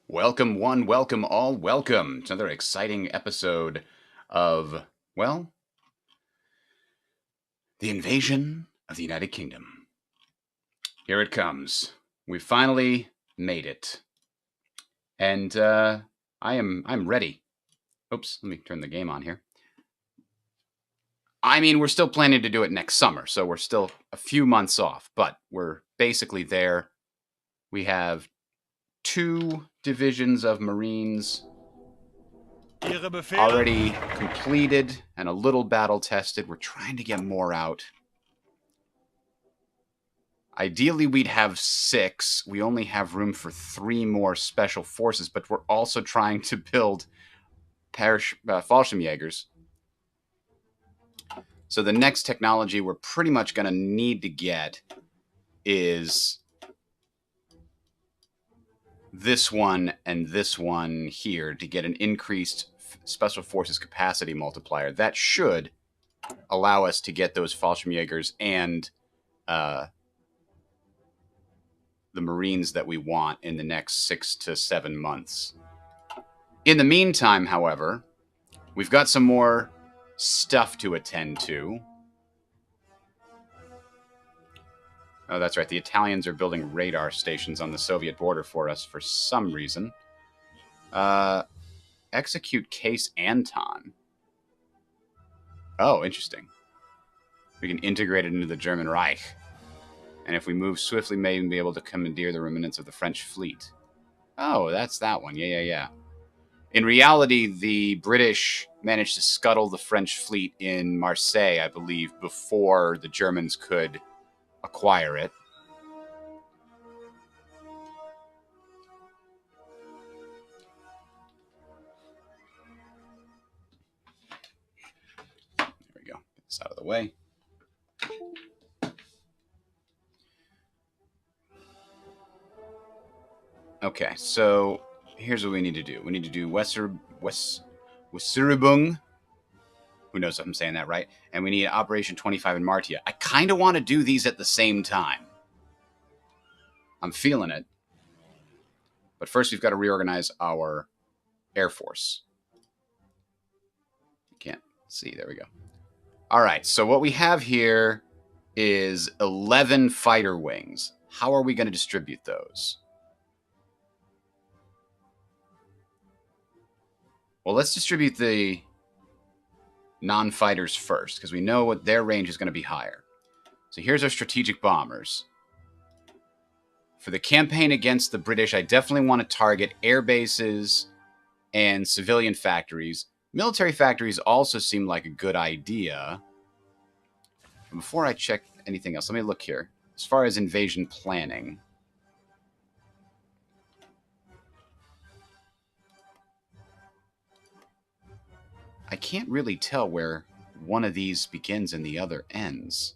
Welcome one, welcome all, welcome to another exciting episode of, well, the invasion of the United Kingdom. Here it comes. We finally made it. And I'm ready. Oops, let me turn the game on here. I mean, we're still planning to do it next summer, so we're still a few months off, but we're basically there. We have 2 divisions of Marines already completed and a little battle tested. We're trying to get more out. Ideally, we'd have 6. We only have room for 3 more special forces, but we're also trying to build Fallschirmjägers. So the next technology we're pretty much going to need to get is this one and this one here to get an increased special forces capacity multiplier. That should allow us to get those Fallschirmjägers and the Marines that we want in the next 6 to 7 months. In the meantime, however, we've got some more stuff to attend to. Oh, that's right. The Italians are building radar stations on the Soviet border for us for some reason. Execute Case Anton. Oh, interesting. We can integrate it into the German Reich. And if we move swiftly, may even be able to commandeer the remnants of the French fleet. Oh, that's that one. Yeah. In reality, the British managed to scuttle the French fleet in Marseille, I believe, before the Germans could acquire it. There we go. Get this out of the way. Okay, so here's what we need to do. We need to do Weserübung. Who knows if I'm saying that right? And we need Operation 25 in Martia. I kind of want to do these at the same time. I'm feeling it. But first, we've got to reorganize our Air Force. Can't see. There we go. All right, so what we have here is 11 fighter wings. How are we going to distribute those? Well, let's distribute the non-fighters first, because we know what their range is going to be higher. So here's our strategic bombers. For the campaign against the British, I definitely want to target air bases and civilian factories. Military factories also seem like a good idea. Before I check anything else, let me look here. As far as invasion planning, I can't really tell where one of these begins and the other ends.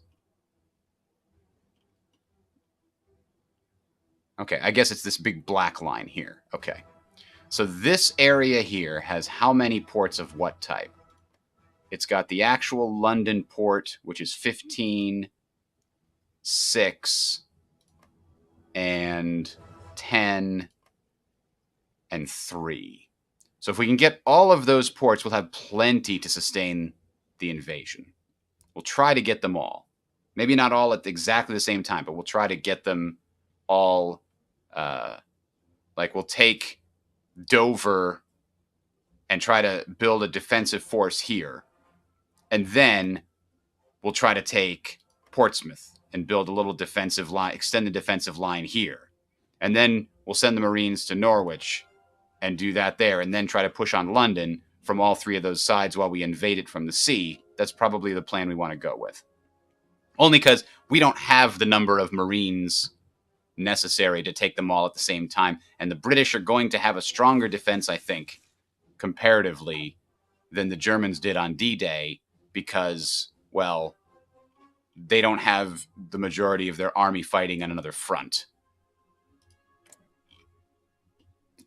Okay, I guess it's this big black line here. Okay. So this area here has how many ports of what type? It's got the actual London port, which is 15, 6, and 10, and 3. So if we can get all of those ports, we'll have plenty to sustain the invasion. We'll try to get them all. Maybe not all at exactly the same time, but we'll try to get them all. Like we'll take Dover and try to build a defensive force here. And then we'll try to take Portsmouth and build a little defensive line, extend the defensive line here. And then we'll send the Marines to Norwich and do that there, and then try to push on London from all 3 of those sides while we invade it from the sea. That's probably the plan we want to go with. Only because we don't have the number of Marines necessary to take them all at the same time, and the British are going to have a stronger defense, I think, comparatively, than the Germans did on D-Day, because, well, they don't have the majority of their army fighting on another front.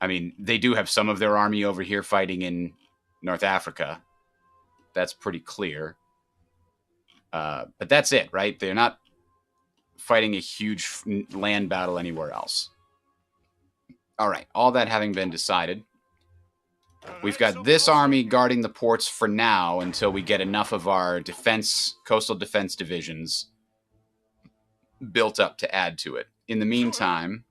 I mean, they do have some of their army over here fighting in North Africa. That's pretty clear. But that's it, right? They're not fighting a huge land battle anywhere else. All right, all that having been decided, we've got this army guarding the ports for now until we get enough of our coastal defense divisions built up to add to it. In the meantime,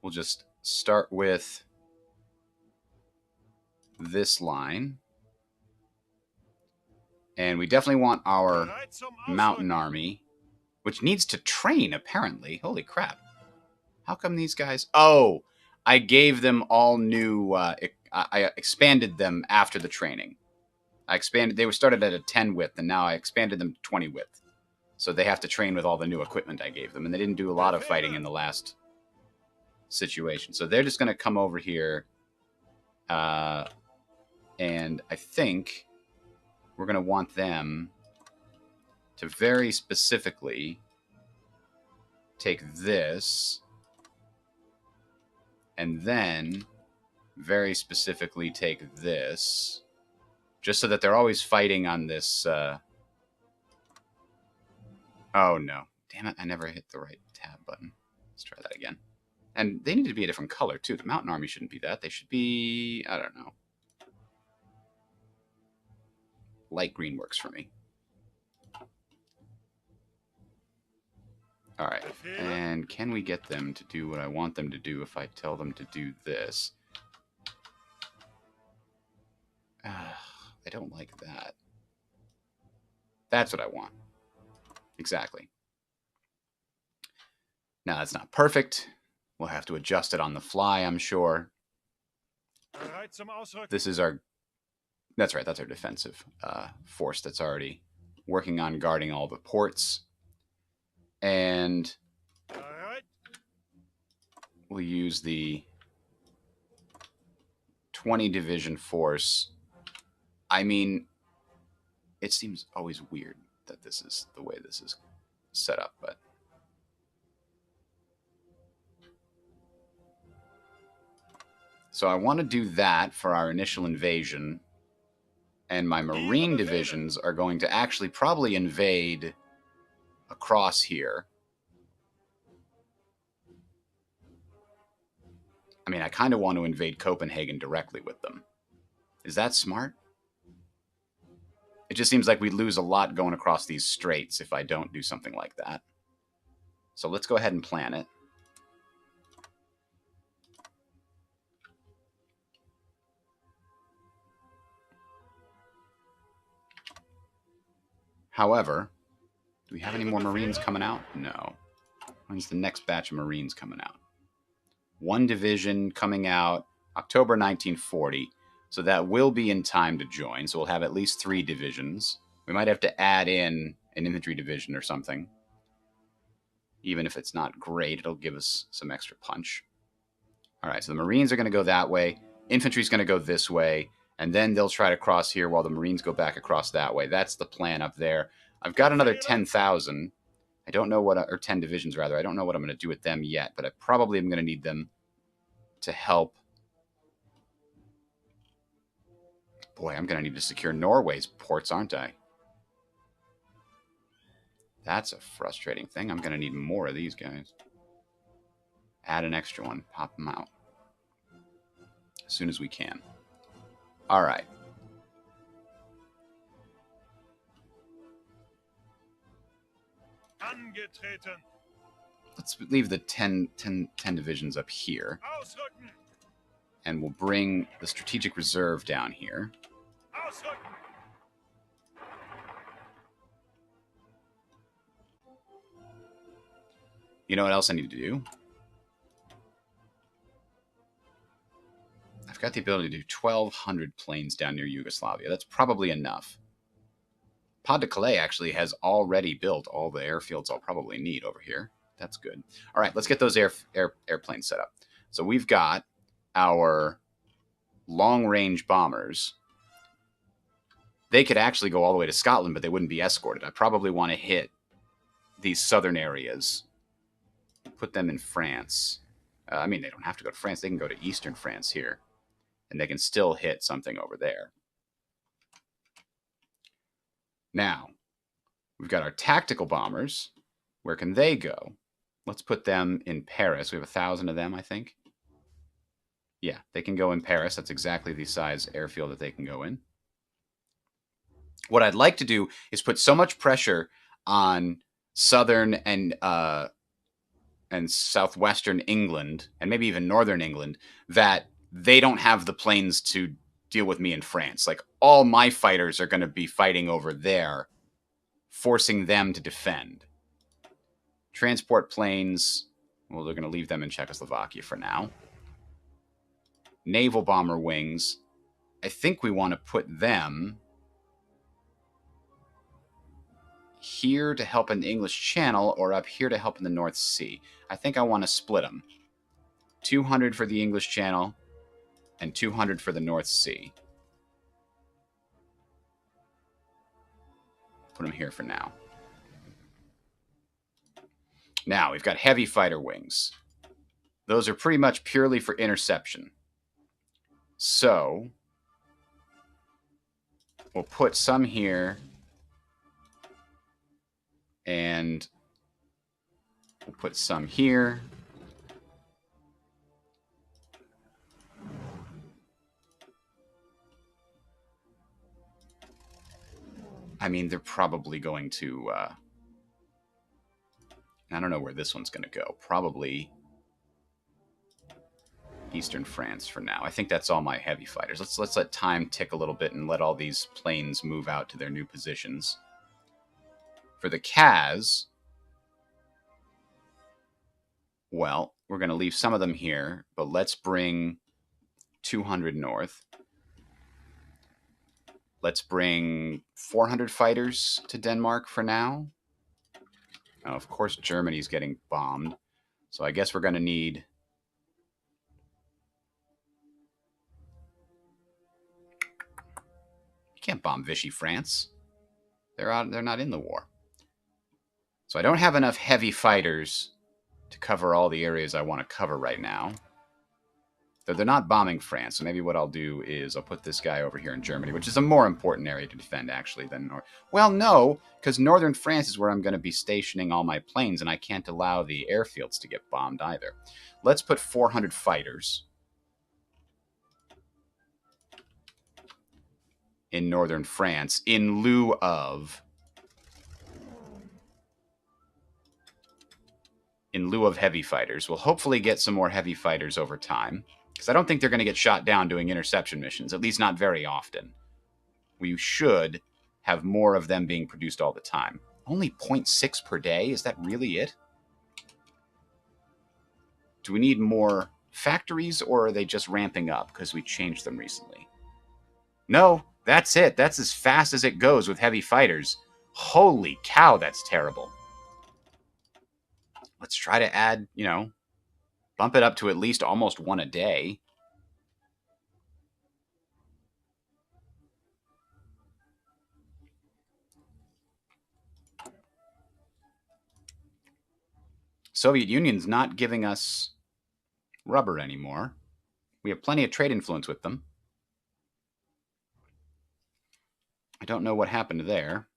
we'll just start with this line. And we definitely want our mountain army, which needs to train, apparently. Holy crap. How come these guys... Oh, I gave them all new... I expanded them after the training. They were started at a 10 width, and now I expanded them to 20 width. So they have to train with all the new equipment I gave them. And they didn't do a lot of fighting in the last situation. So they're just going to come over here. And I think we're going to want them to very specifically take this and then very specifically take this, just so that they're always fighting on this. Oh no, damn it, I never hit the right tab button. Let's try that again. And they need to be a different color too. The mountain army shouldn't be that. They should be, I don't know. Light green works for me. All right, and can we get them to do what I want them to do if I tell them to do this? I don't like that. That's what I want. Exactly. Now, that's not perfect. We'll have to adjust it on the fly, I'm sure. This is our... That's right, that's our defensive force that's already working on guarding all the ports. And we'll use the 20 division force. I mean, it seems always weird that this is the way this is set up, but... So I want to do that for our initial invasion. And my Marine divisions are going to actually probably invade across here. I mean, I kind of want to invade Copenhagen directly with them. Is that smart? It just seems like we lose a lot going across these straits if I don't do something like that. So let's go ahead and plan it. However, do we have any more Marines coming out? No. When's the next batch of Marines coming out? One division coming out October 1940. So that will be in time to join. So we'll have at least 3 divisions. We might have to add in an infantry division or something. Even if it's not great, it'll give us some extra punch. All right, so the Marines are going to go that way. Infantry's going to go this way. And then they'll try to cross here while the Marines go back across that way. That's the plan up there. I've got another 10,000. I don't know what... Or 10 divisions, rather. I don't know what I'm going to do with them yet. But I probably am going to need them to help. Boy, I'm going to need to secure Norway's ports, aren't I? That's a frustrating thing. I'm going to need more of these guys. Add an extra one. Pop them out. As soon as we can. All right. Let's leave the 10 divisions up here. And we'll bring the strategic reserve down here. You know what else I need to do? I've got the ability to do 1,200 planes down near Yugoslavia. That's probably enough. Pas de Calais actually has already built all the airfields I'll probably need over here. That's good. All right, let's get those airplanes set up. So we've got our long-range bombers. They could actually go all the way to Scotland, but they wouldn't be escorted. I probably want to hit these southern areas. Put them in France. I mean, they don't have to go to France. They can go to eastern France here. And they can still hit something over there. Now, we've got our tactical bombers. Where can they go? Let's put them in Paris. We have 1,000 of them, I think. Yeah, they can go in Paris. That's exactly the size airfield that they can go in. What I'd like to do is put so much pressure on southern and southwestern England, and maybe even northern England, that they don't have the planes to deal with me in France. Like, all my fighters are going to be fighting over there, forcing them to defend. Transport planes, well, they're going to leave them in Czechoslovakia for now. Naval bomber wings, I think we want to put them here to help in the English Channel or up here to help in the North Sea. I think I want to split them. 200 for the English Channel and 200 for the North Sea. Put them here for now. Now, we've got heavy fighter wings. Those are pretty much purely for interception. So, we'll put some here, and we'll put some here. I mean, they're probably going to... I don't know where this one's going to go. Probably Eastern France for now. I think that's all my heavy fighters. Let's let time tick a little bit and let all these planes move out to their new positions. For the CAS, well, we're going to leave some of them here, but let's bring 200 north. Let's bring 400 fighters to Denmark for now. Now, of course, Germany's getting bombed, so I guess we're going to need... You can't bomb Vichy France. They're not in the war. So I don't have enough heavy fighters to cover all the areas I want to cover right now. Though they're not bombing France, so maybe what I'll do is I'll put this guy over here in Germany, which is a more important area to defend, actually, than North. Well, no, because northern France is where I'm going to be stationing all my planes, and I can't allow the airfields to get bombed either. Let's put 400 fighters in northern France in lieu of heavy fighters. We'll hopefully get some more heavy fighters over time, because I don't think they're going to get shot down doing interception missions, at least not very often. We should have more of them being produced all the time. Only 0.6 per day? Is that really it? Do we need more factories, or are they just ramping up because we changed them recently? No, that's it. That's as fast as it goes with heavy fighters. Holy cow, that's terrible. Let's try to add, bump it up to at least almost one a day. Soviet Union's not giving us rubber anymore. We have plenty of trade influence with them. I don't know what happened there.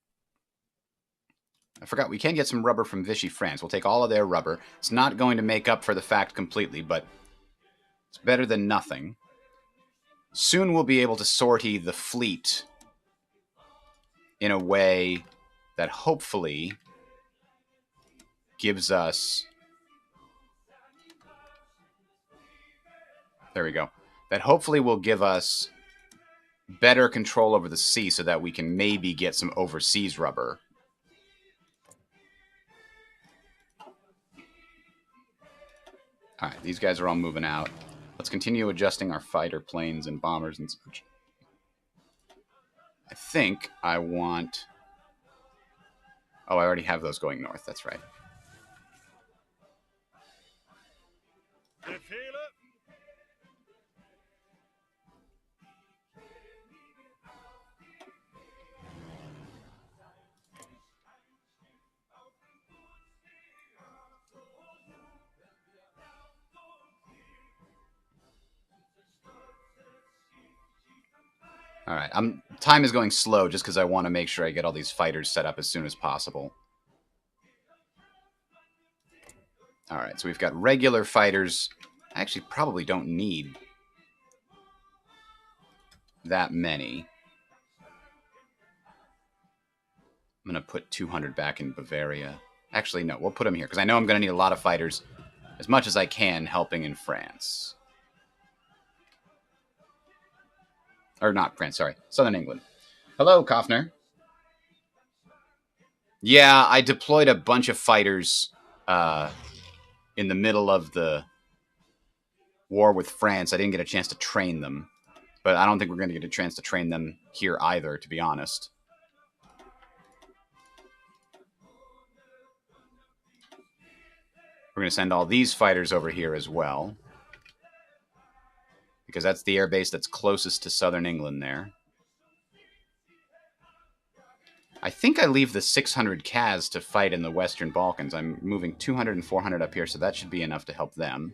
I forgot, we can get some rubber from Vichy France. We'll take all of their rubber. It's not going to make up for the fact completely, but it's better than nothing. Soon we'll be able to sortie the fleet in a way that hopefully gives us... There we go. That hopefully will give us better control over the sea so that we can maybe get some overseas rubber. Alright, these guys are all moving out. Let's continue adjusting our fighter planes and bombers and such. I think I want... Oh, I already have those going north. That's right. All right, time is going slow just because I want to make sure I get all these fighters set up as soon as possible. All right, so we've got regular fighters. I actually probably don't need that many. I'm going to put 200 back in Bavaria. Actually, no, we'll put them here because I know I'm going to need a lot of fighters, as much as I can, helping in France. Or not France, sorry. Southern England. Hello, Kaufner. Yeah, I deployed a bunch of fighters in the middle of the war with France. I didn't get a chance to train them. But I don't think we're going to get a chance to train them here either, to be honest. We're going to send all these fighters over here as well. Because that's the airbase that's closest to southern England there. I think I leave the 600 CAS to fight in the Western Balkans. I'm moving 200 and 400 up here, so that should be enough to help them.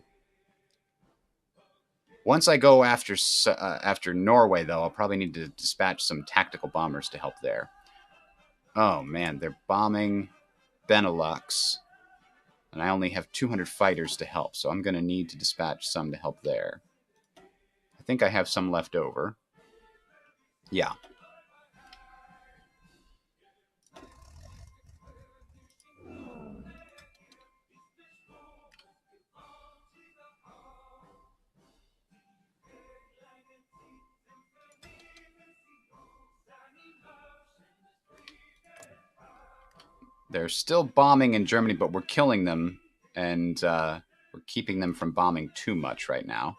Once I go after Norway, though, I'll probably need to dispatch some tactical bombers to help there. Oh, man, they're bombing Benelux. And I only have 200 fighters to help, so I'm going to need to dispatch some to help there. I think I have some left over. Yeah. They're still bombing in Germany, but we're killing them, and we're keeping them from bombing too much right now.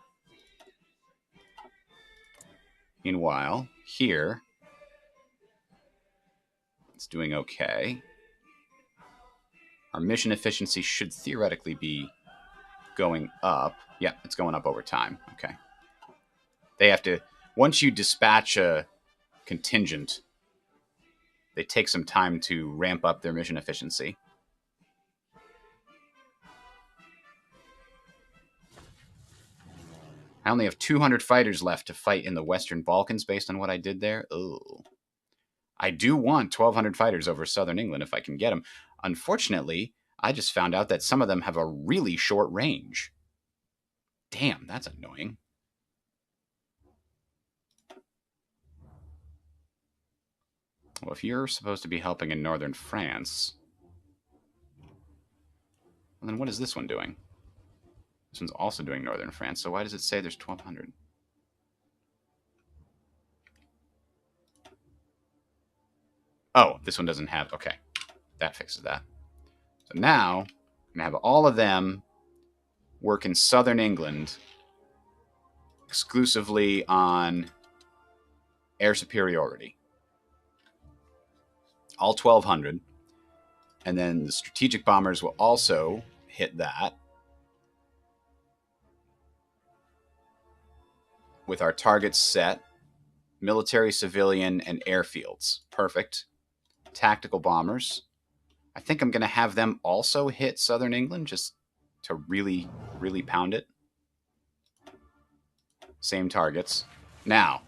Meanwhile, here, it's doing okay. Our mission efficiency should theoretically be going up. Yeah, it's going up over time. Okay. They have to, once you dispatch a contingent, they take some time to ramp up their mission efficiency. I only have 200 fighters left to fight in the Western Balkans based on what I did there. Oh. I do want 1,200 fighters over southern England if I can get them. Unfortunately, I just found out that some of them have a really short range. Damn, that's annoying. Well, if you're supposed to be helping in northern France, well, then what is this one doing? This one's also doing northern France, so why does it say there's 1,200? Oh, this one doesn't have... Okay, that fixes that. So now, I'm going to have all of them work in southern England exclusively on air superiority. All 1,200. And then the strategic bombers will also hit that with our targets set, military, civilian, and airfields. Perfect. Tactical bombers. I think I'm going to have them also hit southern England just to really, really pound it. Same targets. Now,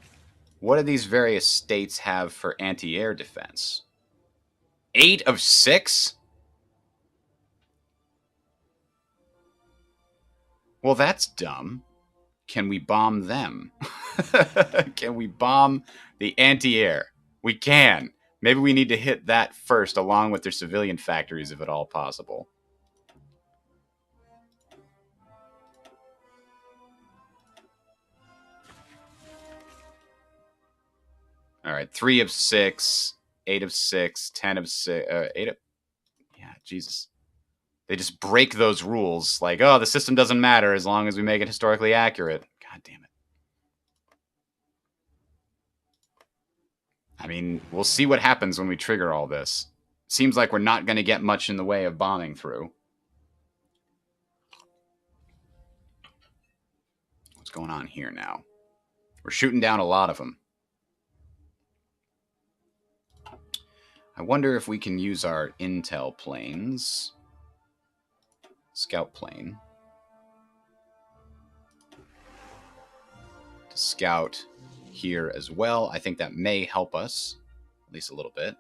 what do these various states have for anti-air defense? 8 of 6? Well, that's dumb. Can we bomb them? Can we bomb the anti-air? We can. Maybe we need to hit that first along with their civilian factories if at all possible. All right, 3 of 6, 8 of 6, 10 of 6, 8 of... Yeah, Jesus. They just break those rules. Like, oh, the system doesn't matter as long as we make it historically accurate. God damn it. I mean, we'll see what happens when we trigger all this. Seems like we're not going to get much in the way of bombing through. What's going on here now? We're shooting down a lot of them. I wonder if we can use our intel planes. Scout plane. To scout here as well. I think that may help us, at least a little bit.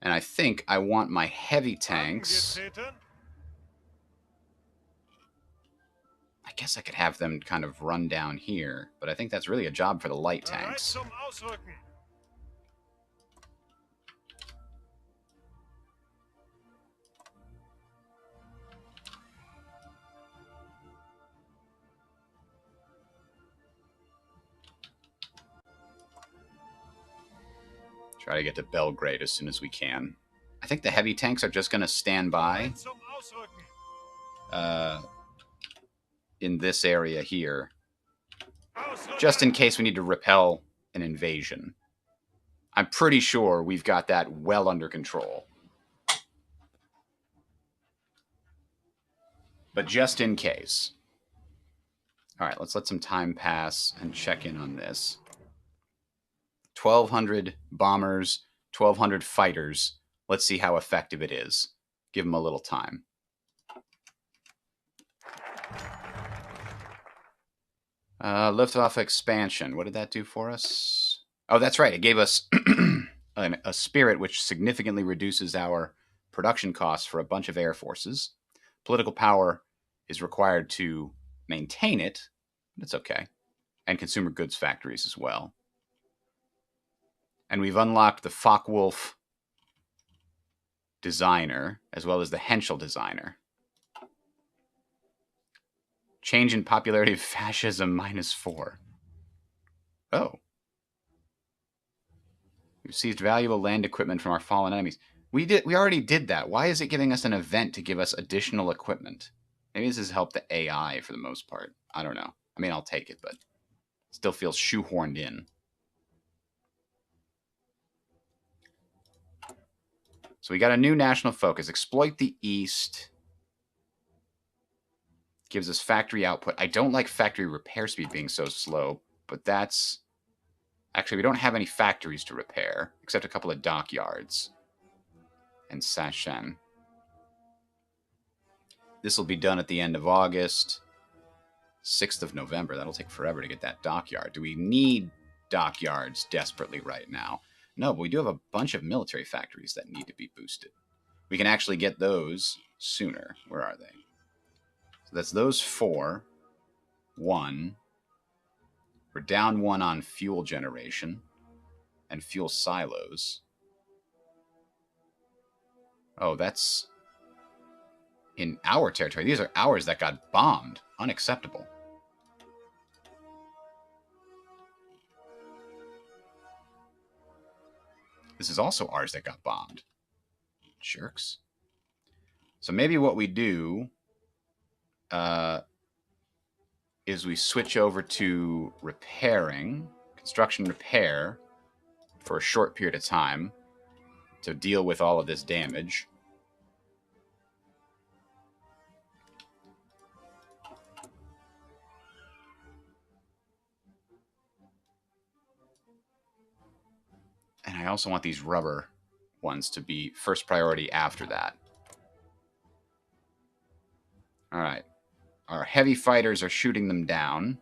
And I think I want my heavy tanks. I guess I could have them kind of run down here, but I think that's really a job for the light tanks. Try to get to Belgrade as soon as we can. I think the heavy tanks are just going to stand by in this area here, just in case we need to repel an invasion. I'm pretty sure we've got that well under control. But just in case. All right, let's let some time pass and check in on this. 1,200 bombers, 1,200 fighters. Let's see how effective it is. Give them a little time. Liftoff expansion. What did that do for us? Oh, that's right. It gave us a spirit which significantly reduces our production costs for a bunch of air forces. Political power is required to maintain it, but it's okay. And consumer goods factories as well. And we've unlocked the Focke-Wulf designer, as well as the Henschel designer. Change in popularity of fascism -4. Oh. We've seized valuable land equipment from our fallen enemies. We already did that. Why is it giving us an event to give us additional equipment? Maybe this has helped the AI for the most part. I don't know. I mean, I'll take it, but it still feels shoehorned in. So we got a new national focus. Exploit the East. Gives us factory output. I don't like factory repair speed being so slow, but that's... Actually, we don't have any factories to repair, except a couple of dockyards. And Sachin. This will be done at the end of August. 6th of November. That'll take forever to get that dockyard. Do we need dockyards desperately right now? No, but we do have a bunch of military factories that need to be boosted. We can actually get those sooner. Where are they? So that's those 4. 1. We're down 1 on fuel generation and fuel silos. Oh, that's in our territory. These are ours that got bombed. Unacceptable. This is also ours that got bombed. Jerks. So maybe what we do is we switch over to repairing, construction repair, for a short period of time to deal with all of this damage. And I also want these rubber ones to be first priority after that. All right. Our heavy fighters are shooting them down.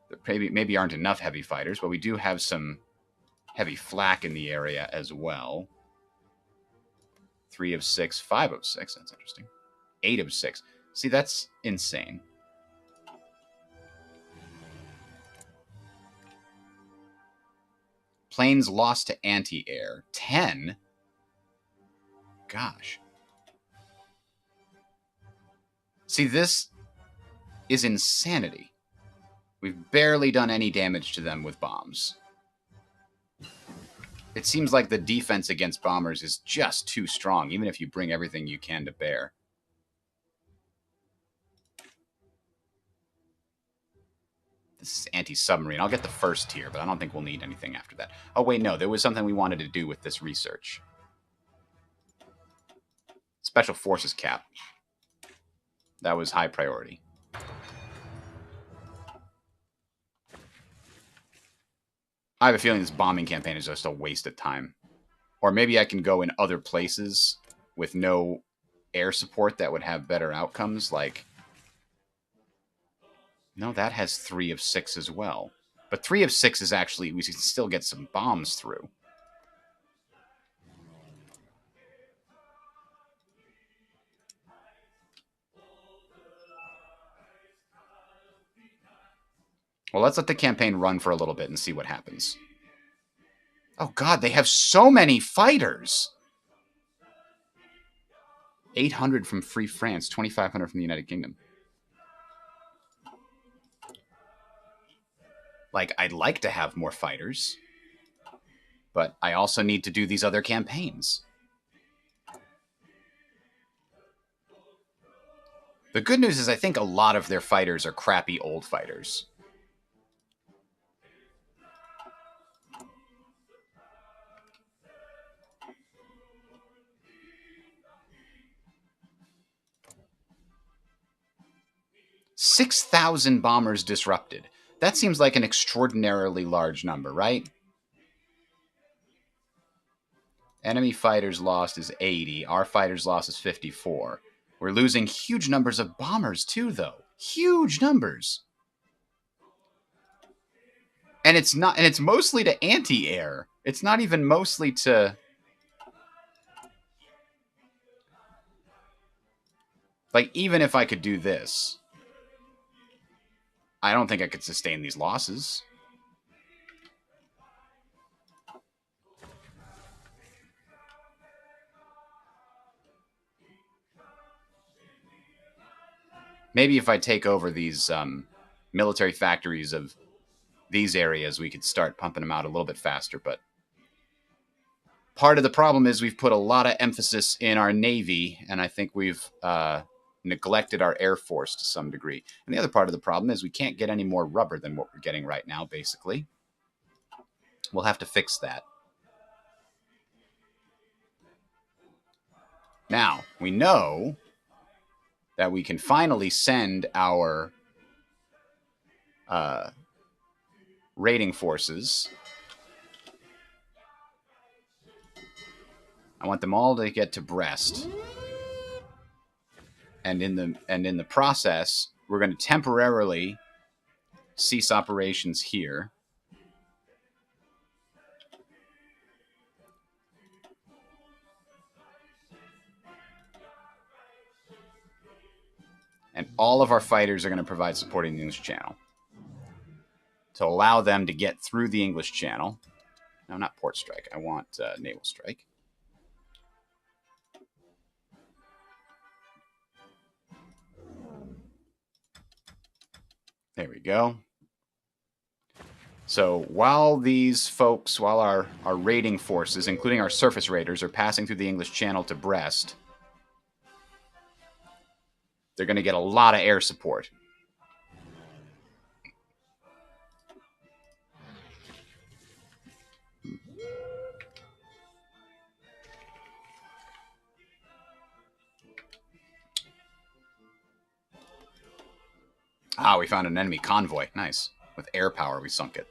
There maybe aren't enough heavy fighters, but we do have some heavy flak in the area as well. 3 of 6, 5 of 6. That's interesting. 8 of 6. See, that's insane. Planes lost to anti-air. 10? Gosh. See, this is insanity. We've barely done any damage to them with bombs. It seems like the defense against bombers is just too strong, even if you bring everything you can to bear. This is anti-submarine. I'll get the first tier, but I don't think we'll need anything after that. Oh, wait, no. There was something we wanted to do with this research. Special Forces cap. That was high priority. I have a feeling this bombing campaign is just a waste of time. Or maybe I can go in other places with no air support that would have better outcomes, like... No, that has 3 of 6 as well. But 3 of 6 is actually... We can still get some bombs through. Well, let's let the campaign run for a little bit and see what happens. Oh, God, they have so many fighters! 800 from Free France, 2,500 from the United Kingdom. Like, I'd like to have more fighters, but I also need to do these other campaigns. The good news is I think a lot of their fighters are crappy old fighters. $6,000 bombers disrupted. That seems like an extraordinarily large number, right? Enemy fighters lost is 80. Our fighters lost is 54. We're losing huge numbers of bombers too, though. Huge numbers. And it's not, and it's mostly to anti-air. It's not even mostly to... Like, even if I could do this, I don't think I could sustain these losses. Maybe if I take over these military factories of these areas, we could start pumping them out a little bit faster. But part of the problem is we've put a lot of emphasis in our Navy, and I think we've neglected our Air Force to some degree. And the other part of the problem is we can't get any more rubber than what we're getting right now, basically. We'll have to fix that. Now, we know that we can finally send our raiding forces. I want them all to get to Brest. And in the process, we're going to temporarily cease operations here. And all of our fighters are going to provide support in the English Channel to allow them to get through the English Channel. No, not port strike. I want naval strike. There we go. So while these folks, while our raiding forces, including our surface raiders, are passing through the English Channel to Brest, they're going to get a lot of air support. Ah, we found an enemy convoy. Nice. With air power, we sunk it.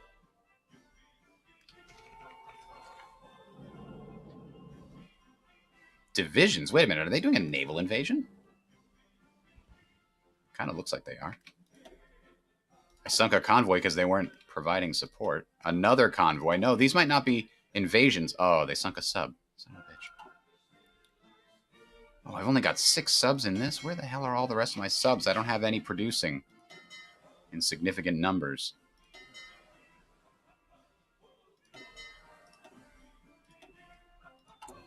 Divisions? Wait a minute. Are they doing a naval invasion? Kind of looks like they are. I sunk a convoy because they weren't providing support. Another convoy. No, these might not be invasions. Oh, they sunk a sub. Son of a bitch. Oh, I've only got 6 subs in this. Where the hell are all the rest of my subs? I don't have any producing in significant numbers.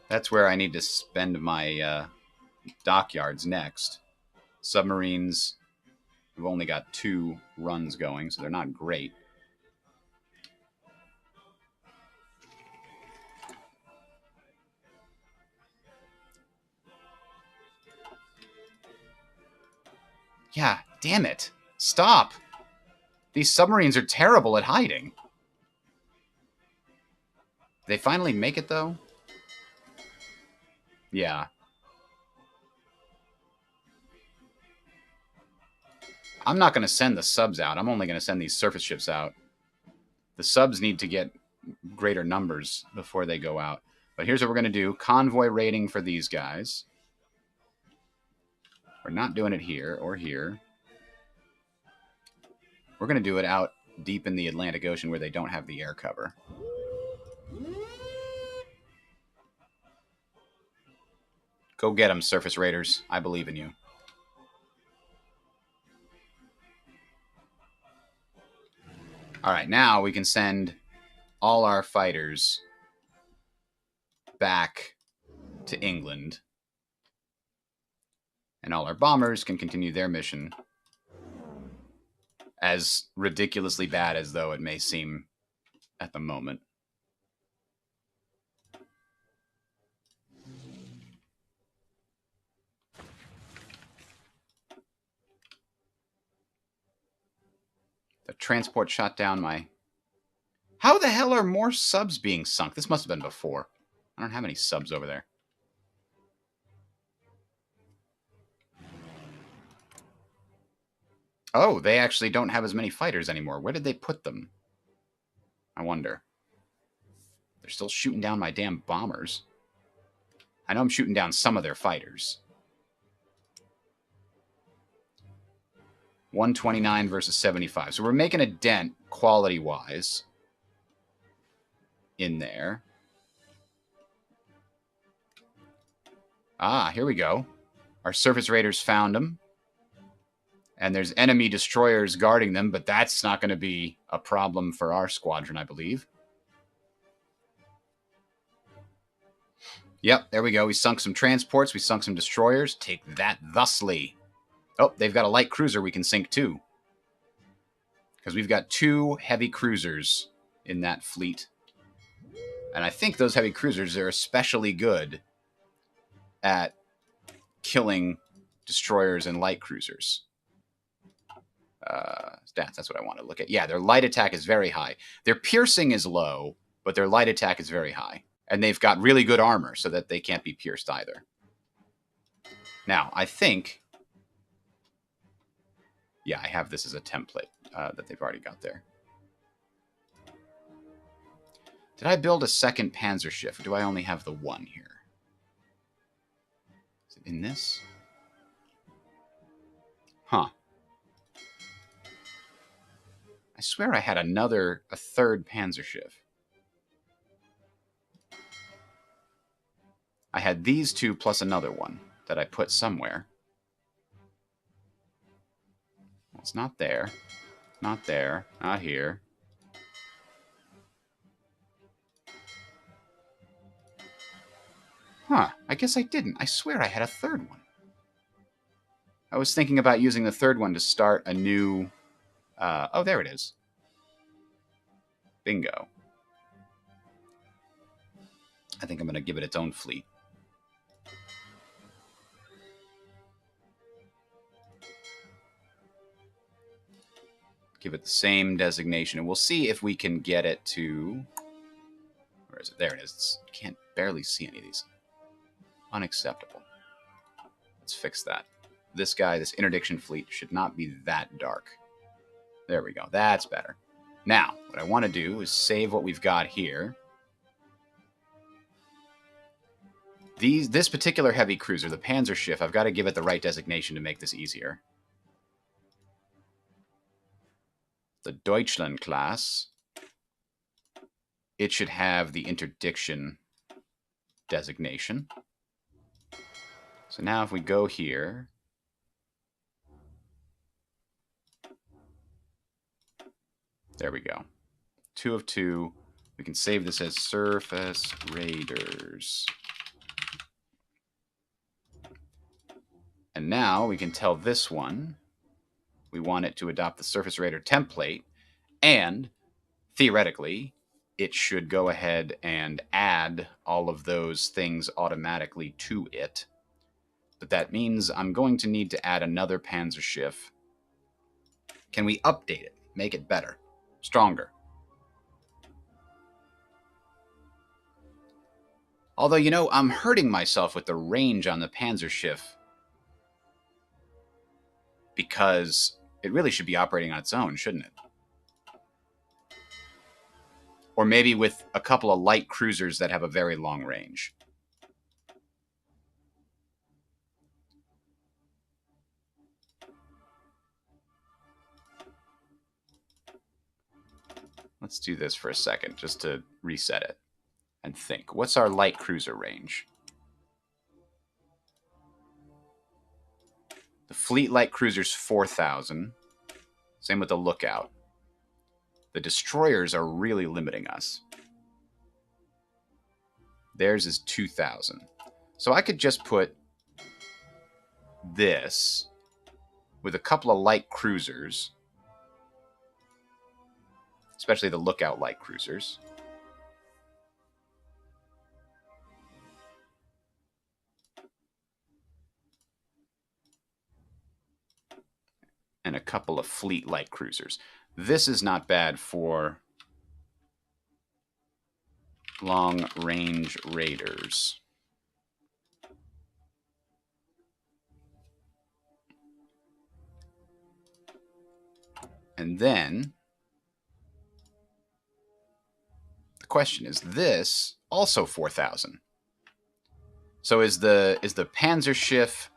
That's where I need to spend my dockyards next. Submarines, we've only got 2 runs going, so they're not great. Yeah, damn it. Stop. These submarines are terrible at hiding. They finally make it, though? Yeah. I'm not going to send the subs out. I'm only going to send these surface ships out. The subs need to get greater numbers before they go out. But here's what we're going to do. Convoy raiding for these guys. We're not doing it here or here. We're going to do it out deep in the Atlantic Ocean where they don't have the air cover. Go get them, surface raiders. I believe in you. All right, now we can send all our fighters back to England. And all our bombers can continue their mission. As ridiculously bad as though it may seem at the moment. The transport shot down my... How the hell are more subs being sunk? This must have been before. I don't have any subs over there. Oh, they actually don't have as many fighters anymore. Where did they put them? I wonder. They're still shooting down my damn bombers. I know I'm shooting down some of their fighters. 129 versus 75. So we're making a dent, quality-wise, in there. Ah, here we go. Our surface raiders found them. And there's enemy destroyers guarding them, but that's not going to be a problem for our squadron, I believe. Yep, there we go. We sunk some transports. We sunk some destroyers. Take that thusly. Oh, they've got a light cruiser we can sink too. Because we've got 2 heavy cruisers in that fleet. And I think those heavy cruisers are especially good at killing destroyers and light cruisers. Stats, that's what I want to look at. Yeah, their light attack is very high. Their piercing is low, but their light attack is very high. And they've got really good armor so that they can't be pierced either. Now, I think... Yeah, I have this as a template that they've already got there. Did I build a second panzer ship, or do I only have the one here? Is it in this? Huh. I swear I had a third panzer ship. I had these 2 plus another one that I put somewhere. Well, it's not there. Not there. Not here. Huh. I guess I didn't. I swear I had a third one. I was thinking about using the third one to start a new... oh, there it is. Bingo. I think I'm going to give it its own fleet. Give it the same designation, and we'll see if we can get it to... Where is it? There it is. Can't barely see any of these. Unacceptable. Let's fix that. This guy, this interdiction fleet, should not be that dark. There we go. That's better. Now, what I want to do is save what we've got here. This particular heavy cruiser, the Panzer Schiff, I've got to give it the right designation to make this easier. The Deutschland class, it should have the interdiction designation. So now if we go here, there we go. 2 of 2. We can save this as Surface Raiders. And now we can tell this one we want it to adopt the Surface Raider template, and theoretically, it should go ahead and add all of those things automatically to it. But that means I'm going to need to add another Panzer Schiff. Can we update it? Make it better? Stronger? Although, you know, I'm hurting myself with the range on the Panzer Schiff, because it really should be operating on its own, shouldn't it? Or maybe with a couple of light cruisers that have a very long range. Let's do this for a second, just to reset it and think. What's our light cruiser range? The fleet light cruiser's 4,000. Same with the lookout. The destroyers are really limiting us. Theirs is 2,000. So I could just put this with a couple of light cruisers, especially the lookout light cruisers. And a couple of fleet light cruisers. This is not bad for long-range raiders. And then the question is, this also 4,000. So is the Panzerschiff?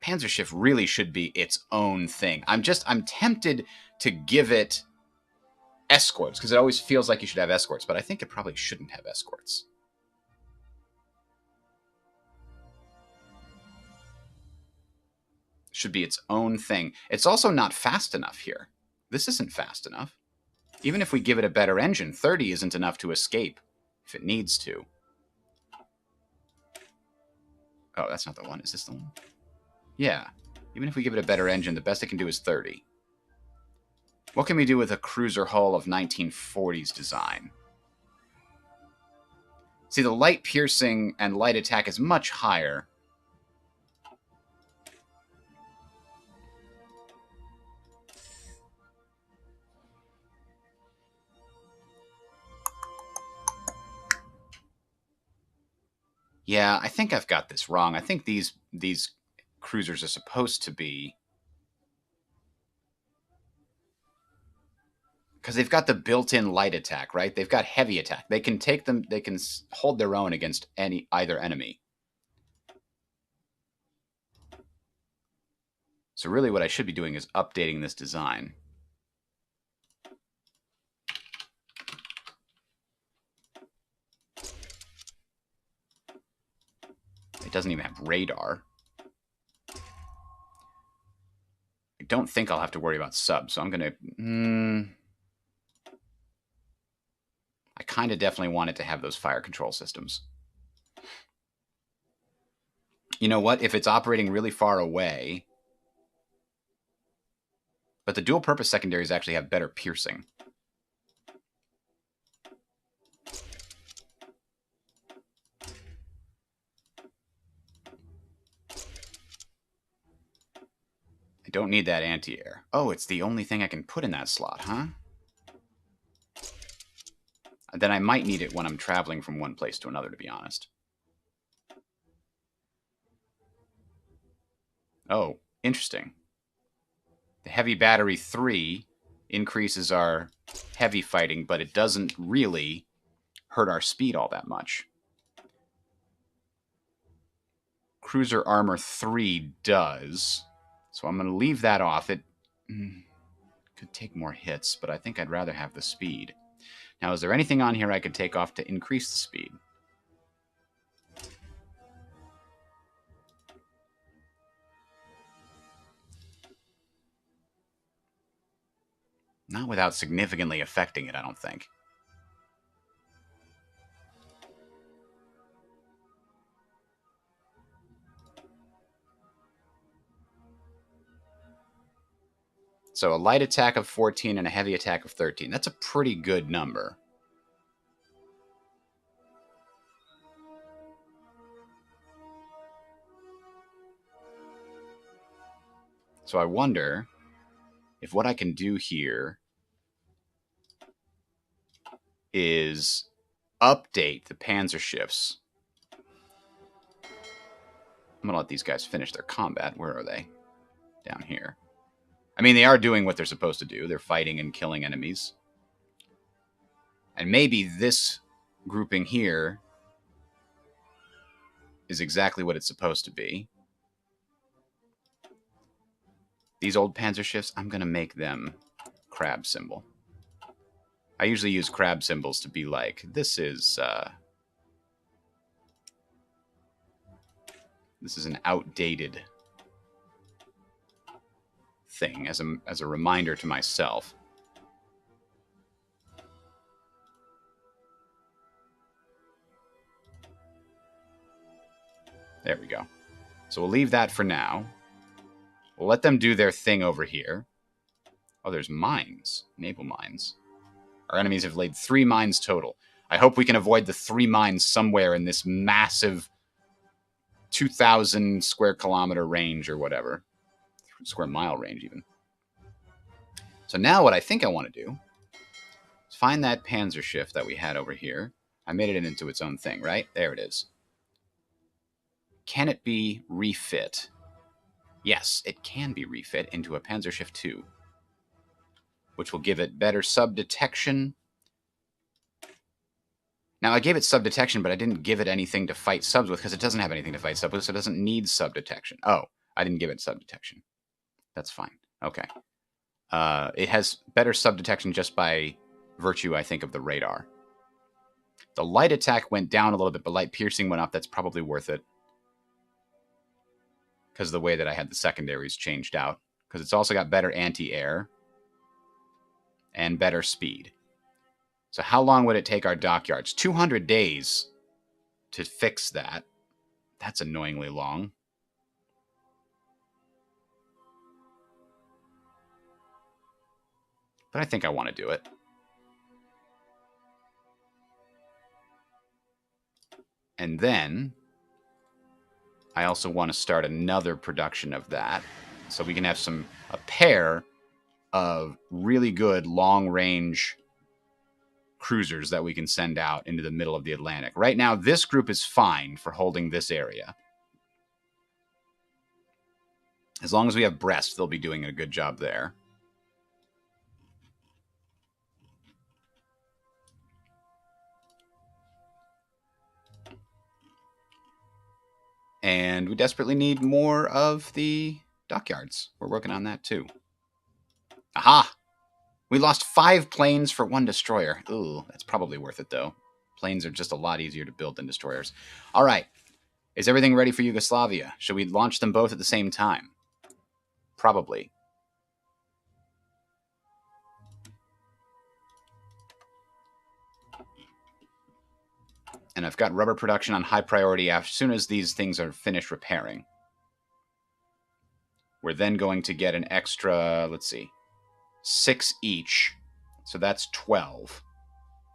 Panzerschiff really should be its own thing. I'm tempted to give it escorts because it always feels like you should have escorts, but I think it probably shouldn't have escorts. Should be its own thing. It's also not fast enough here. This isn't fast enough. Even if we give it a better engine, 30 isn't enough to escape if it needs to. Oh, that's not the one. Is this the one? Yeah. Even if we give it a better engine, the best it can do is 30. What can we do with a cruiser hull of 1940s design? See, the light piercing and light attack is much higher. Yeah, I think I've got this wrong. I think these cruisers are supposed to be, because they've got the built-in light attack, right? They've got heavy attack. They can take them. They can hold their own against either enemy. So really, what I should be doing is updating this design. It doesn't even have radar. I don't think I'll have to worry about subs, so I'm going to... I kind of definitely want it to have those fire control systems. You know what? If it's operating really far away... But the dual-purpose secondaries actually have better piercing. I don't need that anti-air. Oh, it's the only thing I can put in that slot, huh? Then I might need it when I'm traveling from one place to another, to be honest. Oh, interesting. The heavy battery 3 increases our heavy fighting, but it doesn't really hurt our speed all that much. Cruiser armor 3 does. So I'm going to leave that off. It could take more hits, but I think I'd rather have the speed. Now, is there anything on here I could take off to increase the speed? Not without significantly affecting it, I don't think. So a light attack of 14 and a heavy attack of 13. That's a pretty good number. So I wonder if what I can do here is update the Panzerschiffs. I'm going to let these guys finish their combat. Where are they? Down here. I mean, they are doing what they're supposed to do. They're fighting and killing enemies. And maybe this grouping here is exactly what it's supposed to be. These old Panzerschiffs, I'm going to make them crab symbol. I usually use crab symbols to be like, this is an outdated thing as a reminder to myself. There we go. So we'll leave that for now. We'll let them do their thing over here. Oh, there's mines. Naval mines. Our enemies have laid 3 mines total. I hope we can avoid the 3 mines somewhere in this massive 2,000 square kilometer range or whatever. Square mile range, even. So now what I think I want to do is find that panzer shift that we had over here. I made it into its own thing, right? There it is. Can it be refit? Yes, it can be refit into a Panzer Shift 2, which will give it better sub-detection. Now, I gave it sub-detection, but I didn't give it anything to fight subs with because it doesn't have anything to fight subs with, so it doesn't need sub-detection. Oh, I didn't give it sub-detection. That's fine. Okay. It has better sub-detection just by virtue, I think, of the radar. The light attack went down a little bit, but light piercing went up. That's probably worth it, because of the way that I had the secondaries changed out. Because it's also got better anti-air and better speed. So how long would it take our dockyards? 200 days to fix that. That's annoyingly long. But I think I want to do it. And then I also want to start another production of that, so we can have a pair of really good long-range cruisers that we can send out into the middle of the Atlantic. Right now, this group is fine for holding this area. As long as we have Brest, they'll be doing a good job there. And we desperately need more of the dockyards. We're working on that too. Aha! We lost 5 planes for 1 destroyer. Ooh, that's probably worth it, though. Planes are just a lot easier to build than destroyers. All right. Is everything ready for Yugoslavia? Should we launch them both at the same time? Probably. And I've got rubber production on high priority as soon as these things are finished repairing. We're then going to get an extra, let's see, 6 each. So that's 12.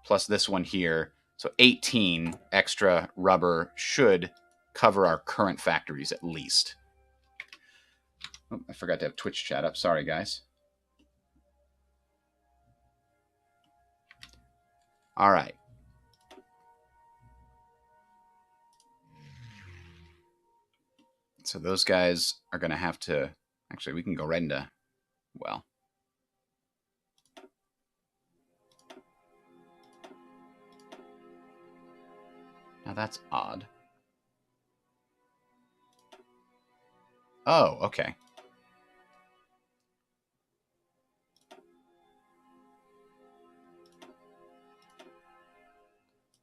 Plus this one here. So 18 extra rubber should cover our current factories at least. Oh, I forgot to have Twitch chat up. Sorry, guys. All right. So those guys are going to have to... Actually, we can go right into... Well... Now that's odd. Oh, okay.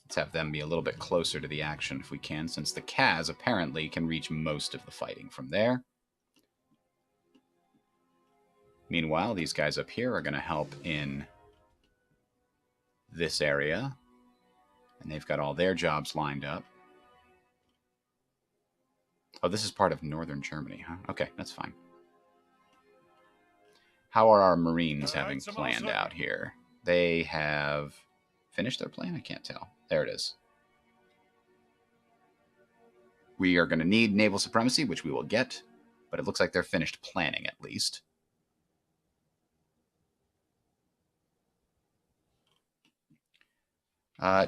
Let's have them be a little bit closer to the action if we can, since the Kaz apparently can reach most of the fighting from there. Meanwhile, these guys up here are going to help in this area. And they've got all their jobs lined up. Oh, this is part of northern Germany, huh? Okay, that's fine. How are our Marines having planned out here? They have finished their plan? I can't tell. There it is. We are going to need naval supremacy, which we will get, but it looks like they're finished planning at least.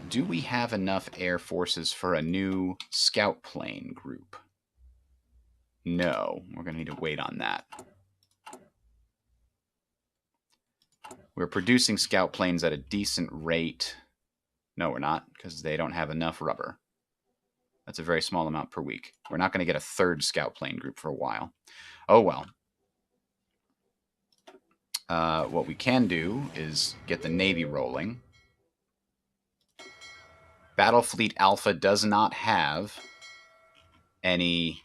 Do we have enough air forces for a new scout plane group? No, we're going to need to wait on that. We're producing scout planes at a decent rate. No, we're not, because they don't have enough rubber. That's a very small amount per week. We're not going to get a 3rd scout plane group for a while. Oh, well. what we can do is get the Navy rolling. Battlefleet Alpha does not have any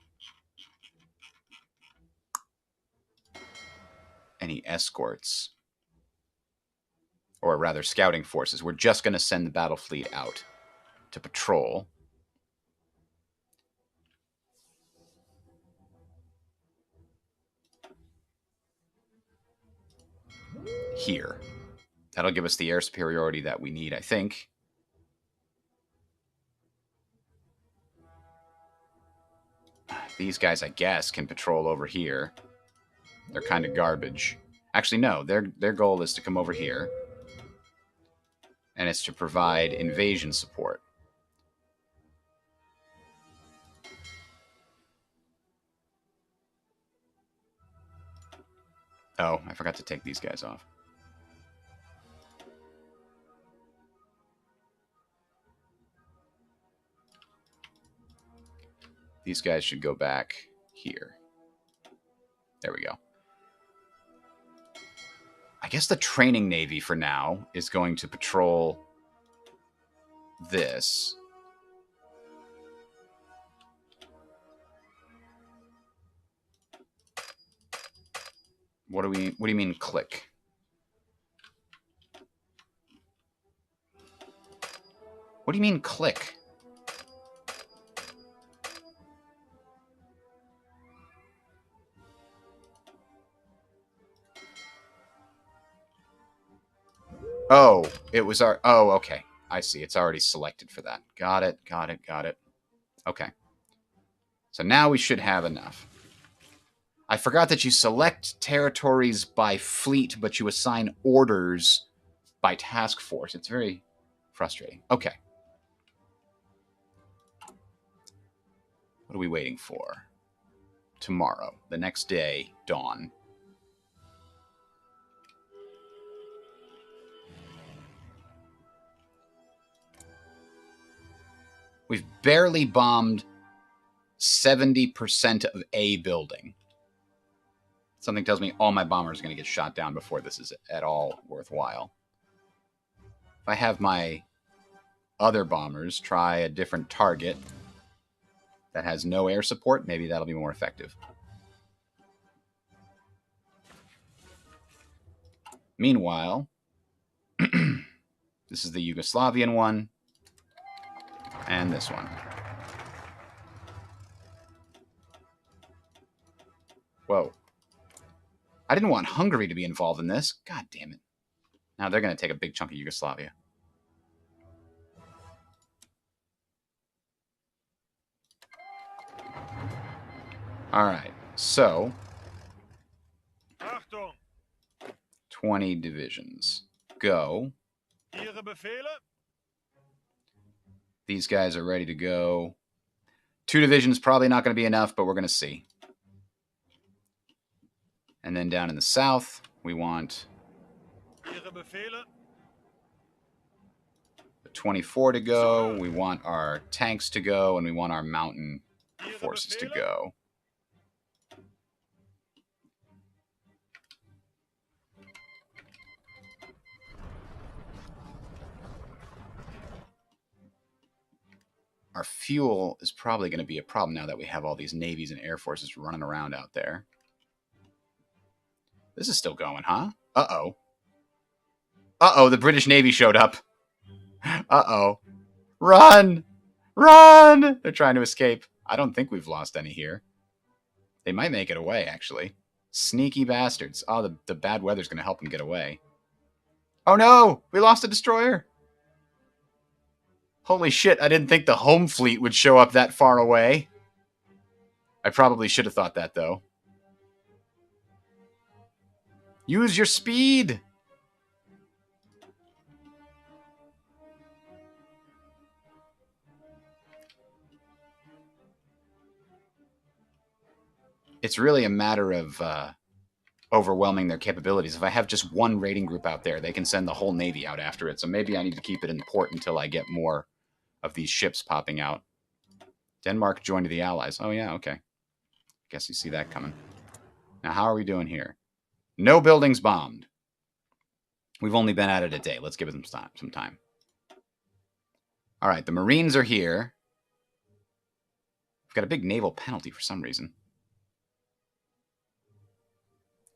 escorts. Or rather, scouting forces. We're just going to send the Battlefleet out to patrol. Here. That'll give us the air superiority that we need, I think. These guys, I guess, can patrol over here. They're kind of garbage. Actually, no. Their goal is to come over here. And it's to provide invasion support. Oh, I forgot to take these guys off. These guys should go back here. There we go. I guess the training navy for now is going to patrol this. What do you mean click? What do you mean click? Oh, it was our... Oh, okay. I see. It's already selected for that. Got it, got it, got it. Okay. So now we should have enough. I forgot that you select territories by fleet, but you assign orders by task force. It's very frustrating. Okay. What are we waiting for? Tomorrow. The next day, dawn. We've barely bombed 70% of a building. Something tells me all my bombers are going to get shot down before this is at all worthwhile. If I have my other bombers try a different target that has no air support, maybe that'll be more effective. Meanwhile, this is the Yugoslavian one. And this one. Whoa. I didn't want Hungary to be involved in this. God damn it. Now they're going to take a big chunk of Yugoslavia. Alright, so 20 divisions. Go. These guys are ready to go. 2 divisions probably not going to be enough, but we're going to see. And then down in the south, we want the 24 to go. We want our tanks to go, and we want our mountain forces to go. Our fuel is probably going to be a problem now that we have all these navies and air forces running around out there. This is still going, huh? Uh-oh. Uh-oh, the British Navy showed up. Uh-oh. Run! Run! They're trying to escape. I don't think we've lost any here. They might make it away, actually. Sneaky bastards. Oh, the bad weather's going to help them get away. Oh no! We lost a destroyer! Holy shit, I didn't think the home fleet would show up that far away. I probably should have thought that, though. Use your speed! It's really a matter of overwhelming their capabilities. If I have just one raiding group out there, they can send the whole Navy out after it. So maybe I need to keep it in port until I get more of these ships popping out. Denmark joined the Allies. Oh, yeah, okay. Guess you see that coming. Now, how are we doing here? No buildings bombed. We've only been at it a day. Let's give it some time. All right, the Marines are here. We've got a big naval penalty for some reason.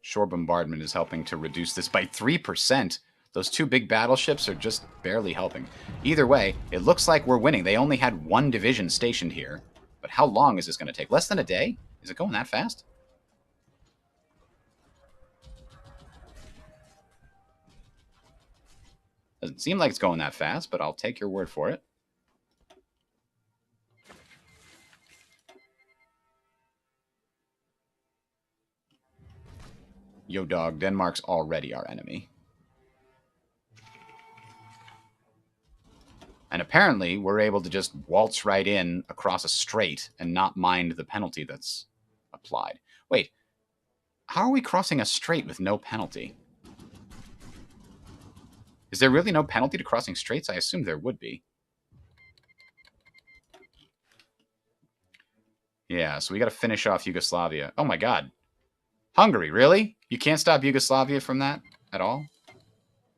Shore bombardment is helping to reduce this by 3%. Those two big battleships are just barely helping. Either way, it looks like we're winning. They only had one division stationed here. But how long is this going to take? Less than a day? Is it going that fast? Doesn't seem like it's going that fast, but I'll take your word for it. Yo, dog, Denmark's already our enemy. And apparently, we're able to just waltz right in across a strait and not mind the penalty that's applied. Wait, how are we crossing a strait with no penalty? Is there really no penalty to crossing straits? I assume there would be. Yeah, so we got to finish off Yugoslavia. Oh my god. Hungary, really? You can't stop Yugoslavia from that at all?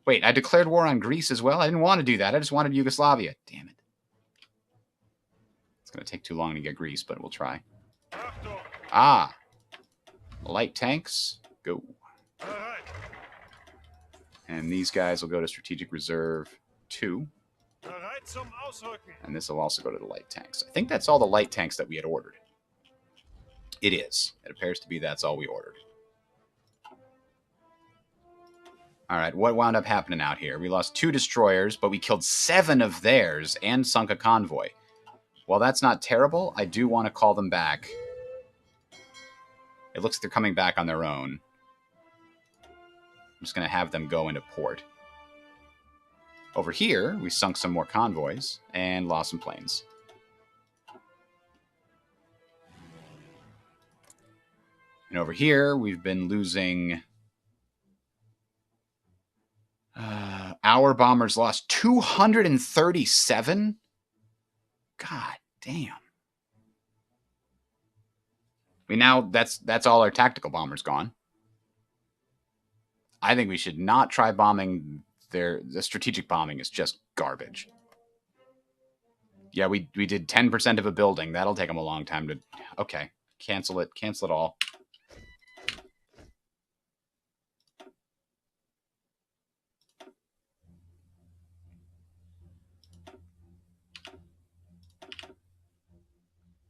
Wait, I declared war on Greece as well? I didn't want to do that. I just wanted Yugoslavia. Damn it. It's going to take too long to get Greece, but we'll try. Ah. Light tanks. Go. And these guys will go to Strategic Reserve 2. And this will also go to the light tanks. I think that's all the light tanks that we had ordered. It is. It appears to be that's all we ordered. All right, what wound up happening out here? We lost 2 destroyers, but we killed 7 of theirs and sunk a convoy. While that's not terrible, I do want to call them back. It looks like they're coming back on their own. I'm just going to have them go into port. Over here, we sunk some more convoys and lost some planes. And over here, we've been losing... our bombers lost 237? God damn. That's all our tactical bombers gone. I think we should not try bombing the strategic bombing is just garbage. Yeah, we did 10% of a building. That'll take them a long time to... Okay, cancel it. Cancel it all.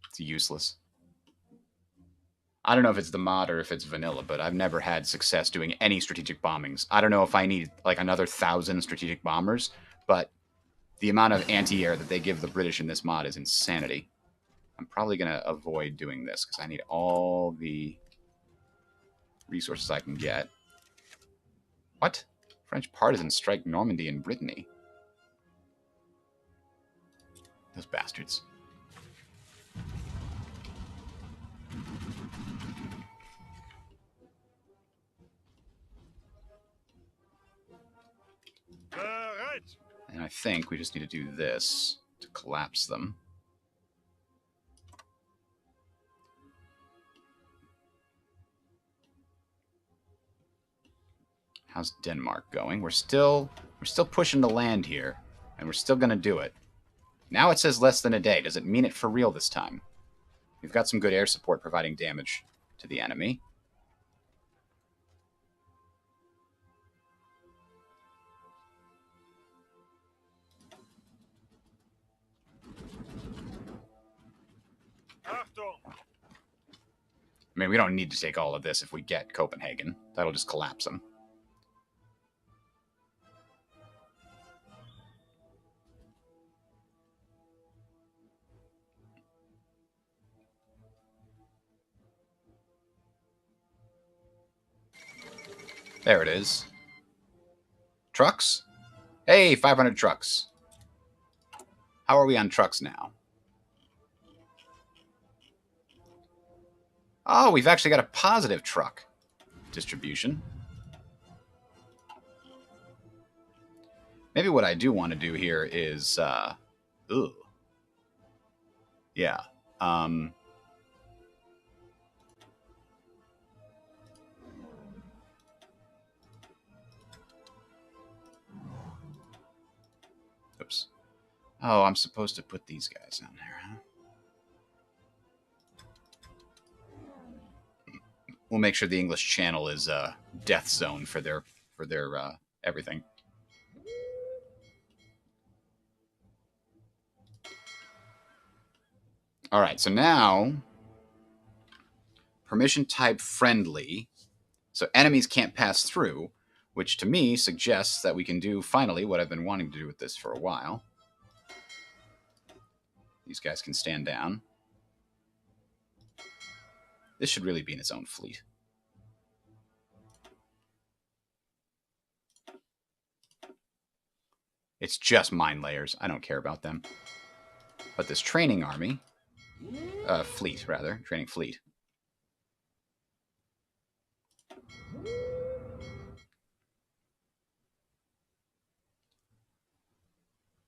It's useless. I don't know if it's the mod or if it's vanilla, but I've never had success doing any strategic bombings. I don't know if I need like another 1,000 strategic bombers, but the amount of anti-air that they give the British in this mod is insanity. I'm probably going to avoid doing this because I need all the resources I can get. What? French partisans strike Normandy and Brittany. Those bastards. And I think we just need to do this to collapse them. How's Denmark going? We're still pushing to land here, and we're still going to do it. Now it says less than a day. Does it mean it for real this time? We've got some good air support providing damage to the enemy. I mean, we don't need to take all of this if we get Copenhagen. That'll just collapse them. There it is. Trucks? Hey, 500 trucks. How are we on trucks now? Oh, we've actually got a positive truck distribution. Maybe what I do want to do here is, yeah. Oh, I'm supposed to put these guys on there, huh? We'll make sure the English Channel is a death zone for their everything. All right, so now permission type friendly, so enemies can't pass through, which to me suggests that we can do finally what I've been wanting to do with this for a while. These guys can stand down. This should really be in its own fleet. It's just mine layers. I don't care about them. But this training army, fleet rather, training fleet.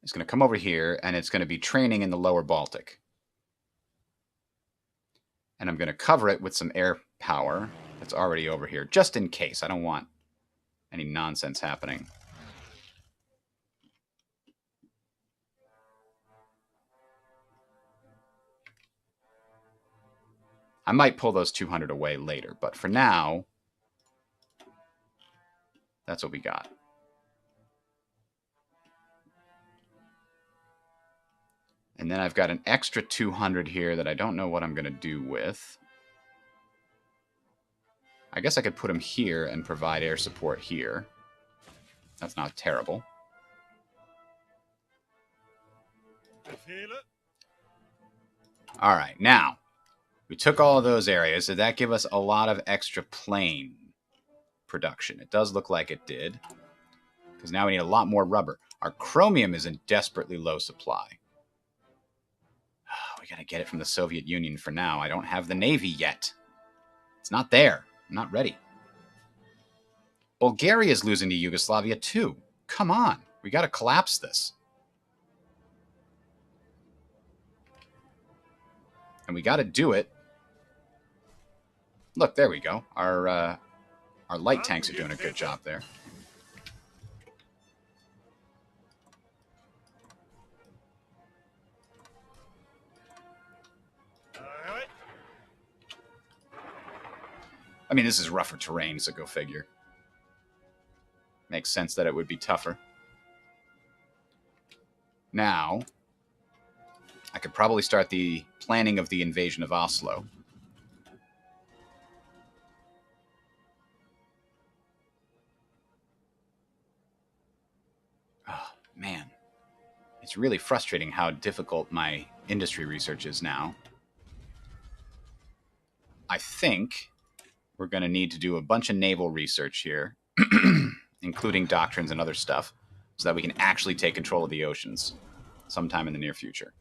It's going to come over here, and it's going to be training in the lower Baltic. And I'm going to cover it with some air power that's already over here, just in case. I don't want any nonsense happening. I might pull those 200 away later, but for now, that's what we got. And then I've got an extra 200 here that I don't know what I'm going to do with. I guess I could put them here and provide air support here. That's not terrible. All right, now, we took all of those areas. Did that give us a lot of extra plane production? It does look like it did, because now we need a lot more rubber. Our chromium is in desperately low supply. We got to get it from the Soviet Union for now. I don't have the Navy yet. It's not there. I'm not ready. Bulgaria is losing to Yugoslavia too. Come on. We got to collapse this. And we got to do it. Look, there we go. Our light tanks are doing a good job there. I mean, this is rougher terrain, so go figure. Makes sense that it would be tougher. Now, I could probably start the planning of the invasion of Oslo. Oh, man. It's really frustrating how difficult my industry research is now. I think we're going to need to do a bunch of naval research here, including doctrines and other stuff, so that we can actually take control of the oceans sometime in the near future.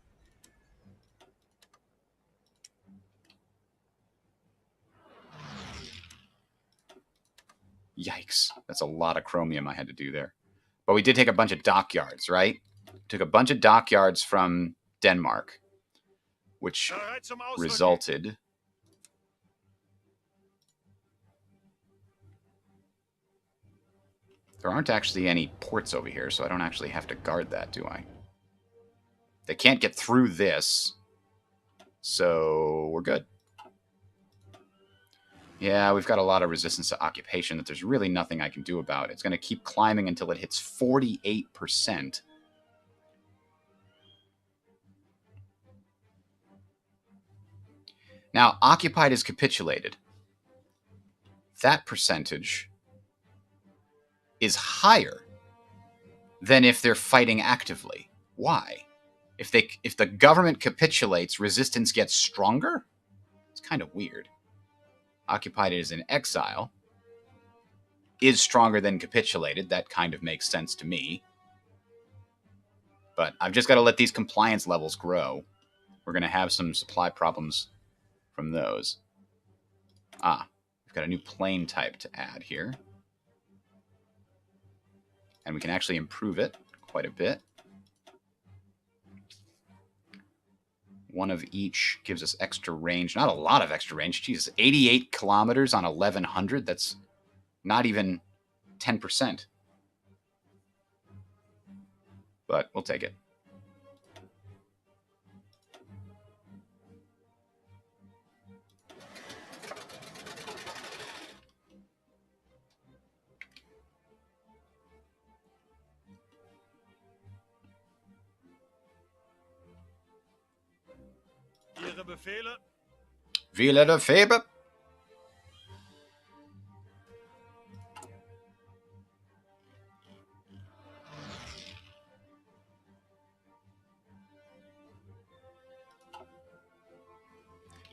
Yikes. That's a lot of chromium I had to do there. But we did take a bunch of dockyards, right? Took a bunch of dockyards from Denmark, which resulted... There aren't actually any ports over here, so I don't actually have to guard that, do I? They can't get through this, so we're good. Yeah, we've got a lot of resistance to occupation that there's really nothing I can do about. It's going to keep climbing until it hits 48%. Now, occupied is capitulated. That percentage is higher than if they're fighting actively. Why? If the government capitulates, resistance gets stronger? It's kind of weird. Occupied is in exile. Is stronger than capitulated. That kind of makes sense to me. But I've just got to let these compliance levels grow. We're going to have some supply problems from those. We've got a new plane type to add here. And we can actually improve it quite a bit. One of each gives us extra range. Not a lot of extra range. Jesus, 88 kilometers on 1,100. That's not even 10%. But we'll take it. Wille der Febe.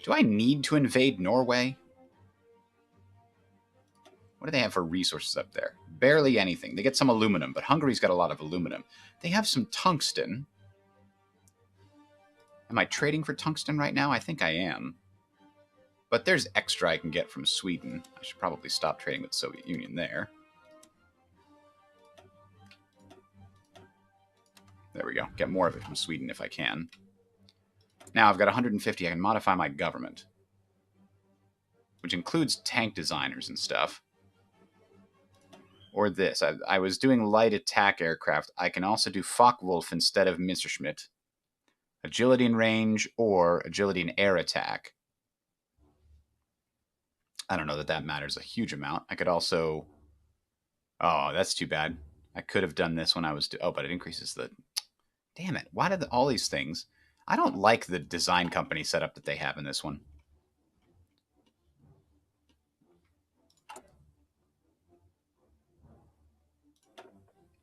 Do I need to invade Norway? What do they have for resources up there? Barely anything. They get some aluminum, but Hungary's got a lot of aluminum. They have some tungsten. Am I trading for tungsten right now? I think I am. But there's extra I can get from Sweden. I should probably stop trading with the Soviet Union there. There we go. Get more of it from Sweden if I can. Now I've got 150. I can modify my government, which includes tank designers and stuff. Or this. I was doing light attack aircraft. I can also do Focke-Wulf instead of Messerschmitt. Agility in range or agility in air attack. I don't know that that matters a huge amount. I could also... Oh, that's too bad. I could have done this when I was... Oh, but it increases the... Damn it. Why did all these things... I don't like the design company setup that they have in this one.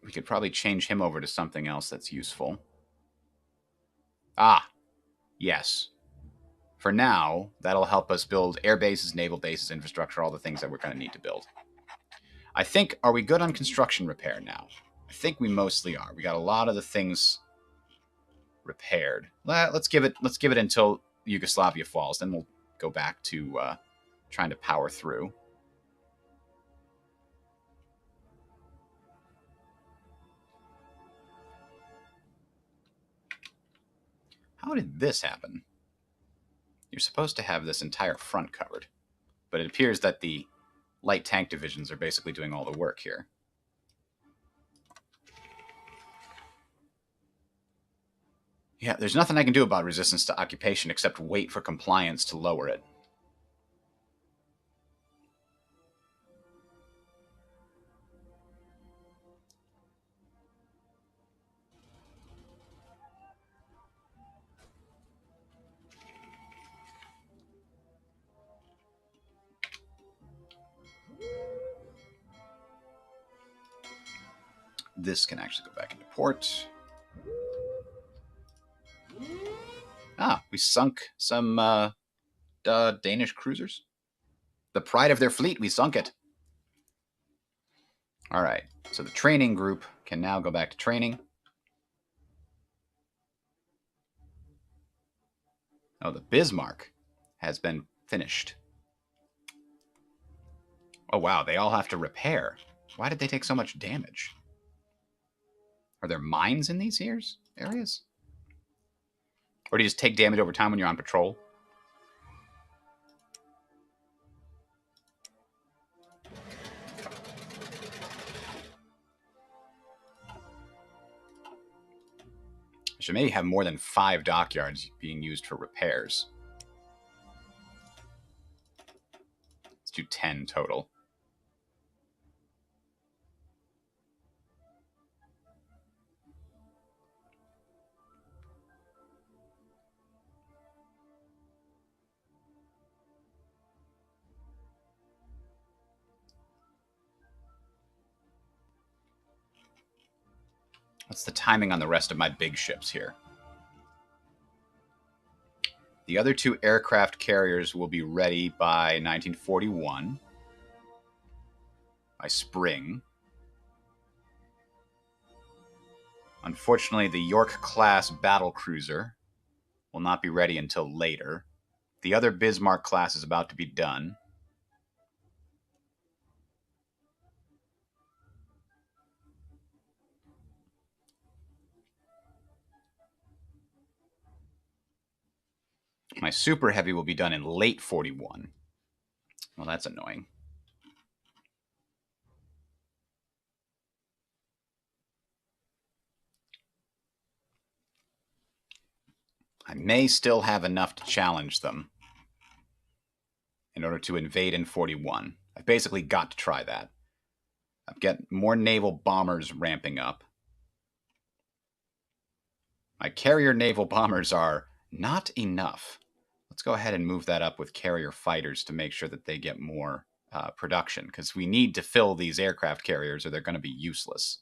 We could probably change him over to something else that's useful. Ah, yes. For now, that'll help us build air bases, naval bases, infrastructure, all the things that we're going to need to build. I think, are we good on construction repair now? I think we mostly are. We got a lot of the things repaired. Let's give it until Yugoslavia falls. Then we'll go back to trying to power through. How did this happen? You're supposed to have this entire front covered, but it appears that the light tank divisions are basically doing all the work here. Yeah, there's nothing I can do about resistance to occupation except wait for compliance to lower it. This can actually go back into port. Ah, we sunk some Danish cruisers. The pride of their fleet, we sunk it. All right, so the training group can now go back to training. Oh, the Bismarck has been finished. Oh, wow, they all have to repair. Why did they take so much damage? Are there mines in these areas? Or do you just take damage over time when you're on patrol? I should maybe have more than 5 dockyards being used for repairs. Let's do 10 total. What's the timing on the rest of my big ships here? The other 2 aircraft carriers will be ready by 1941. By spring. Unfortunately, the York-class battlecruiser will not be ready until later. The other Bismarck class is about to be done. My Super Heavy will be done in late 41. Well, that's annoying. I may still have enough to challenge them in order to invade in 41. I've basically got to try that. I've got more naval bombers ramping up. My carrier naval bombers are not enough. Let's go ahead and move that up with carrier fighters to make sure that they get more production, because we need to fill these aircraft carriers or they're going to be useless.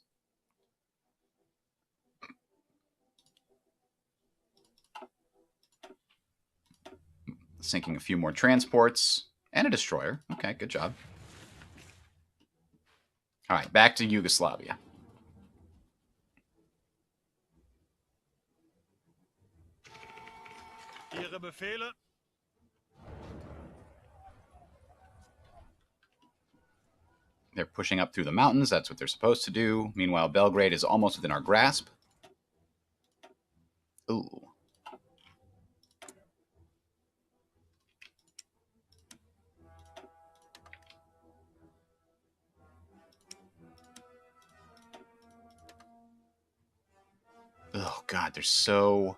Sinking a few more transports and a destroyer. Okay, good job. All right, back to Yugoslavia. Ihre Befehle? They're pushing up through the mountains. That's what they're supposed to do. Meanwhile, Belgrade is almost within our grasp. Ooh. Oh, God, there's so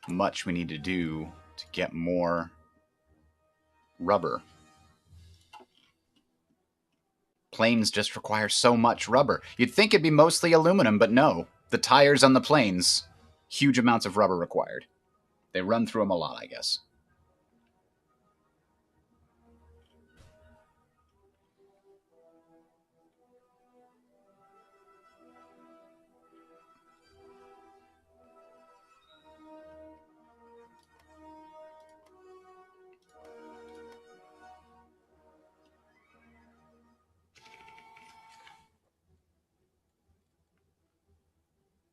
much we need to do to get more rubber. Planes just require so much rubber. You'd think it'd be mostly aluminum, but no. The tires on the planes, huge amounts of rubber required. They run through them a lot, I guess.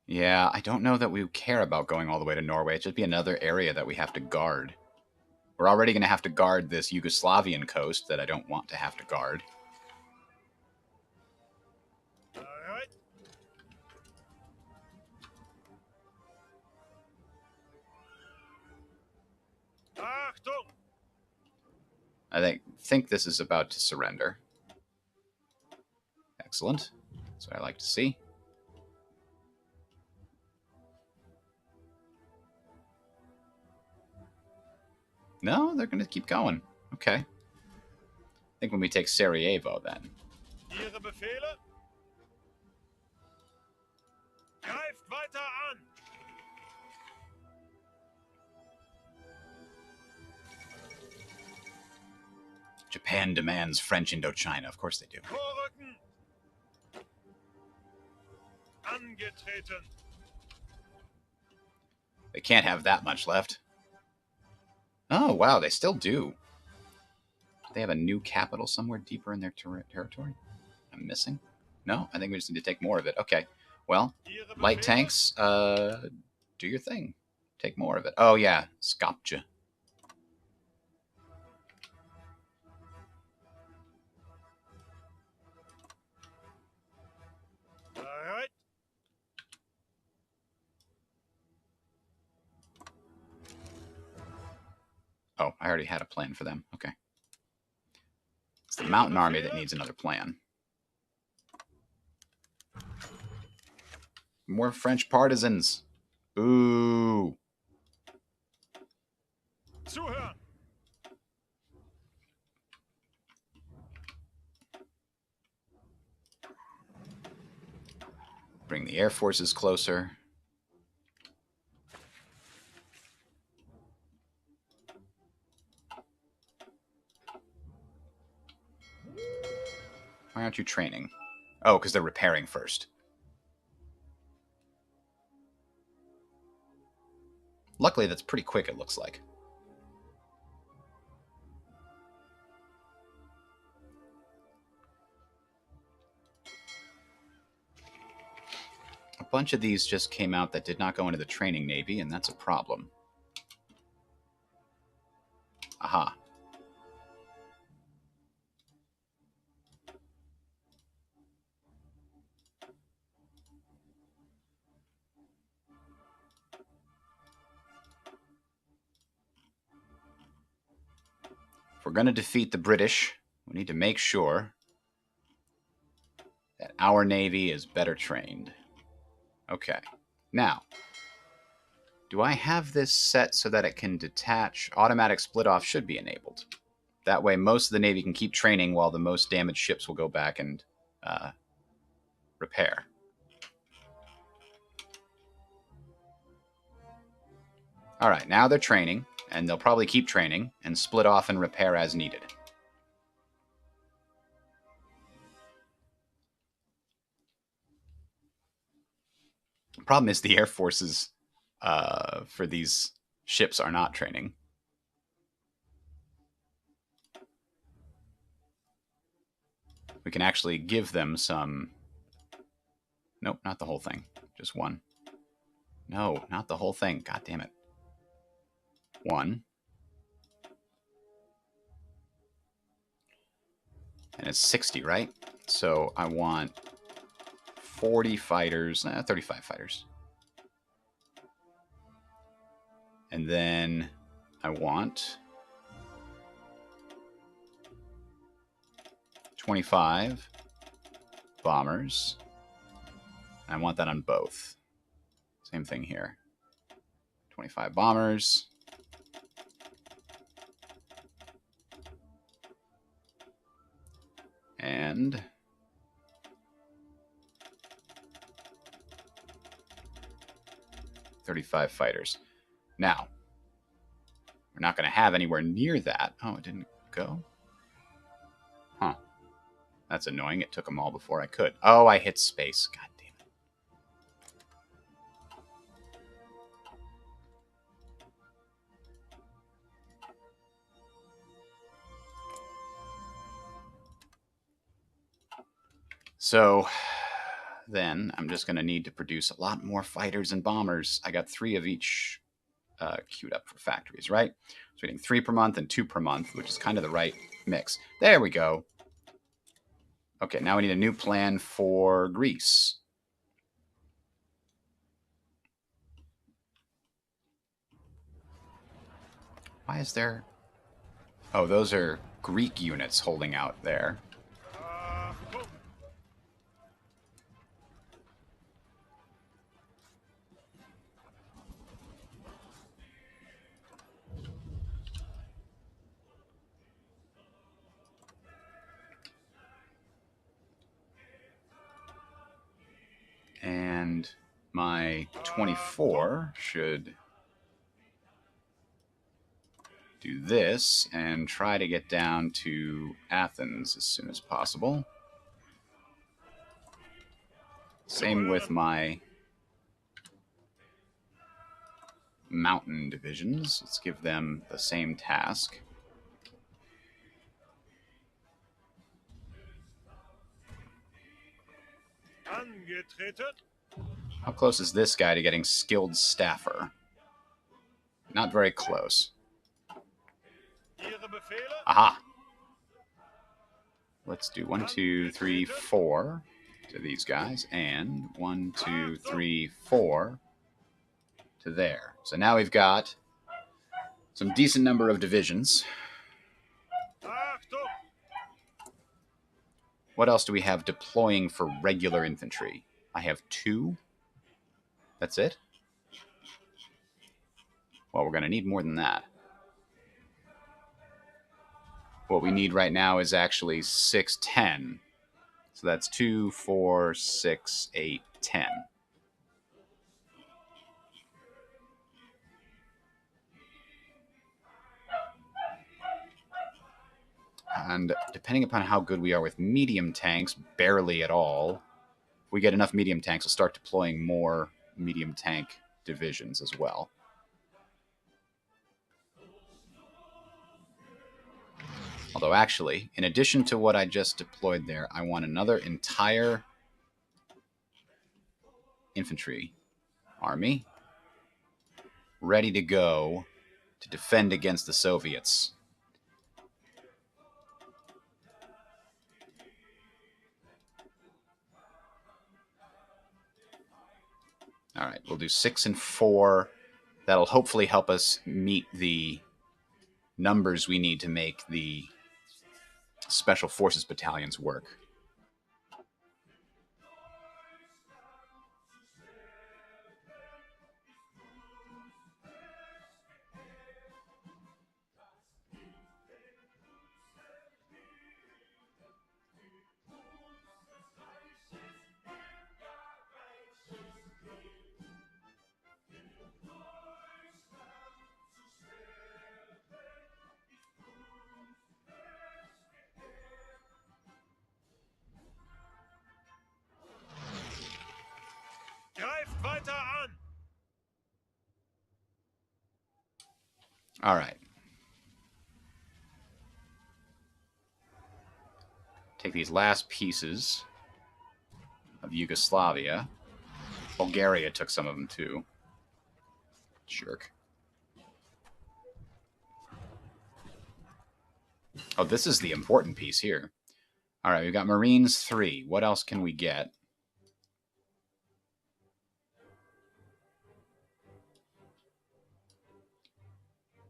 Yeah, I don't know that we care about going all the way to Norway. It'd just be another area that we have to guard. We're already going to have to guard this Yugoslavian coast that I don't want to have to guard. Alright. Achtung! I think this is about to surrender. Excellent. That's what I like to see. No, they're going to keep going. Okay. I think when we take Sarajevo, then. Ihre Befehle? Greift weiter an! Japan demands French Indochina. Of course they do. Vorrücken! Angetreten! They can't have that much left. Oh, wow, they still do. Do they have a new capital somewhere deeper in their territory? I'm missing? No? I think we just need to take more of it. Okay. Well, Ihre light Befehle? tanks, do your thing. Take more of it. Oh, yeah, Skopje. Alright. Oh, I already had a plan for them. Okay. It's the mountain army that needs another plan. More French partisans. Ooh. Zuhören! Bring the air forces closer. Why aren't you training? Oh, because they're repairing first. Luckily, that's pretty quick, it looks like. A bunch of these just came out that did not go into the training navy, and that's a problem. Aha. If we're going to defeat the British, we need to make sure that our navy is better trained. Okay. Now, do I have this set so that it can detach? Automatic split-off should be enabled. That way, most of the navy can keep training while the most damaged ships will go back and repair. All right, now they're training, and they'll probably keep training and split off and repair as needed. The problem is the Air Forces for these ships are not training. We can actually give them some... Nope, not the whole thing. Just one. No, not the whole thing. God damn it. One. And it's 60, right? So I want 40 fighters, 35 fighters. And then I want 25 bombers. I want that on both. Same thing here. 25 bombers. And 35 fighters. Now, we're not going to have anywhere near that. Oh, it didn't go? Huh. That's annoying. It took them all before I could. Oh, I hit space. God damn it. So then I'm just going to need to produce a lot more fighters and bombers. I got 3 of each queued up for factories, right? So we're getting 3 per month and 2 per month, which is kind of the right mix. There we go. Okay, now we need a new plan for Greece. Why is there... Oh, those are Greek units holding out there. And my 24 should do this and try to get down to Athens as soon as possible. Same with my mountain divisions. Let's give them the same task. How close is this guy to getting skilled staffer? Not very close. Aha! Let's do 1, 2, 3, 4 to these guys, and 1, 2, 3, 4 to there. So now we've got some decent number of divisions. What else do we have deploying for regular infantry? I have 2. That's it? Well, we're going to need more than that. What we need right now is actually 6, 10. So that's 2, 4, 6, 8, 10. And depending upon how good we are with medium tanks, barely at all. If we get enough medium tanks, we'll start deploying more medium tank divisions as well. Although actually, in addition to what I just deployed there, I want another entire infantry army ready to go to defend against the Soviets. All right, we'll do 6 and 4. That'll hopefully help us meet the numbers we need to make the Special Forces battalions work. All right. Take these last pieces of Yugoslavia. Bulgaria took some of them too. Jerk. Oh, this is the important piece here. All right, we've got Marines 3. What else can we get?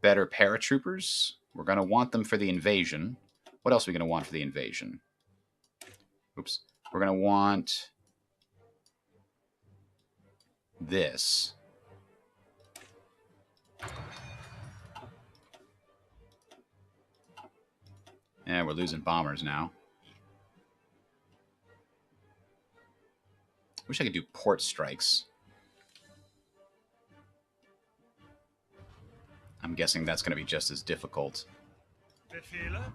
Better paratroopers. We're going to want them for the invasion. What else are we going to want for the invasion? Oops. We're going to want this. Yeah, we're losing bombers now. Wish I could do port strikes. I'm guessing that's going to be just as difficult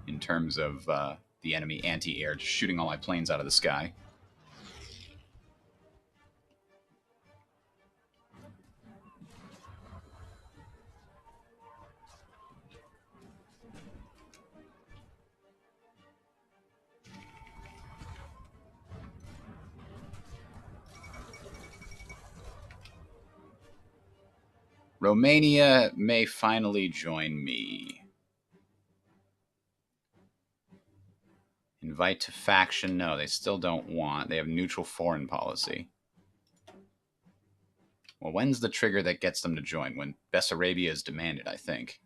in terms of the enemy anti-air just shooting all my planes out of the sky. Romania may finally join me. Invite to faction. No, they still don't want. They have neutral foreign policy. Well, when's the trigger that gets them to join? When Bessarabia is demanded, I think.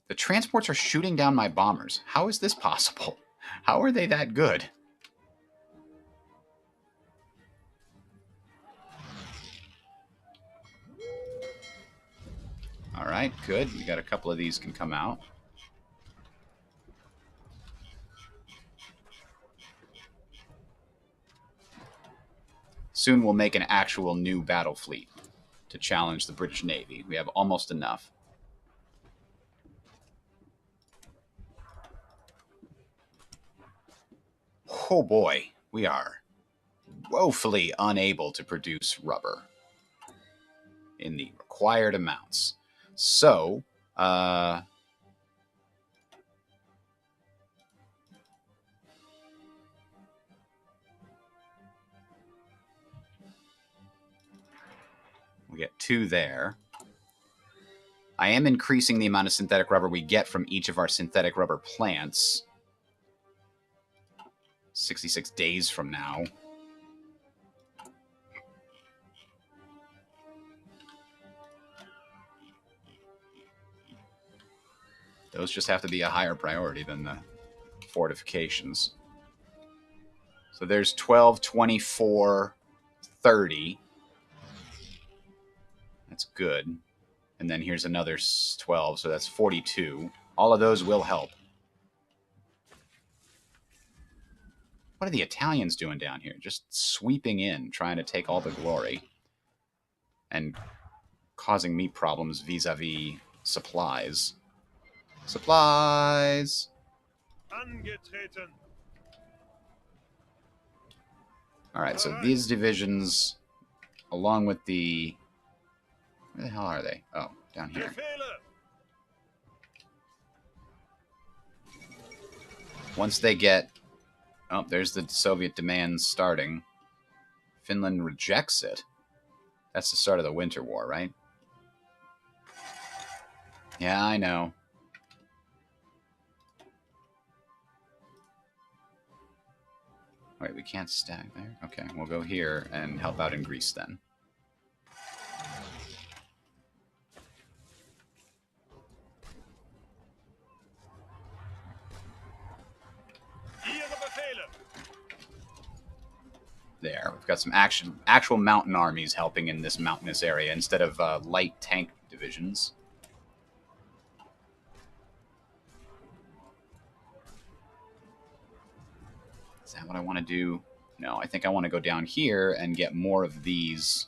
The transports are shooting down my bombers. How is this possible? How are they that good? All right, good. We got a couple of these can come out. Soon we'll make an actual new battle fleet to challenge the British Navy. We have almost enough. Oh boy, we are woefully unable to produce rubber in the required amounts. So, we get 2 there. I am increasing the amount of synthetic rubber we get from each of our synthetic rubber plants. 66 days from now. Those just have to be a higher priority than the fortifications. So there's 12, 24, 30. That's good. And then here's another 12, so that's 42. All of those will help. What are the Italians doing down here? Just sweeping in, trying to take all the glory. And causing me problems vis-a-vis supplies. Supplies! Angetreten. Alright, so these divisions, along with the... Where the hell are they? Oh, down here. Once they get... Oh, there's the Soviet demands starting. Finland rejects it. That's the start of the Winter War, right? Yeah, I know. Wait, we can't stack there? Okay, we'll go here and help out in Greece then. There, we've got some actual mountain armies helping in this mountainous area instead of light tank divisions. Is that what I want to do? No, I think I want to go down here and get more of these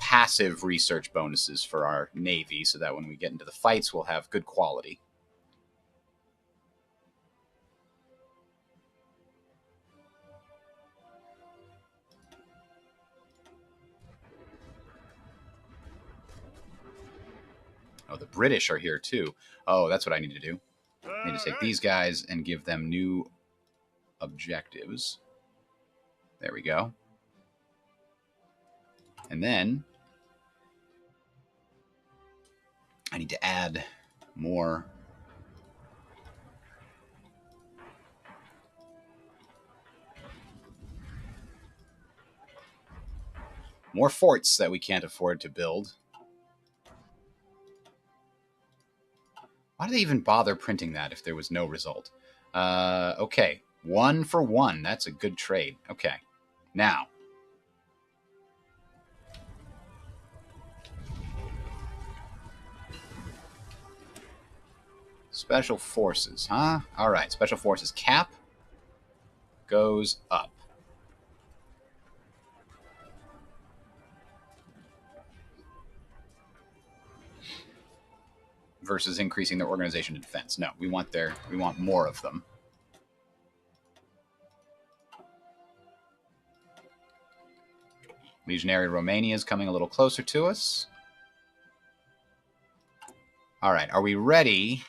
passive research bonuses for our Navy so that when we get into the fights, we'll have good quality. Oh, the British are here too. Oh, that's what I need to do. I need to take Right. these guys and give them new objectives. There we go. And then I need to add more forts that we can't afford to build. Why do they even bother printing that if there was no result? Okay, 1 for 1. That's a good trade. Okay, now Special Forces, huh? All right, Special Forces cap goes up. Versus increasing their organization and defense. No, we want more of them. Legionary Romania is coming a little closer to us. All right, are we ready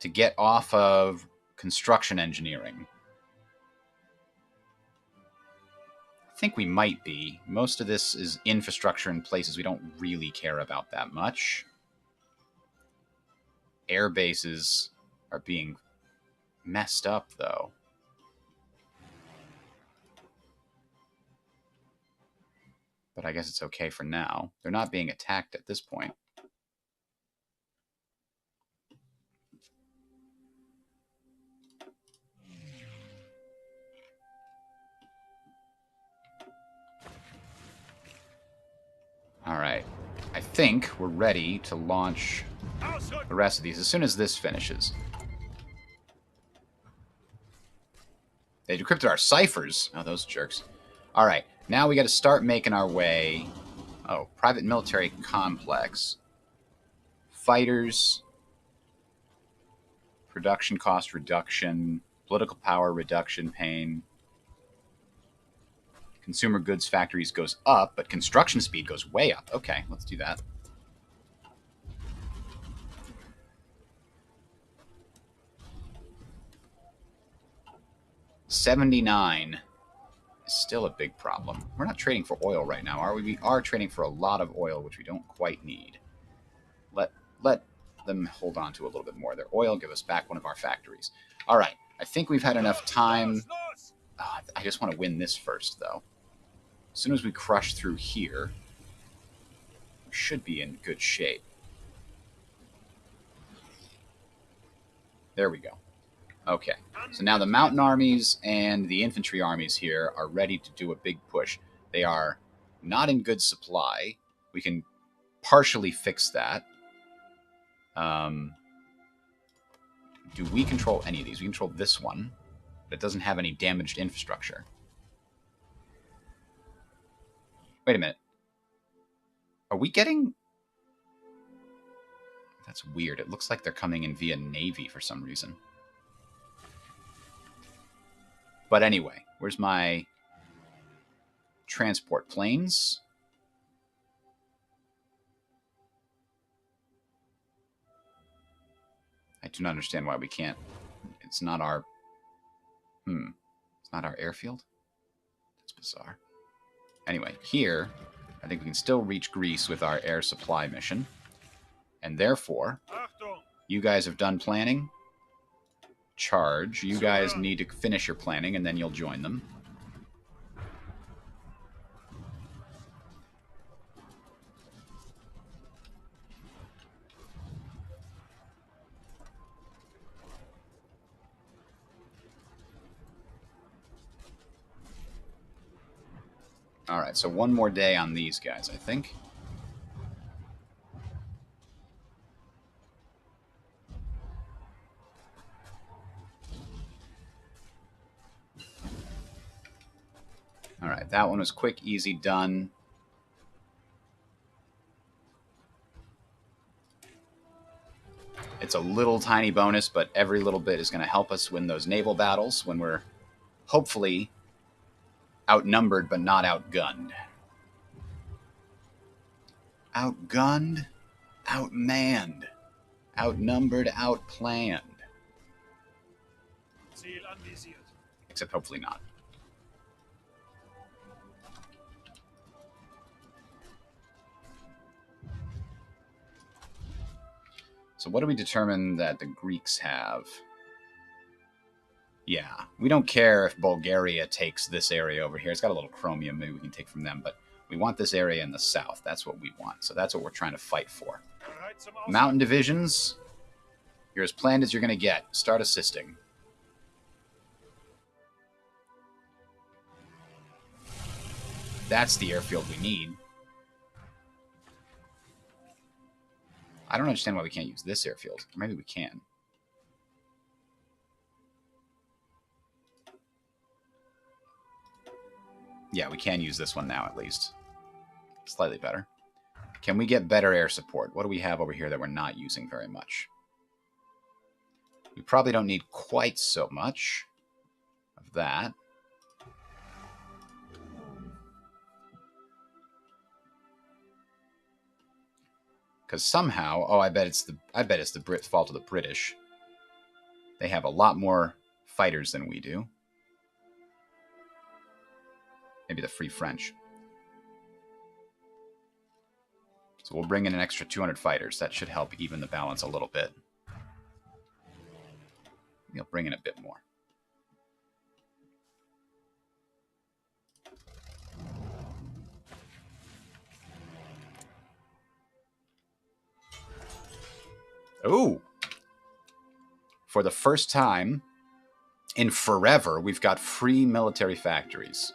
to get off of construction engineering? I think we might be. Most of this is infrastructure in places we don't really care about that much. Air bases are being messed up, though. But I guess it's okay for now. They're not being attacked at this point. All right. I think we're ready to launch the rest of these as soon as this finishes. They decrypted our ciphers. Oh, those jerks. All right. Now we got to start making our way. Oh, private military complex. Fighters. Production cost reduction. Political power reduction pain. Consumer goods factories goes up, but construction speed goes way up. Okay, let's do that. $79 is still a big problem. We're not trading for oil right now, are we? We are trading for a lot of oil, which we don't quite need. Let them hold on to a little bit more of their oil, give us back one of our factories. All right, I think we've had enough time. Oh, I just want to win this first, though. As soon as we crush through here, we should be in good shape. There we go. Okay, so now the mountain armies and the infantry armies here are ready to do a big push. They are not in good supply. We can partially fix that. Do we control any of these? We control this one, but it doesn't have any damaged infrastructure. Wait a minute. Are we getting... That's weird. It looks like they're coming in via Navy for some reason. But anyway, where's my transport planes? I do not understand why we can't. It's not our... It's not our airfield? That's bizarre. Anyway, here, I think we can still reach Greece with our air supply mission. And therefore, you guys have done planning. Charge. You guys need to finish your planning, and then you'll join them. All right, so one more day on these guys, I think. All right, that one was quick, easy, done. It's a little tiny bonus, but every little bit is going to help us win those naval battles when we're hopefully outnumbered but not outgunned. Outgunned? Outmanned. Outnumbered, outplanned. Ziel anvisiert. Except hopefully not. So what do we determine that the Greeks have? Yeah, we don't care if Bulgaria takes this area over here. It's got a little chromium maybe we can take from them, but we want this area in the south. That's what we want. So that's what we're trying to fight for. Bereit zum Mountain Ausfall. divisions, you're as planned as you're going to get. Start assisting. That's the airfield we need. I don't understand why we can't use this airfield. Maybe we can. Yeah, we can use this one now, at least. Slightly better. Can we get better air support? What do we have over here that we're not using very much? We probably don't need quite so much of that. Because somehow, oh, I bet it's the Brit's fault of the British. They have a lot more fighters than we do. Maybe the Free French. So we'll bring in an extra 200 fighters. That should help even the balance a little bit. We'll bring in a bit more. Ooh! For the first time in forever, we've got free military factories.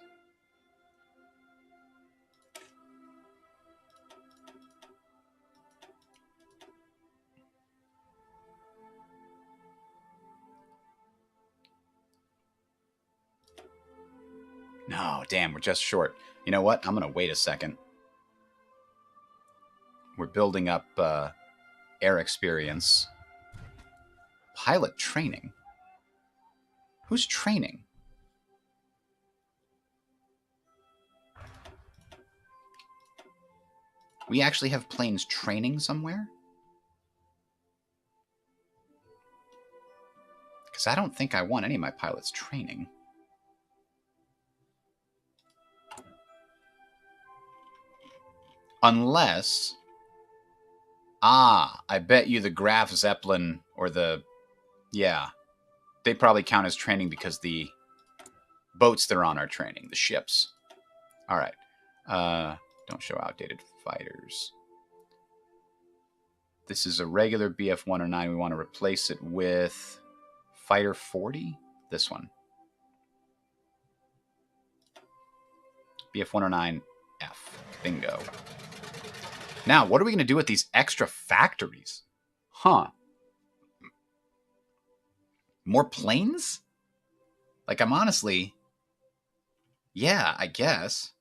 No, damn, we're just short. You know what? I'm going to wait a second. We're building up air experience. Pilot training? Who's training? We actually have planes training somewhere? Because I don't think I want any of my pilots training. Unless... I bet you the Graf Zeppelin or the... Yeah. They probably count as training because the boats they're on are training. The ships. Alright. Don't show outdated fighters. This is a regular BF 109. We want to replace it with Fighter 40? This one. BF 109F. Bingo. Now, what are we going to do with these extra factories? Huh. More planes? Like, I'm honestly... Yeah, I guess.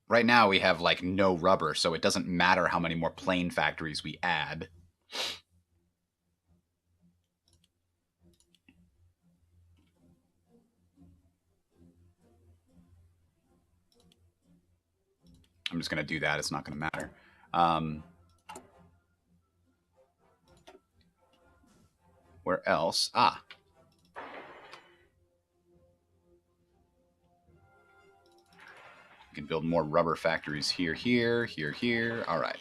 Right now, we have, like, no rubber, so it doesn't matter how many more plane factories we add. I'm just going to do that. It's not going to matter. Where else? We can build more rubber factories here, here. All right.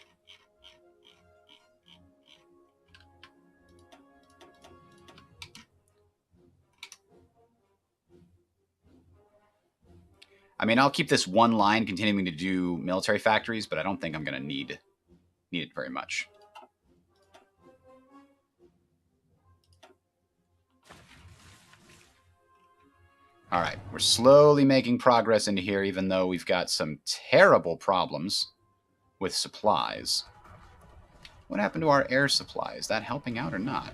I mean, I'll keep this one line continuing to do military factories, but I don't think I'm going to need it very much. All right, we're slowly making progress into here, even though we've got some terrible problems with supplies. What happened to our air supply? Is that helping out or not?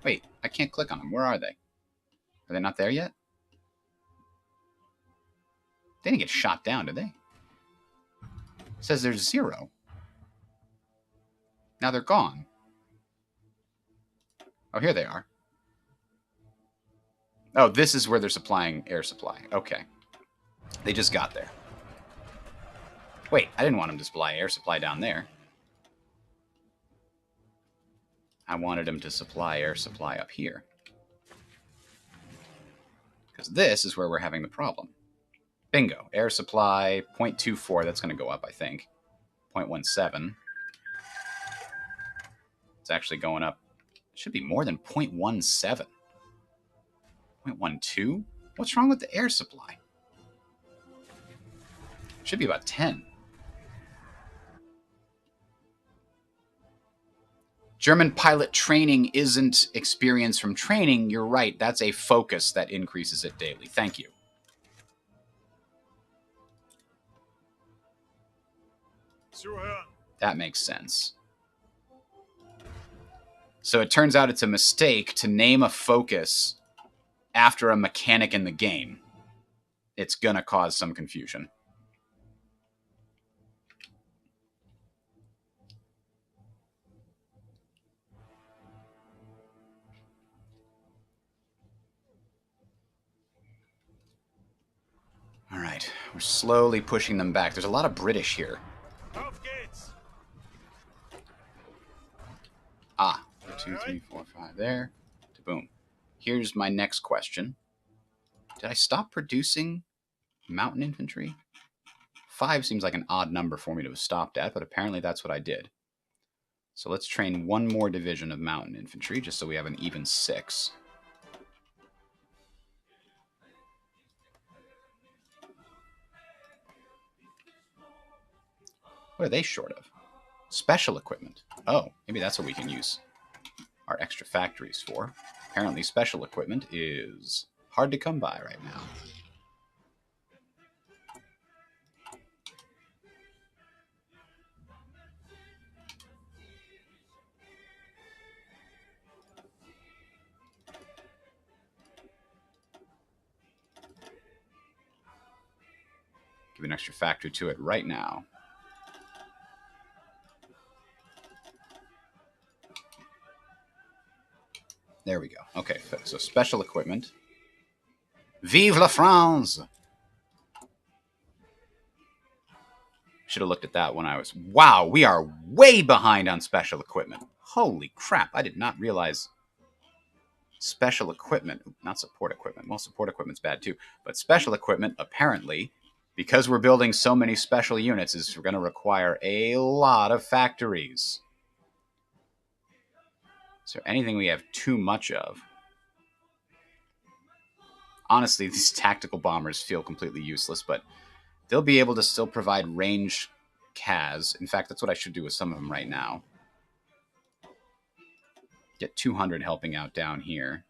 Wait, I can't click on them. Where are they? Are they not there yet? They didn't get shot down, did they? It says there's 0. Now they're gone. Oh, here they are. Oh, this is where they're supplying air supply. Okay. They just got there. Wait, I didn't want them to supply air supply down there. I wanted them to supply air supply up here. Because this is where we're having the problem. Bingo. Air supply, 0.24. That's going to go up, I think. 0.17. It's actually going up. It should be more than 0.17. 0.12? What's wrong with the air supply? It should be about 10. German pilot training isn't experience from training. You're right. That's a focus that increases it daily. Thank you. That makes sense. So it turns out it's a mistake to name a focus after a mechanic in the game. It's going to cause some confusion. All right, we're slowly pushing them back. There's a lot of British here. Ah, 2, 3, 4, 5 there. Boom. Here's my next question. Did I stop producing mountain infantry? 5 seems like an odd number for me to have stopped at, but apparently that's what I did. So let's train one more division of mountain infantry, just so we have an even 6. What are they short of? Special equipment. Oh, maybe that's what we can use our extra factories for. Apparently special equipment is hard to come by right now. Give an extra factory to it right now. There we go. Okay, so special equipment. Vive la France! Should have looked at that when I was... Wow, we are way behind on special equipment. Holy crap, I did not realize special equipment... Not support equipment. Well, support equipment's bad too. But special equipment, apparently, because we're building so many special units, is going to require a lot of factories. Is there anything we have too much of? Honestly, these tactical bombers feel completely useless, but they'll be able to still provide range CAS. In fact, that's what I should do with some of them right now. Get 200 helping out down here.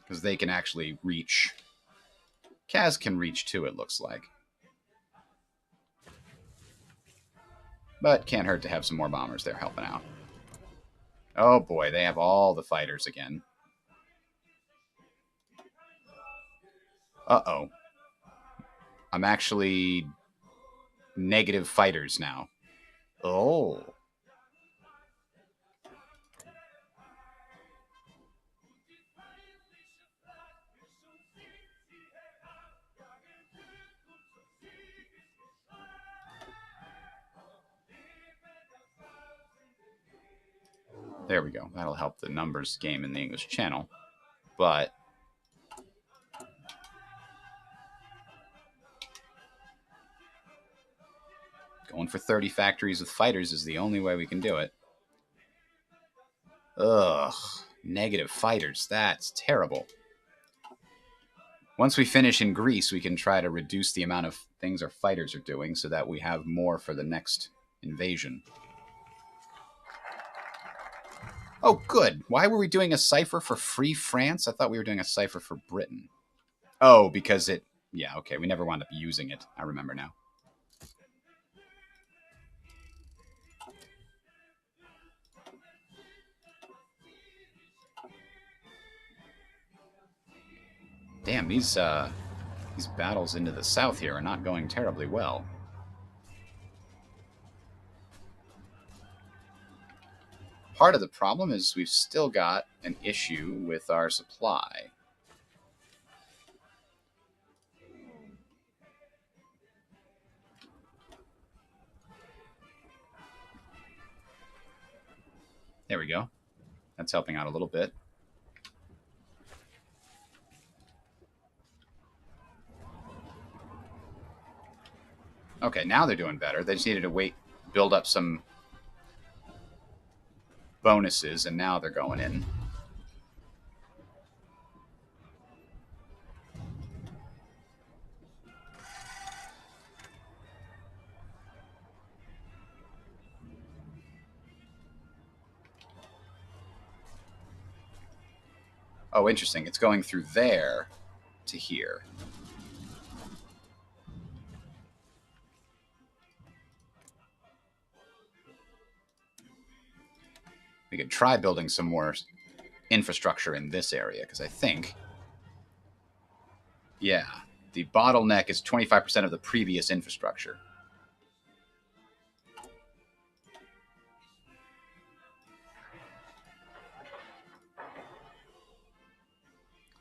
Because they can actually reach. CAS can reach too, it looks like. But can't hurt to have some more bombers there helping out. Oh boy, they have all the fighters again. Uh-oh. I'm actually negative fighters now. Oh. There we go. That'll help the numbers game in the English channel. But going for 30 factories with fighters is the only way we can do it. Ugh. Negative fighters. That's terrible. Once we finish in Greece, we can try to reduce the amount of things our fighters are doing so that we have more for the next invasion. Oh, good. Why were we doing a cipher for Free France? I thought we were doing a cipher for Britain. Oh, because it... Yeah, okay. We never wound up using it. I remember now. Damn, these battles into the south here are not going terribly well. part of the problem is we've still got an issue with our supply. There we go. That's helping out a little bit. Okay, now they're doing better. They just needed to build up some bonuses, and now they're going in. Oh, interesting. It's going through there to here. We could try building some more infrastructure in this area, because I think, yeah, the bottleneck is 25% of the previous infrastructure.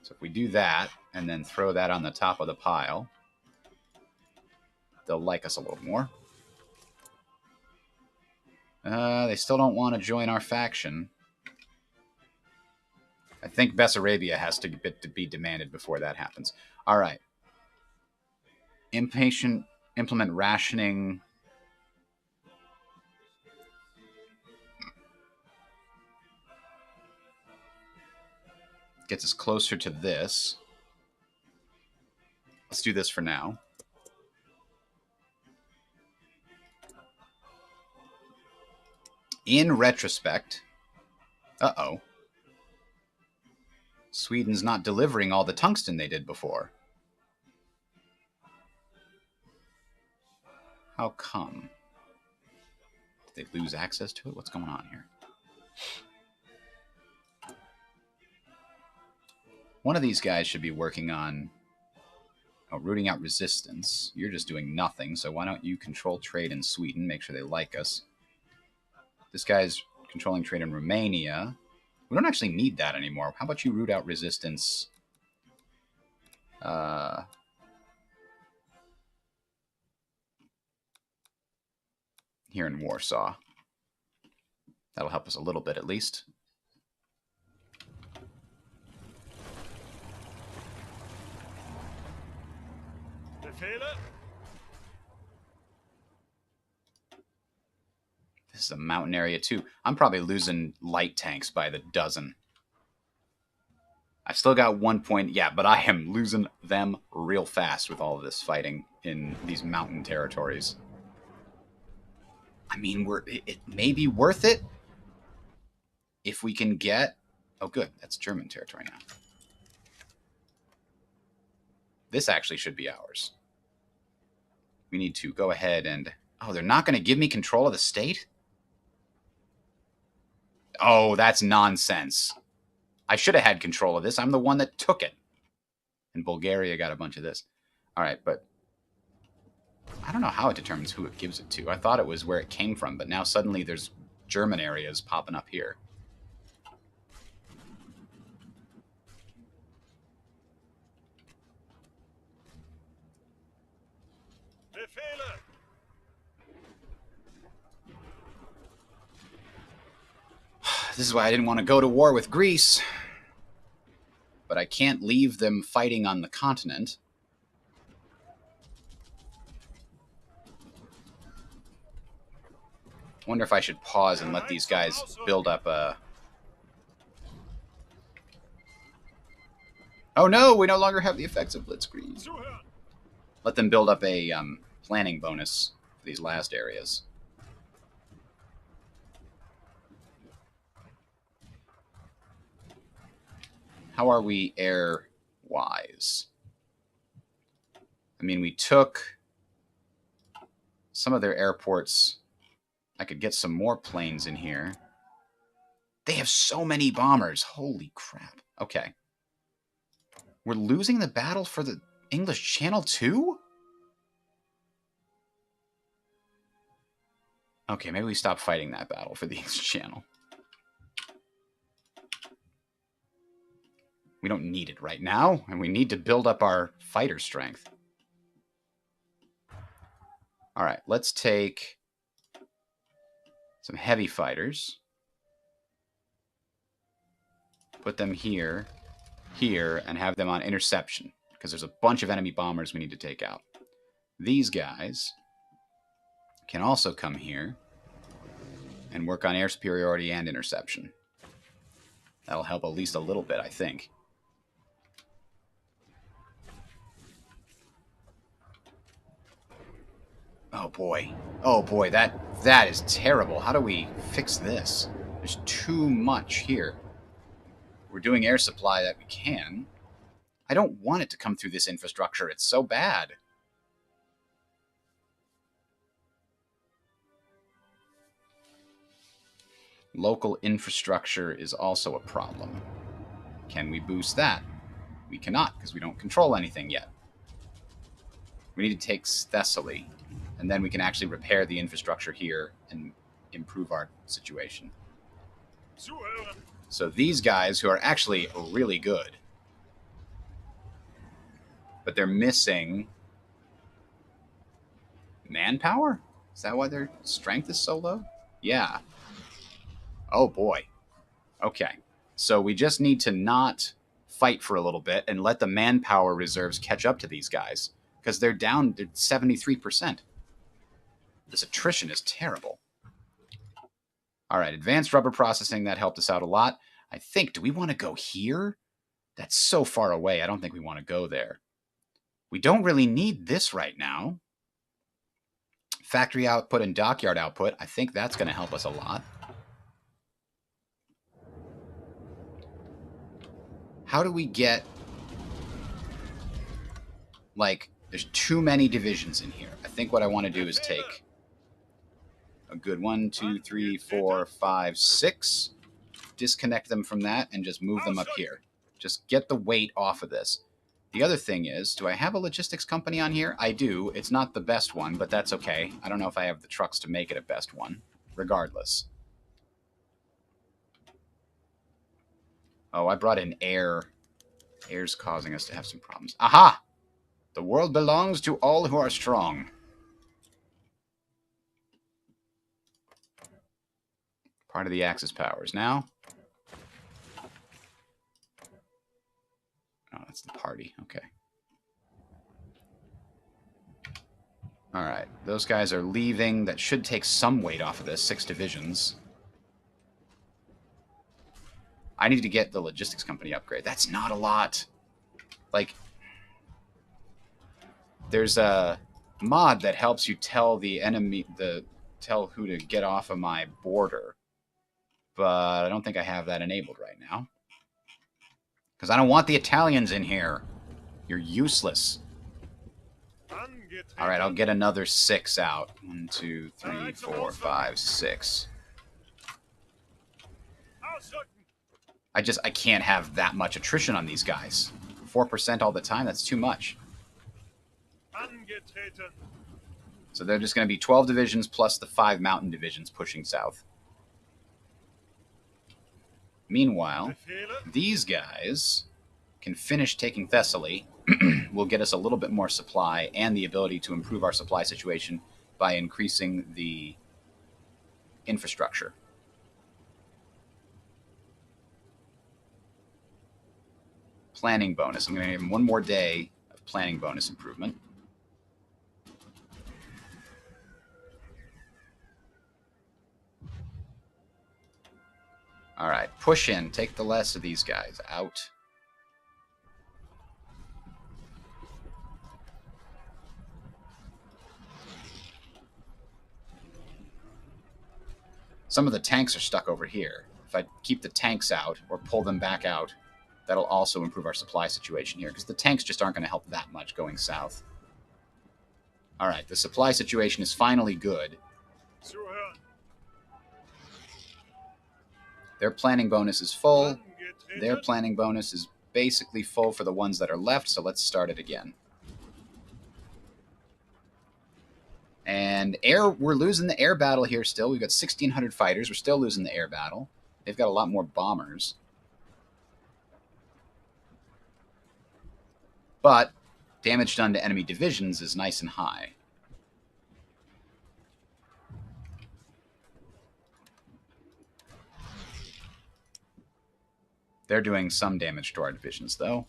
So if we do that, and then throw that on the top of the pile, they'll like us a little more. They still don't want to join our faction. I think Bessarabia has to be demanded before that happens. All right. Implement rationing. Gets us closer to this. Let's do this for now. In retrospect, uh-oh, Sweden's not delivering all the tungsten they did before. How come? Did they lose access to it? What's going on here? One of these guys should be working on rooting out resistance. You're just doing nothing, so why don't you control trade in Sweden, make sure they like us. This guy's controlling trade in Romania. We don't actually need that anymore. How about you root out resistance? Here in Warsaw. That'll help us a little bit, at least. This is a mountain area, too. I'm probably losing light tanks by the dozen. I've still got 1 point. Yeah, but I am losing them real fast with all of this fighting in these mountain territories. I mean, it may be worth it if we can get... Oh, good. That's German territory now. This actually should be ours. We need to go ahead and... Oh, they're not going to give me control of the state? Oh, that's nonsense. I should have had control of this. I'm the one that took it. And Bulgaria got a bunch of this. All right, but I don't know how it determines who it gives it to. I thought it was where it came from, but now suddenly there's German areas popping up here. This is why I didn't want to go to war with Greece. But I can't leave them fighting on the continent. Wonder if I should pause and let these guys build up a... Oh no, we no longer have the effects of Blitzkrieg. Let them build up a planning bonus for these last areas. How are we air-wise? I mean, we took some of their airports. I could get some more planes in here. They have so many bombers. Holy crap. Okay. We're losing the battle for the English Channel too? Okay, maybe we stop fighting that battle for the English Channel. We don't need it right now, and we need to build up our fighter strength. All right, let's take some heavy fighters. Put them here, here, and have them on interception, because there's a bunch of enemy bombers we need to take out. These guys can also come here and work on air superiority and interception. That'll help at least a little bit, I think. Oh boy. Oh boy, that is terrible. How do we fix this? There's too much here. We're doing air supply that we can. I don't want it to come through this infrastructure. It's so bad. Local infrastructure is also a problem. Can we boost that? We cannot, because we don't control anything yet. We need to take Thessaly, and then we can actually repair the infrastructure here and improve our situation. So these guys, who are actually really good, but they're missing manpower? Is that why their strength is so low? Yeah. Oh boy. Okay. So we just need to not fight for a little bit and let the manpower reserves catch up to these guys, because they're down to 73%. This attrition is terrible. All right, advanced rubber processing, that helped us out a lot. I think, do we want to go here? That's so far away, I don't think we want to go there. We don't really need this right now. Factory output and dockyard output, I think that's going to help us a lot. How do we get... Like, there's too many divisions in here. I think what I want to do is take a good 1, 2, 3, 4, 5, 6. Disconnect them from that and just move them up here. Just get the weight off of this. The other thing is, do I have a logistics company on here? I do. It's not the best one, but that's okay. I don't know if I have the trucks to make it a best one. Regardless. Oh, I brought in air. Air's causing us to have some problems. Aha! The world belongs to all who are strong. Part of the Axis powers. Now... Oh, that's the party. Okay. All right. Those guys are leaving. That should take some weight off of this. 6 divisions. I need to get the logistics company upgrade. That's not a lot. Like, there's a mod that helps you tell the enemy, tell who to get off of my border. But I don't think I have that enabled right now. Because I don't want the Italians in here. You're useless. Alright, I'll get another 6 out. 1, 2, 3, 4, 5, 6. I can't have that much attrition on these guys. 4% all the time, that's too much. So they're just going to be 12 divisions plus the 5 mountain divisions pushing south. Meanwhile, these guys can finish taking Thessaly. Will get us a little bit more supply and the ability to improve our supply situation by increasing the infrastructure. Planning bonus. I'm going to give him 1 more day of planning bonus improvement. All right, push in. Take the less of these guys out. Some of the tanks are stuck over here. If I keep the tanks out or pull them back out, that'll also improve our supply situation here, because the tanks just aren't going to help that much going south. All right, the supply situation is finally good. Their planning bonus is full. Their planning bonus is basically full for the ones that are left, so let's start it again. And we're losing the air battle here still. We've got 1,600 fighters. We're still losing the air battle. They've got a lot more bombers. But damage done to enemy divisions is nice and high. They're doing some damage to our divisions, though.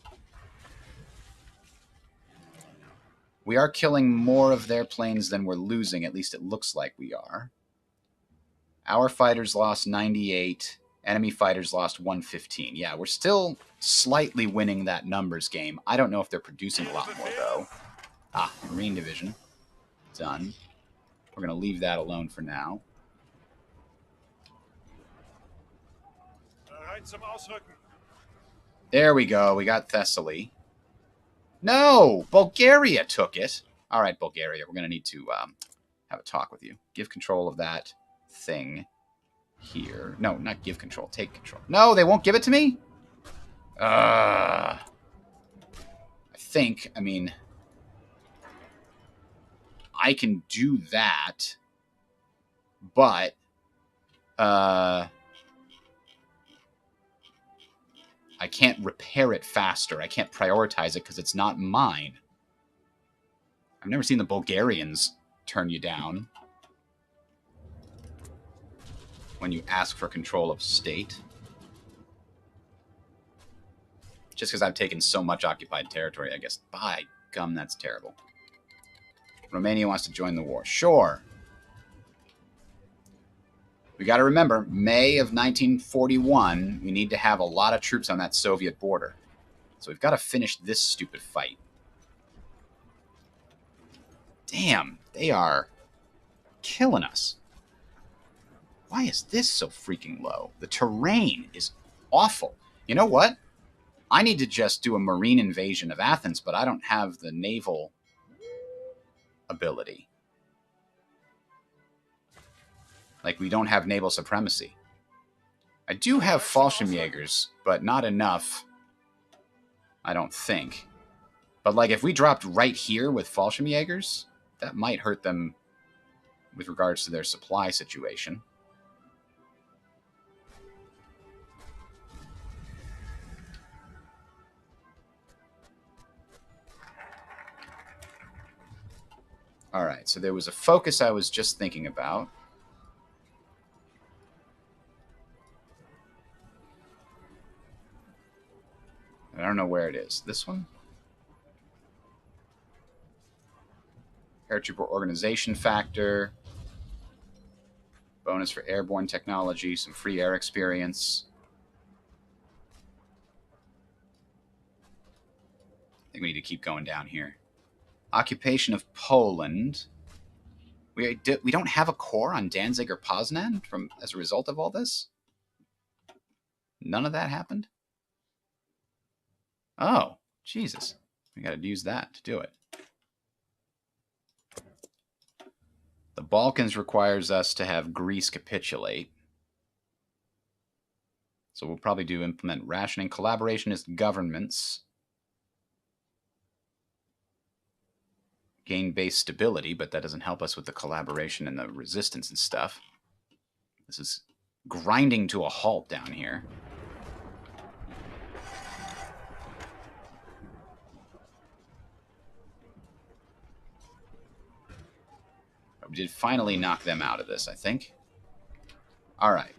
We are killing more of their planes than we're losing, at least it looks like we are. Our fighters lost 98. Enemy fighters lost 115. Yeah, we're still slightly winning that numbers game. I don't know if they're producing a lot more, though. Ah, Marine Division. Done. We're going to leave that alone for now. There we go. We got Thessaly. No! Bulgaria took it. All right, Bulgaria. We're going to need to have a talk with you. Give control of that thing here. No, not give control. Take control. No, they won't give it to me? I think, I mean, I can do that, but I can't repair it faster. I can't prioritize it because it's not mine. I've never seen the Bulgarians turn you down when you ask for control of state. Just because I've taken so much occupied territory, I guess. By gum, that's terrible. Romania wants to join the war. Sure. We got to remember, May of 1941, we need to have a lot of troops on that Soviet border. So we've got to finish this stupid fight. Damn, they are killing us. Why is this so freaking low? The terrain is awful. You know what? I need to just do a marine invasion of Athens, but I don't have the naval ability. Like, we don't have naval supremacy. I do have Fallschirmjägers, but not enough, I don't think. But, like, if we dropped right here with Fallschirmjägers, that might hurt them with regards to their supply situation. All right, so there was a focus I was just thinking about. I don't know where it is. This one? Paratrooper organization factor. Bonus for airborne technology. Some free air experience. I think we need to keep going down here. Occupation of Poland. We don't have a core on Danzig or Poznan as a result of all this? None of that happened? Oh, Jesus. We got to use that to do it. The Balkans requires us to have Greece capitulate. So we'll probably implement rationing. Collaborationist governments. Gain base stability, but that doesn't help us with the collaboration and the resistance and stuff. This is grinding to a halt down here. We did finally knock them out of this, I think. All right.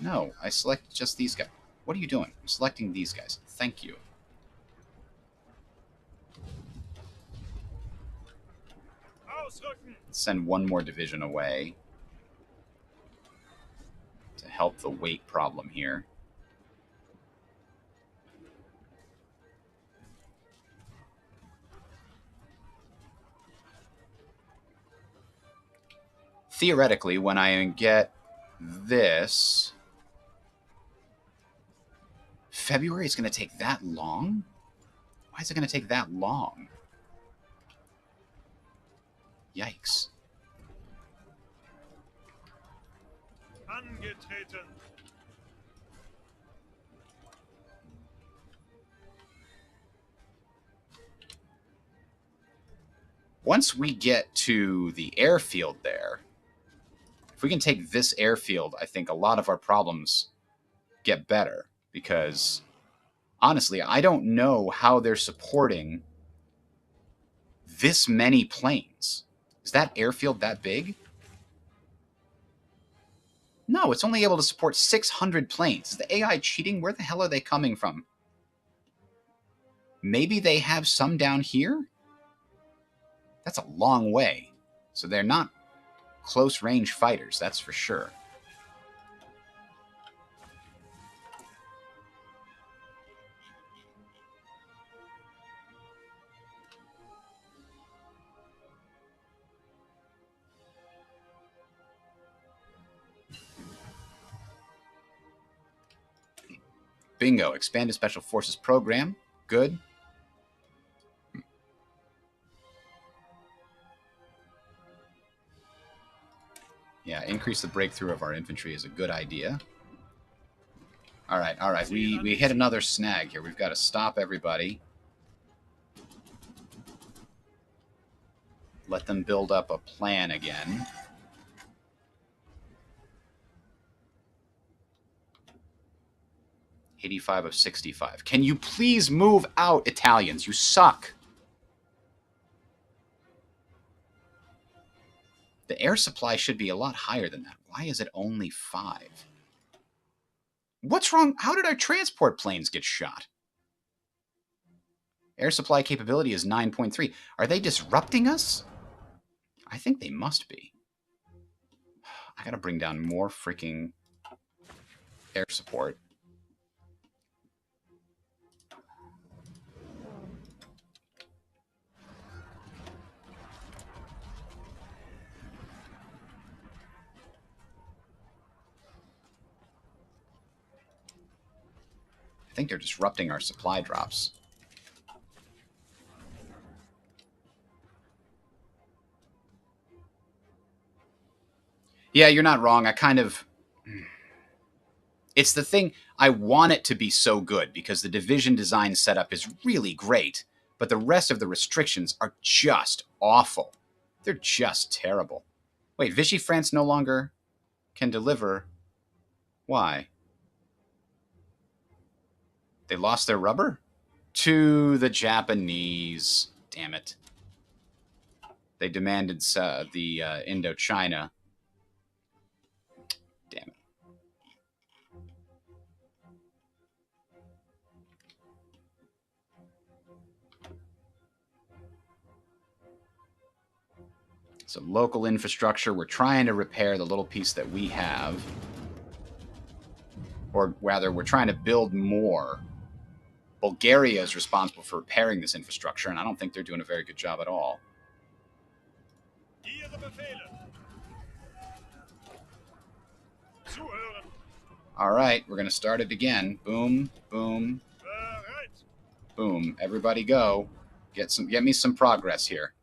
No, I select just these guys. What are you doing? I'm selecting these guys. Thank you. Send one more division away to help the weight problem here. Theoretically, when I get this, February is going to take that long? Why is it going to take that long? Yikes. Angetreten. Once we get to the airfield there, if we can take this airfield, I think a lot of our problems get better, because Honestly, I don't know how they're supporting this many planes. Is that airfield that big? No, it's only able to support 600 planes. Is the AI cheating? Where the hell are they coming from? Maybe they have some down here? That's a long way. So they're not close-range fighters, that's for sure. Bingo. Expanded Special Forces program. Good. Yeah, increase the breakthrough of our infantry is a good idea. All right, all right. We hit another snag here. We've got to stop everybody. Let them build up a plan again. $85 of 65. Can you please move out, Italians? You suck. The air supply should be a lot higher than that. Why is it only 5? What's wrong? How did our transport planes get shot? Air supply capability is 9.3. Are they disrupting us? I think they must be. I gotta bring down more freaking air support. I think they're disrupting our supply drops. Yeah, you're not wrong. I kind of... It's the thing, I want it to be so good because the division design setup is really great, but the rest of the restrictions are just awful. They're just terrible. Wait, Vichy France no longer can deliver. Why? They lost their rubber? To the Japanese. Damn it. They demanded the Indochina. Damn it. So local infrastructure, we're trying to repair the little piece that we have. Or rather, we're trying to build more. Bulgaria is responsible for repairing this infrastructure, and I don't think they're doing a very good job at all. All right, we're going to start it again. Boom, boom, boom. Everybody go. Get me some progress here.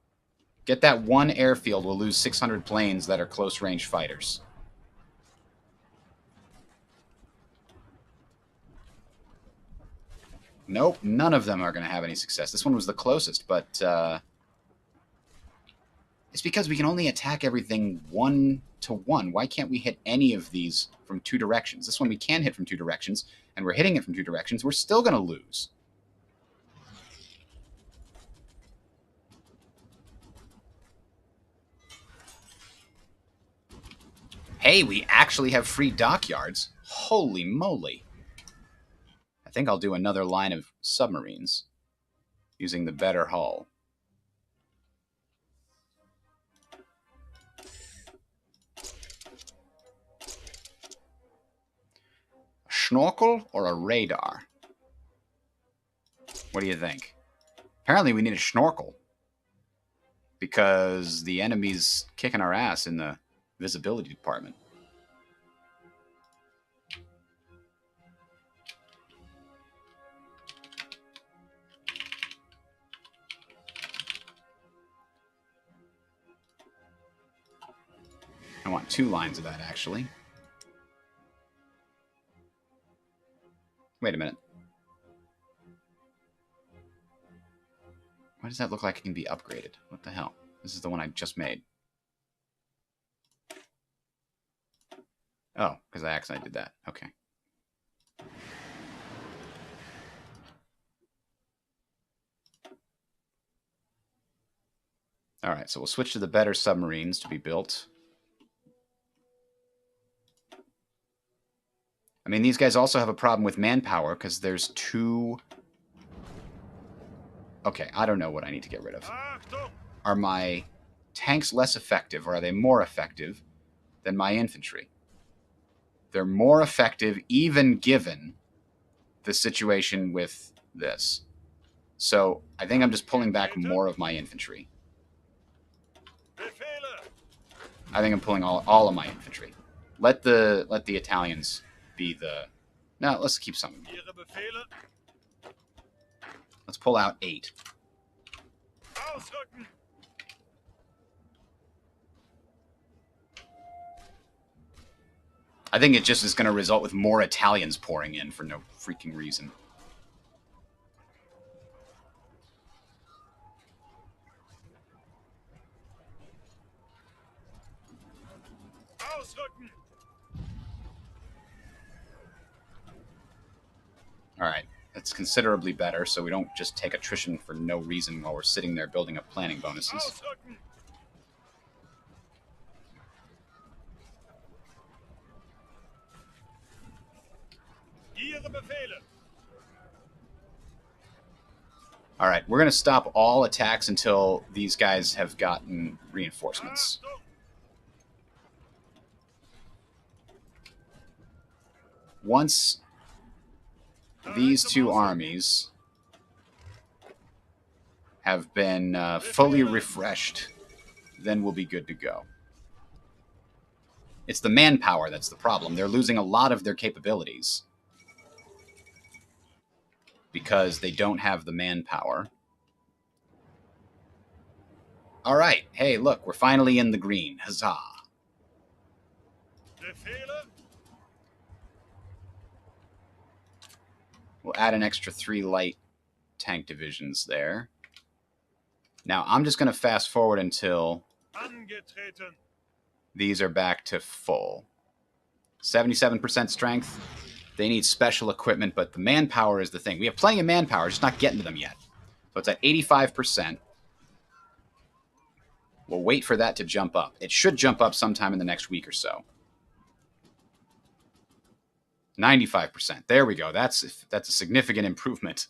Get that one airfield, we'll lose 600 planes that are close-range fighters. Nope, none of them are going to have any success. This one was the closest, but it's because we can only attack everything 1-to-1. Why can't we hit any of these from 2 directions? This one we can hit from 2 directions, and we're hitting it from 2 directions. We're still going to lose. Hey, we actually have free dockyards. Holy moly. I think I'll do another line of submarines using the better hull. A snorkel or a radar? What do you think? Apparently we need a snorkel because the enemy's kicking our ass in the visibility department. I want 2 lines of that, actually. Wait a minute. Why does that look like it can be upgraded? What the hell? This is the one I just made. Oh, because I accidentally did that. Okay. All right, so we'll switch to the better submarines to be built. I mean, these guys also have a problem with manpower because there's two... Okay, I don't know what I need to get rid of. Achtung! Are my tanks less effective, or are they more effective than my infantry? They're more effective even given the situation with this. So I think I'm just pulling back more of my infantry. Befehle! I think I'm pulling all of my infantry. Let the Italians be the... No, let's keep some. Ihre Befehle! Let's pull out 8. Ausrücken! I think it just is going to result with more Italians pouring in for no freaking reason. Ausrücken! Alright, that's considerably better, so we don't just take attrition for no reason while we're sitting there building up planning bonuses. Ausrücken! Ihre Befehle! Alright, we're going to stop all attacks until these guys have gotten reinforcements. Achtung! Once these two armies have been fully refreshed, then we'll be good to go. It's the manpower that's the problem. They're losing a lot of their capabilities because they don't have the manpower. All right. Hey, look, we're finally in the green. Huzzah. Befehle! We'll add an extra 3 light tank divisions there. Now, I'm just going to fast forward until Angetreten! these are back to full. 77% strength. They need special equipment, but the manpower is the thing. We have plenty of manpower, just not getting to them yet. So it's at 85%. We'll wait for that to jump up. It should jump up sometime in the next week or so. 95%. There we go. That's a significant improvement.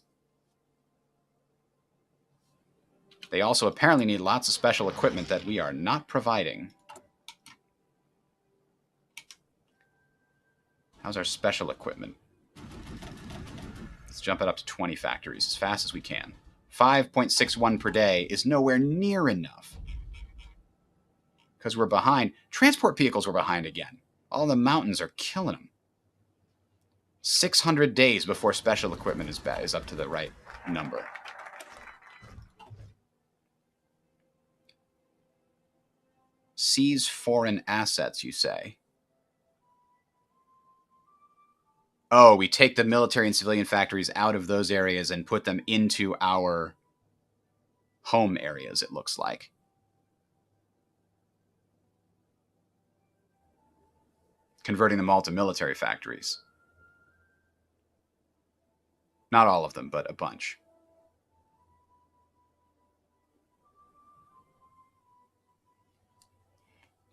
They also apparently need lots of special equipment that we are not providing. How's our special equipment? Let's jump it up to 20 factories as fast as we can. 5.61 per day is nowhere near enough. Because we're behind. Transport vehicles were behind again. All the mountains are killing them. 600 days before special equipment is up to the right number. Seize foreign assets, you say? Oh, we take the military and civilian factories out of those areas and put them into our home areas, it looks like. Converting them all to military factories. Not all of them, but a bunch.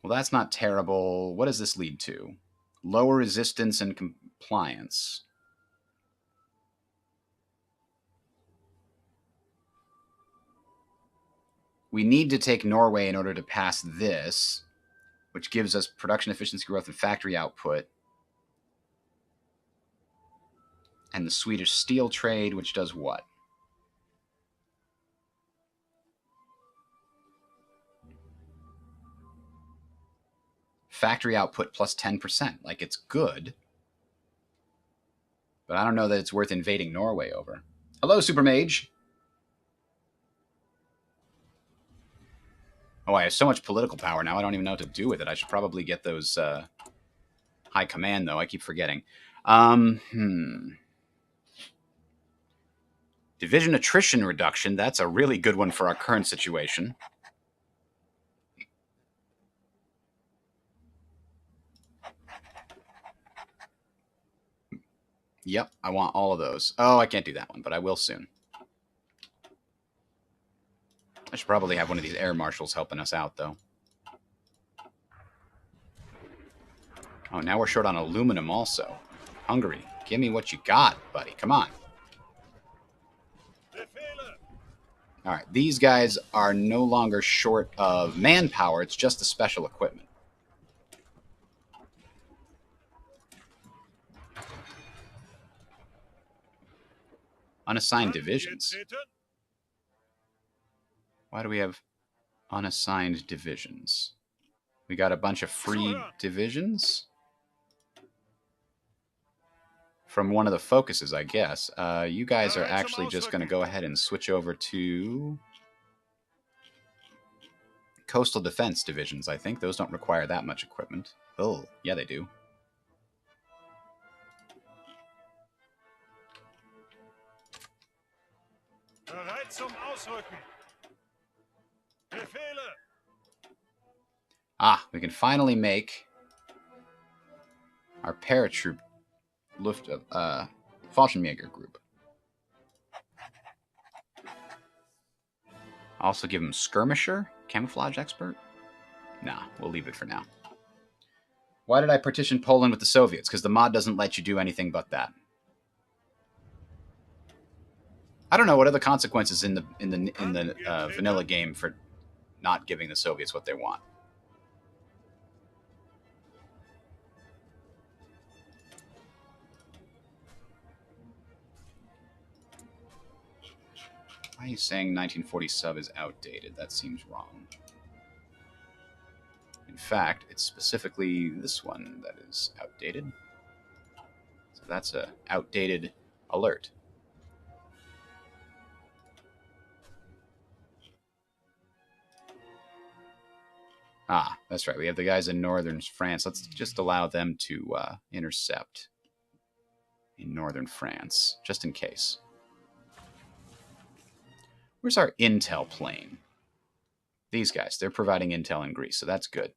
Well, that's not terrible. What does this lead to? Lower resistance and compliance. We need to take Norway in order to pass this, which gives us production efficiency growth and factory output. And the Swedish steel trade, which does what? Factory output plus 10%. Like, it's good. But I don't know that it's worth invading Norway over. Hello, Super Mage. Oh, I have so much political power now, I don't even know what to do with it. I should probably get those high command, though. I keep forgetting. Division attrition reduction. That's a really good one for our current situation. Yep, I want all of those. Oh, I can't do that one, but I will soon. should probably have one of these air marshals helping us out, though. Oh, now we're short on aluminum also. Hungary, give me what you got, buddy. Come on. All right, these guys are no longer short of manpower. It's just the special equipment. Unassigned divisions. Why do we have unassigned divisions? We got a bunch of free divisions from one of the focuses, I guess. You guys are actually just going to go ahead and switch over to coastal defense divisions, I think. Those don't require that much equipment. Oh, yeah, they do. Bereit zum Ausrücken. Befehle. Ah, we can finally make our paratroop Fallschirmjäger group. Also give him skirmisher, camouflage expert. Nah, we'll leave it for now. Why did I partition Poland with the Soviets? Because the mod doesn't let you do anything but that. I don't know what are the consequences in the vanilla game for not giving the Soviets what they want. Why are you saying 1940 sub is outdated? That seems wrong. In fact, it's specifically this one that is outdated. So that's a outdated alert. Ah, that's right. We have the guys in northern France. Let's just allow them to intercept in northern France, just in case. Where's our intel plane? These guys, they're providing intel in Greece, so that's good.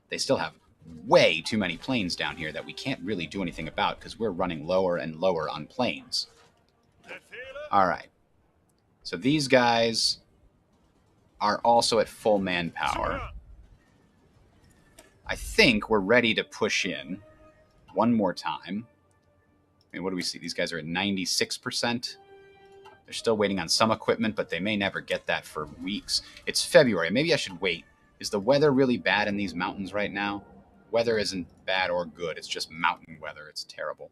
They still have way too many planes down here that we can't really do anything about because we're running lower and lower on planes. All right. So these guys are also at full manpower. I think we're ready to push in one more time. I mean, what do we see? These guys are at 96%. They're still waiting on some equipment, but they may never get that for weeks. It's February. Maybe I should wait. Is the weather really bad in these mountains right now? Weather isn't bad or good. It's just mountain weather. It's terrible.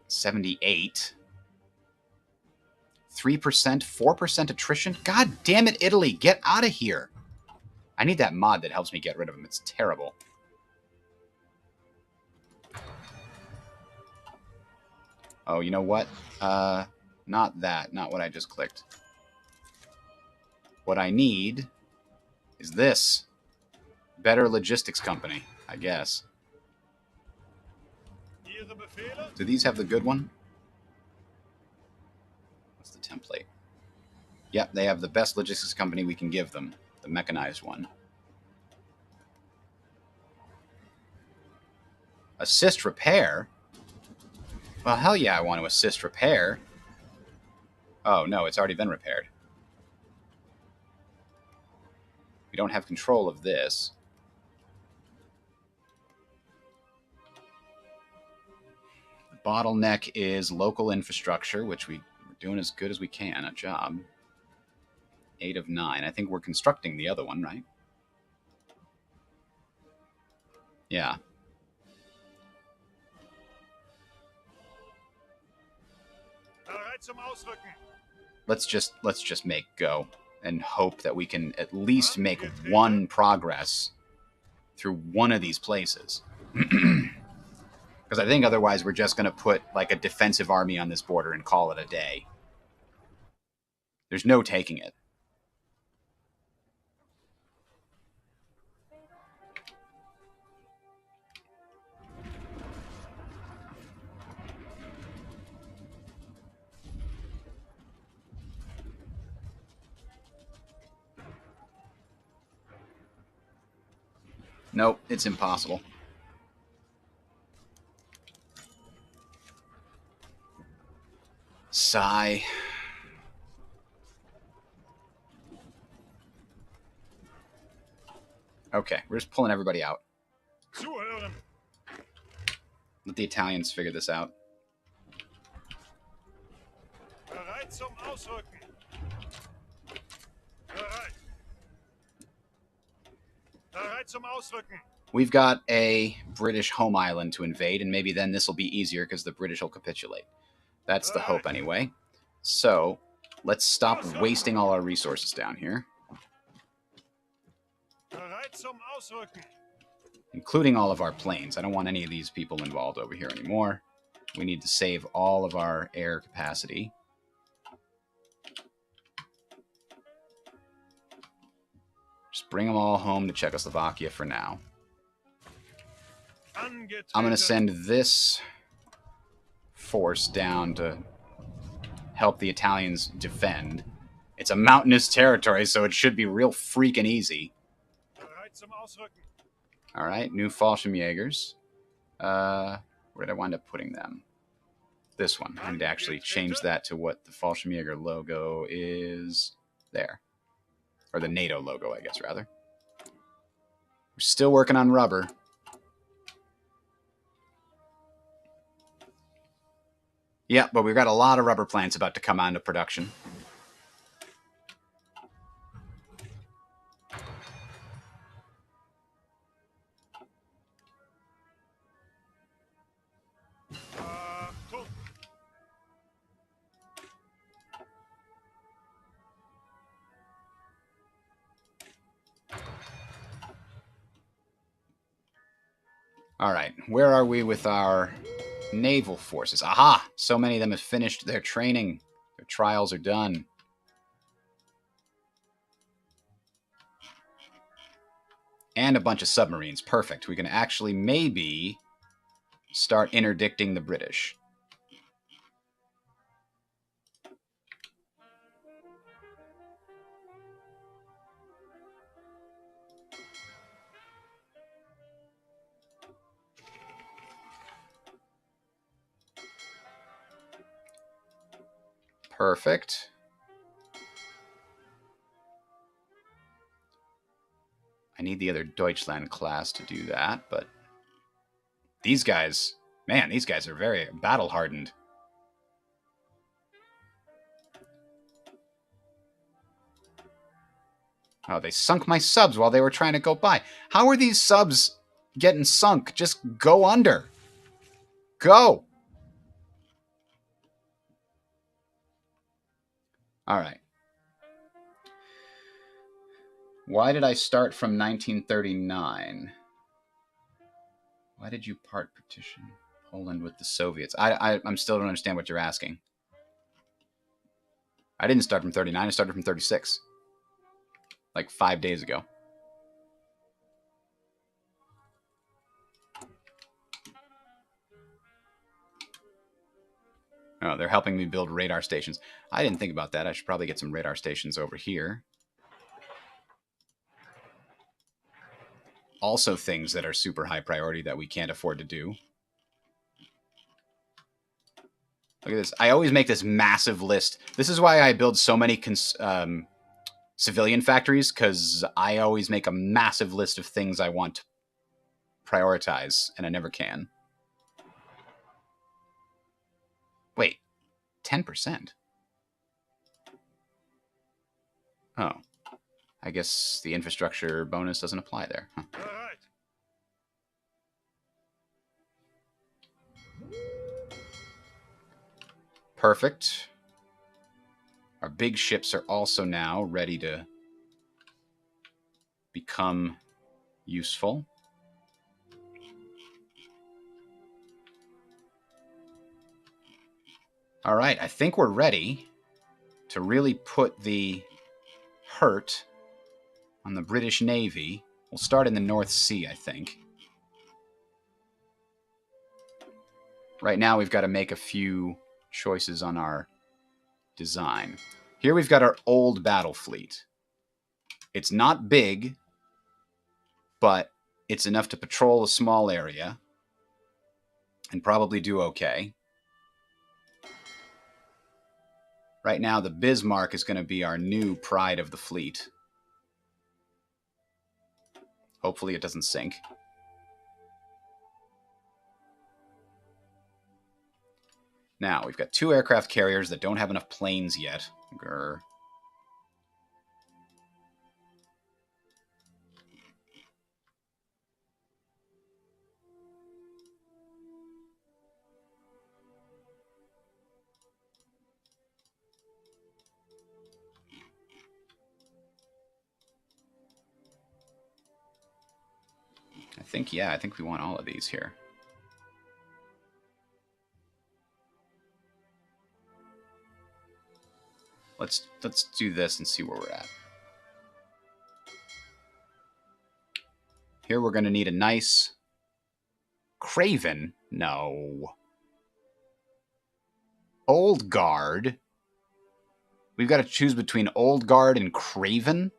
$78. 3%, 4% attrition. God damn it, Italy. Get out of here. I need that mod that helps me get rid of them. It's terrible. Oh, you know what? Not that. Not what I just clicked. What I need is this. Better logistics company, I guess. Do these have the good one? What's the template? Yep, they have the best logistics company we can give them. The mechanized one. Assist repair? Well, hell yeah, I want to assist repair. Oh, no, it's already been repaired. We don't have control of this. The bottleneck is local infrastructure, which we're doing as good as we can. A job. 8 of 9. I think we're constructing the other one, right? Yeah. Let's just make go and hope that we can at least make one progress through one of these places. Because I think otherwise we're just going to put like a defensive army on this border and call it a day. There's no taking it. Nope, it's impossible. Sigh. Okay, we're just pulling everybody out. Zuhören. Let the Italians figure this out. Bereit zum Ausrücken. Bereit. Bereit zum Ausrücken. We've got a British home island to invade, and maybe then this will be easier because the British will capitulate. That's the hope anyway. So, let's stop wasting all our resources down here. Bereit zum Ausrücken. Including all of our planes. I don't want any of these people involved over here anymore. We need to save all of our air capacity. Just bring them all home to Czechoslovakia for now. I'm going to send this force down to help the Italians defend. It's a mountainous territory, so it should be real freaking easy. All right, new Fallschirmjägers. Where did I wind up putting them? This one. I need to actually change that to what the Fallschirmjäger logo is. There. Or the NATO logo, I guess, rather. We're still working on rubber. Yeah, but we've got a lot of rubber plants about to come onto production. All right, where are we with our naval forces? Aha! So many of them have finished their training. Their trials are done. And a bunch of submarines. Perfect. We can actually maybe start interdicting the British. Perfect. I need the other Deutschland class to do that, but these guys, man, these guys are very battle-hardened. Oh, they sunk my subs while they were trying to go by. How are these subs getting sunk? Just go under. Go. All right. Why did I start from 1939? Why did you partition Poland with the Soviets? I'm still don't understand what you're asking. I didn't start from 39. I started from 36. Like 5 days ago. Oh, they're helping me build radar stations. I didn't think about that. I should probably get some radar stations over here. Also things that are super high priority that we can't afford to do. Look at this. I always make this massive list. This is why I build so many civilian factories, because I always make a massive list of things I want to prioritize, and I never can. Wait, 10%? Oh. I guess the infrastructure bonus doesn't apply there. Huh. Perfect. Our big ships are also now ready to become useful. All right, I think we're ready to really put the hurt on the British Navy. We'll start in the North Sea, I think. Right now, we've got to make a few choices on our design. Here we've got our old battle fleet. It's not big, but it's enough to patrol a small area and probably do okay. Right now, the Bismarck is going to be our new pride of the fleet. Hopefully it doesn't sink. Now, we've got 2 aircraft carriers that don't have enough planes yet. Grr. I think we want all of these here. Let's do this and see where we're at. Here we're going to need a nice Craven. No. Old Guard. We've got to choose between Old Guard and Craven.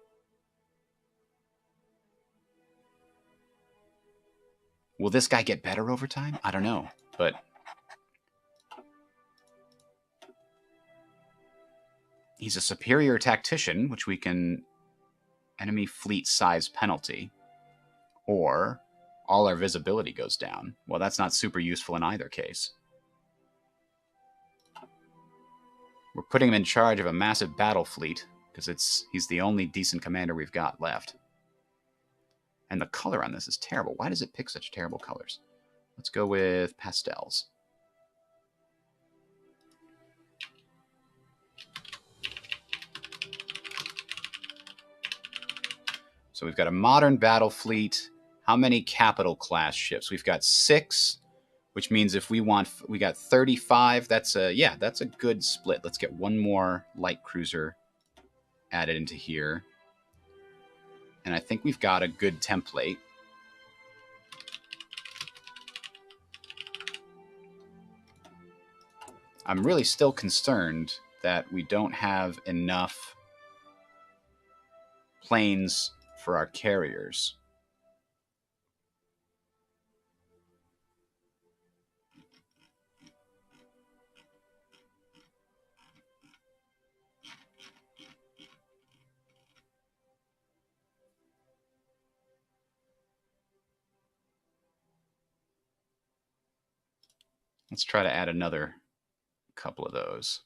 Will this guy get better over time? I don't know, but he's a superior tactician, which we can enemy fleet size penalty, or all our visibility goes down. Well, that's not super useful in either case. We're putting him in charge of a massive battle fleet because he's the only decent commander we've got left. And the color on this is terrible. Why does it pick such terrible colors? Let's go with pastels. So we've got a modern battle fleet. How many capital class ships? We've got 6, which means if we got 35. That's a good split. Let's get 1 more light cruiser added into here. And I think we've got a good template. I'm really still concerned that we don't have enough planes for our carriers. Let's try to add another couple of those.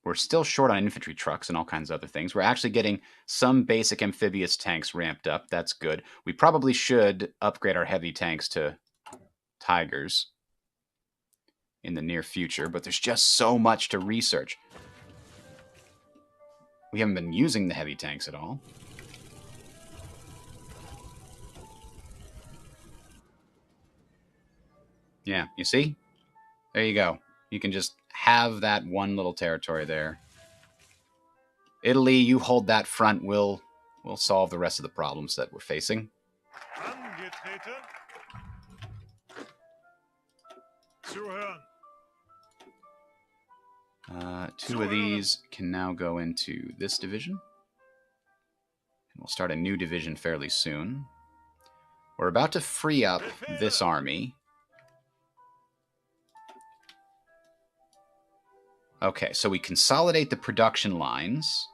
We're still short on infantry trucks and all kinds of other things. We're actually getting some basic amphibious tanks ramped up. That's good. We probably should upgrade our heavy tanks to Tigers in the near future, but there's just so much to research. We haven't been using the heavy tanks at all. Yeah, you see? There you go. You can just have that one little territory there. Italy, you hold that front. We'll solve the rest of the problems that we're facing. Angetreten. Zuhören. 2 of these can now go into this division. And we'll start a new division fairly soon. We're about to free up this army. Okay, so we consolidate the production lines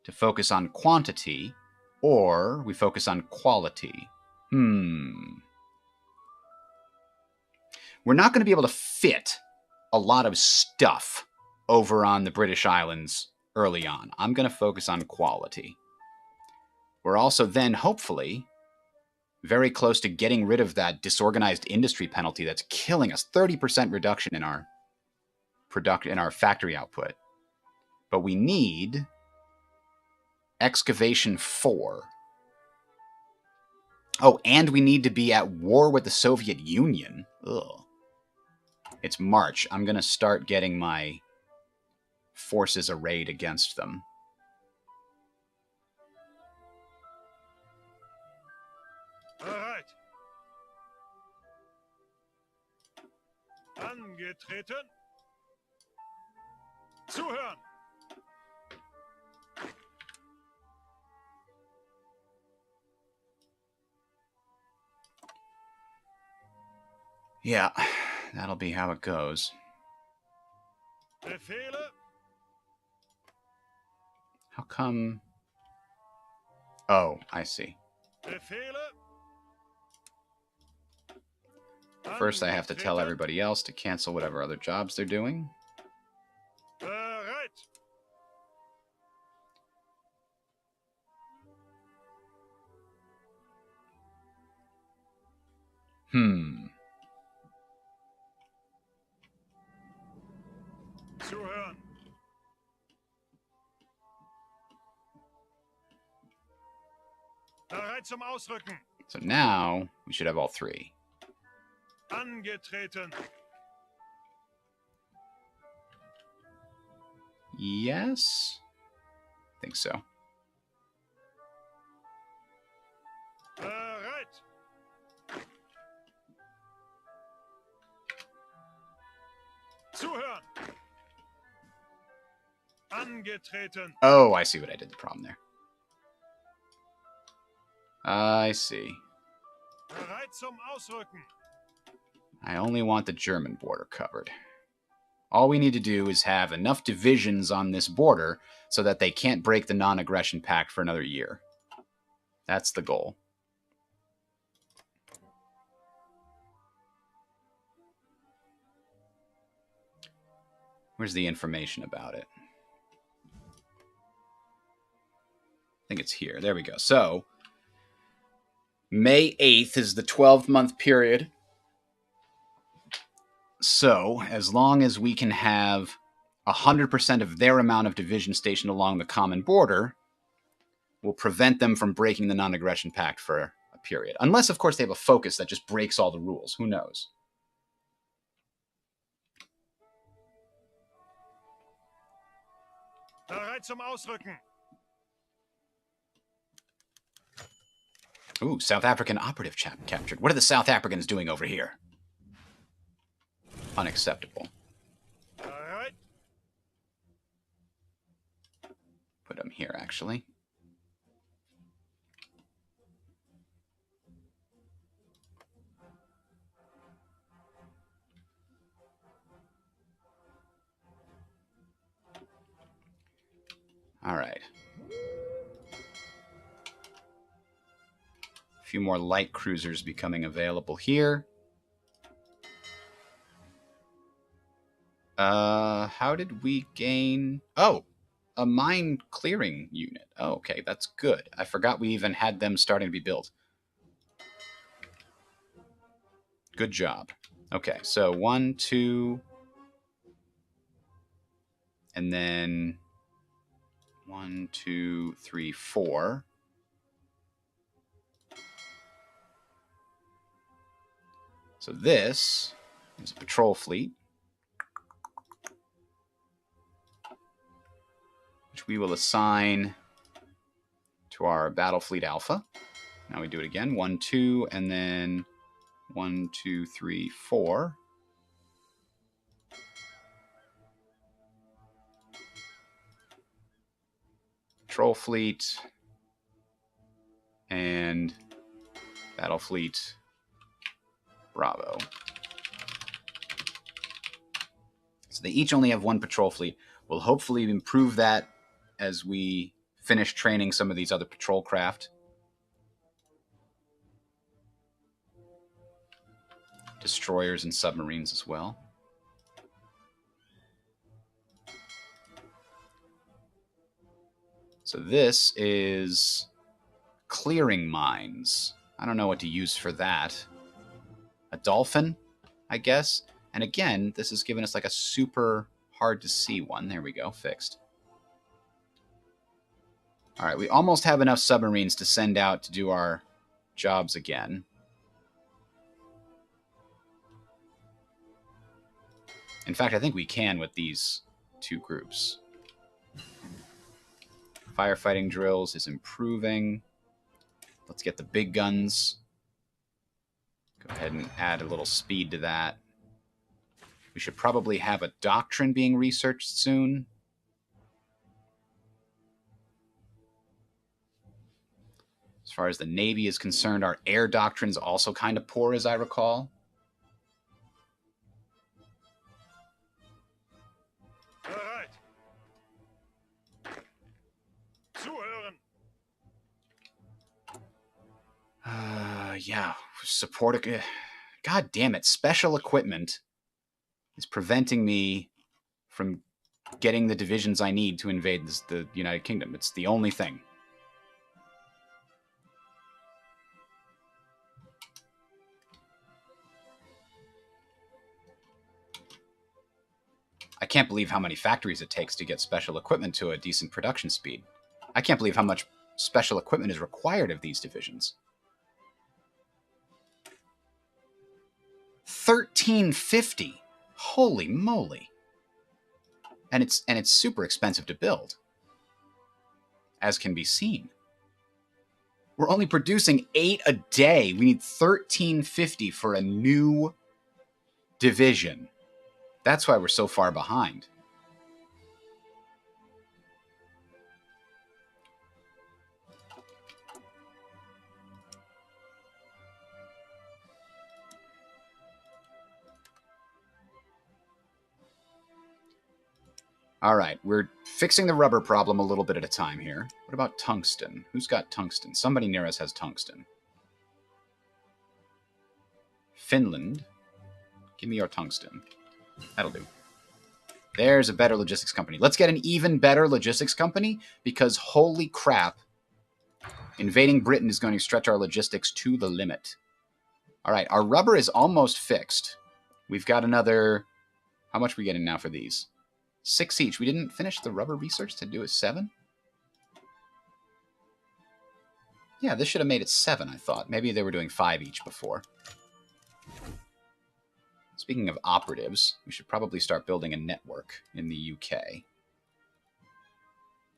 to focus on quantity, or we focus on quality. We're not going to be able to fit a lot of stuff over on the British Islands early on. I'm going to focus on quality. We're also then, hopefully, very close to getting rid of that disorganized industry penalty that's killing us. 30% reduction in our factory output. But we need excavation 4. Oh, and we need to be at war with the Soviet Union. Ugh. It's March. I'm going to start getting my forces arrayed against them. Bereit. Angetreten. Zuhören. Yeah, that'll be how it goes. Befehle. How come... Oh, I see. Befehle. First, I have to tell Angetreten. everybody else to cancel whatever other jobs they're doing. Bereit. Zuhören. Bereit zum Ausrücken. So now, we should have all three. Angetreten. Yes? I think so. Bereit. Zuhören. Angetreten. Oh, I see what I did. The problem there. I see. Bereit zum Ausrücken. I only want the German border covered. All we need to do is have enough divisions on this border so that they can't break the non-aggression pact for another year. That's the goal. Where's the information about it? I think it's here. There we go. So, May 8th is the 12-month period. So, as long as we can have 100% of their amount of division stationed along the common border, we'll prevent them from breaking the non-aggression pact for a period. Unless, of course, they have a focus that just breaks all the rules. Who knows? Bereit zum Ausrücken. Ooh, South African operative captured. What are the South Africans doing over here? Unacceptable. Bereit. Put them here, actually. All right. A few more light cruisers becoming available here. How did we gain... Oh, a mine clearing unit. Oh, okay, that's good. I forgot we even had them starting to be built. Good job. Okay, so 1, 2... And then 1, 2, 3, 4. So this is a patrol fleet, which we will assign to our Battle Fleet Alpha. Now we do it again. 1, 2, and then 1, 2, 3, 4. Patrol Fleet and Battle Fleet Bravo. So they each only have one patrol fleet. We'll hopefully improve that as we finish training some of these other patrol craft. Destroyers and submarines as well. So this is clearing mines. I don't know what to use for that. A dolphin, I guess. And again, this has given us like a super hard to see one. There we go, fixed. All right, we almost have enough submarines to send out to do our jobs again. In fact, I think we can with these two groups. Firefighting drills is improving. Let's get the big guns. Go ahead and add a little speed to that. We should probably have a doctrine being researched soon. As far as the Navy is concerned, our air doctrine's also kind of poor, as I recall. Yeah, support. God damn it. Special equipment is preventing me from getting the divisions I need to invade the United Kingdom. It's the only thing. I can't believe how many factories it takes to get special equipment to a decent production speed. I can't believe how much special equipment is required of these divisions. 1350. Holy moly. And it's super expensive to build, as can be seen. We're only producing 8 a day. We need 1350 for a new division. That's why we're so far behind. All right, we're fixing the rubber problem a little bit at a time here. What about tungsten? Who's got tungsten? Somebody near us has tungsten. Finland. Give me your tungsten. That'll do. There's a better logistics company. Let's get an even better logistics company, because holy crap, invading Britain is going to stretch our logistics to the limit. All right, our rubber is almost fixed. We've got another... How much are we getting now for these? 6 each. We didn't finish the rubber research to do it 7? Yeah, this should have made it 7, I thought. Maybe they were doing 5 each before. Speaking of operatives, we should probably start building a network in the UK.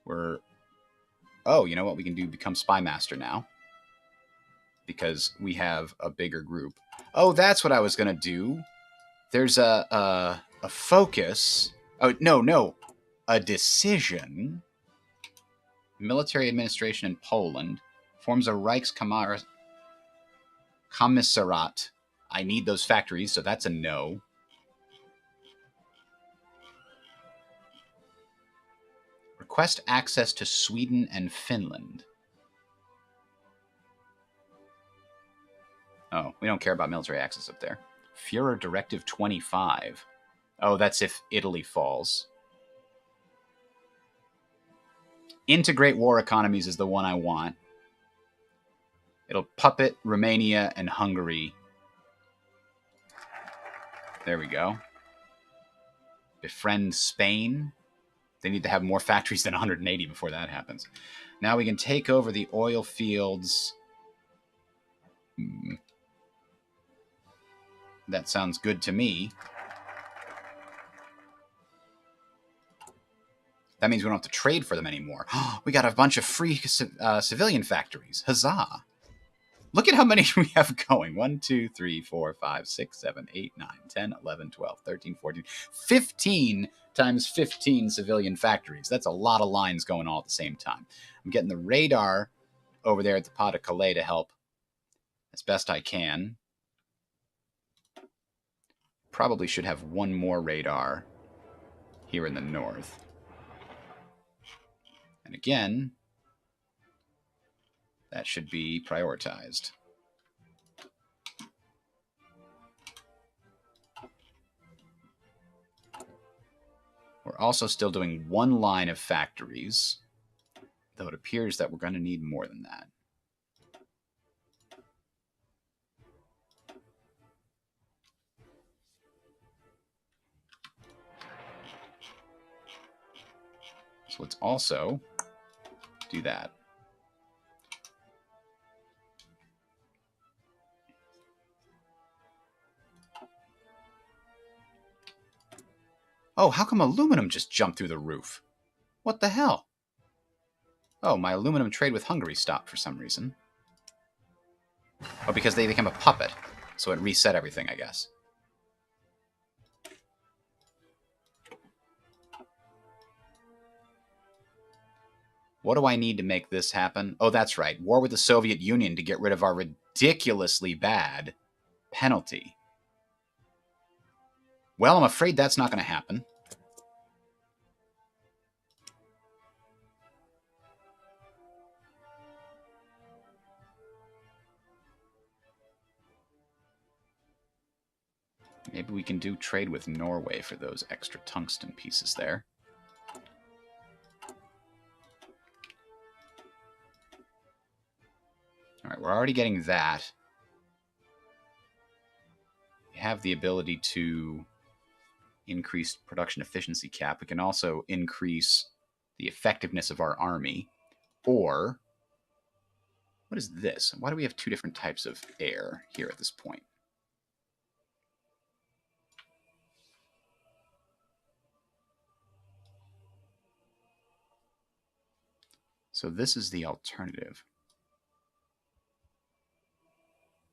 We're... Oh, you know what? We can do become spy master now, because we have a bigger group. Oh, that's what I was going to do. There's a focus... Oh, no. A decision. Military administration in Poland forms a Reichskommissariat. I need those factories, so that's a no. Request access to Sweden and Finland. Oh, we don't care about military access up there. Führer Directive 25. Oh, that's if Italy falls. Integrate war economies is the one I want. It'll puppet Romania and Hungary. There we go. Befriend Spain. They need to have more factories than 180 before that happens. Now we can take over the oil fields. That sounds good to me. That means we don't have to trade for them anymore. We got a bunch of free civilian factories. Huzzah. Look at how many we have going. 1, 2, 3, 4, 5, 6, 7, 8, 9, 10, 11, 12, 13, 14, 15 times 15 civilian factories. That's a lot of lines going all at the same time. I'm getting the radar over there at the Pas de Calais to help as best I can. Probably should have one more radar here in the north. And again, that should be prioritized. We're also still doing one line of factories, though it appears that we're going to need more than that. So let's also do that. Oh, how come aluminum just jumped through the roof? What the hell? Oh, my aluminum trade with Hungary stopped for some reason. Oh, because they became a puppet. So it reset everything, I guess. What do I need to make this happen? Oh, that's right. War with the Soviet Union to get rid of our ridiculously bad penalty. Well, I'm afraid that's not going to happen. Maybe we can do trade with Norway for those extra tungsten pieces there. Alright, we're already getting that. We have the ability to increase production efficiency cap. We can also increase the effectiveness of our army. Or, what is this? Why do we have two different types of air here at this point? So this is the alternative.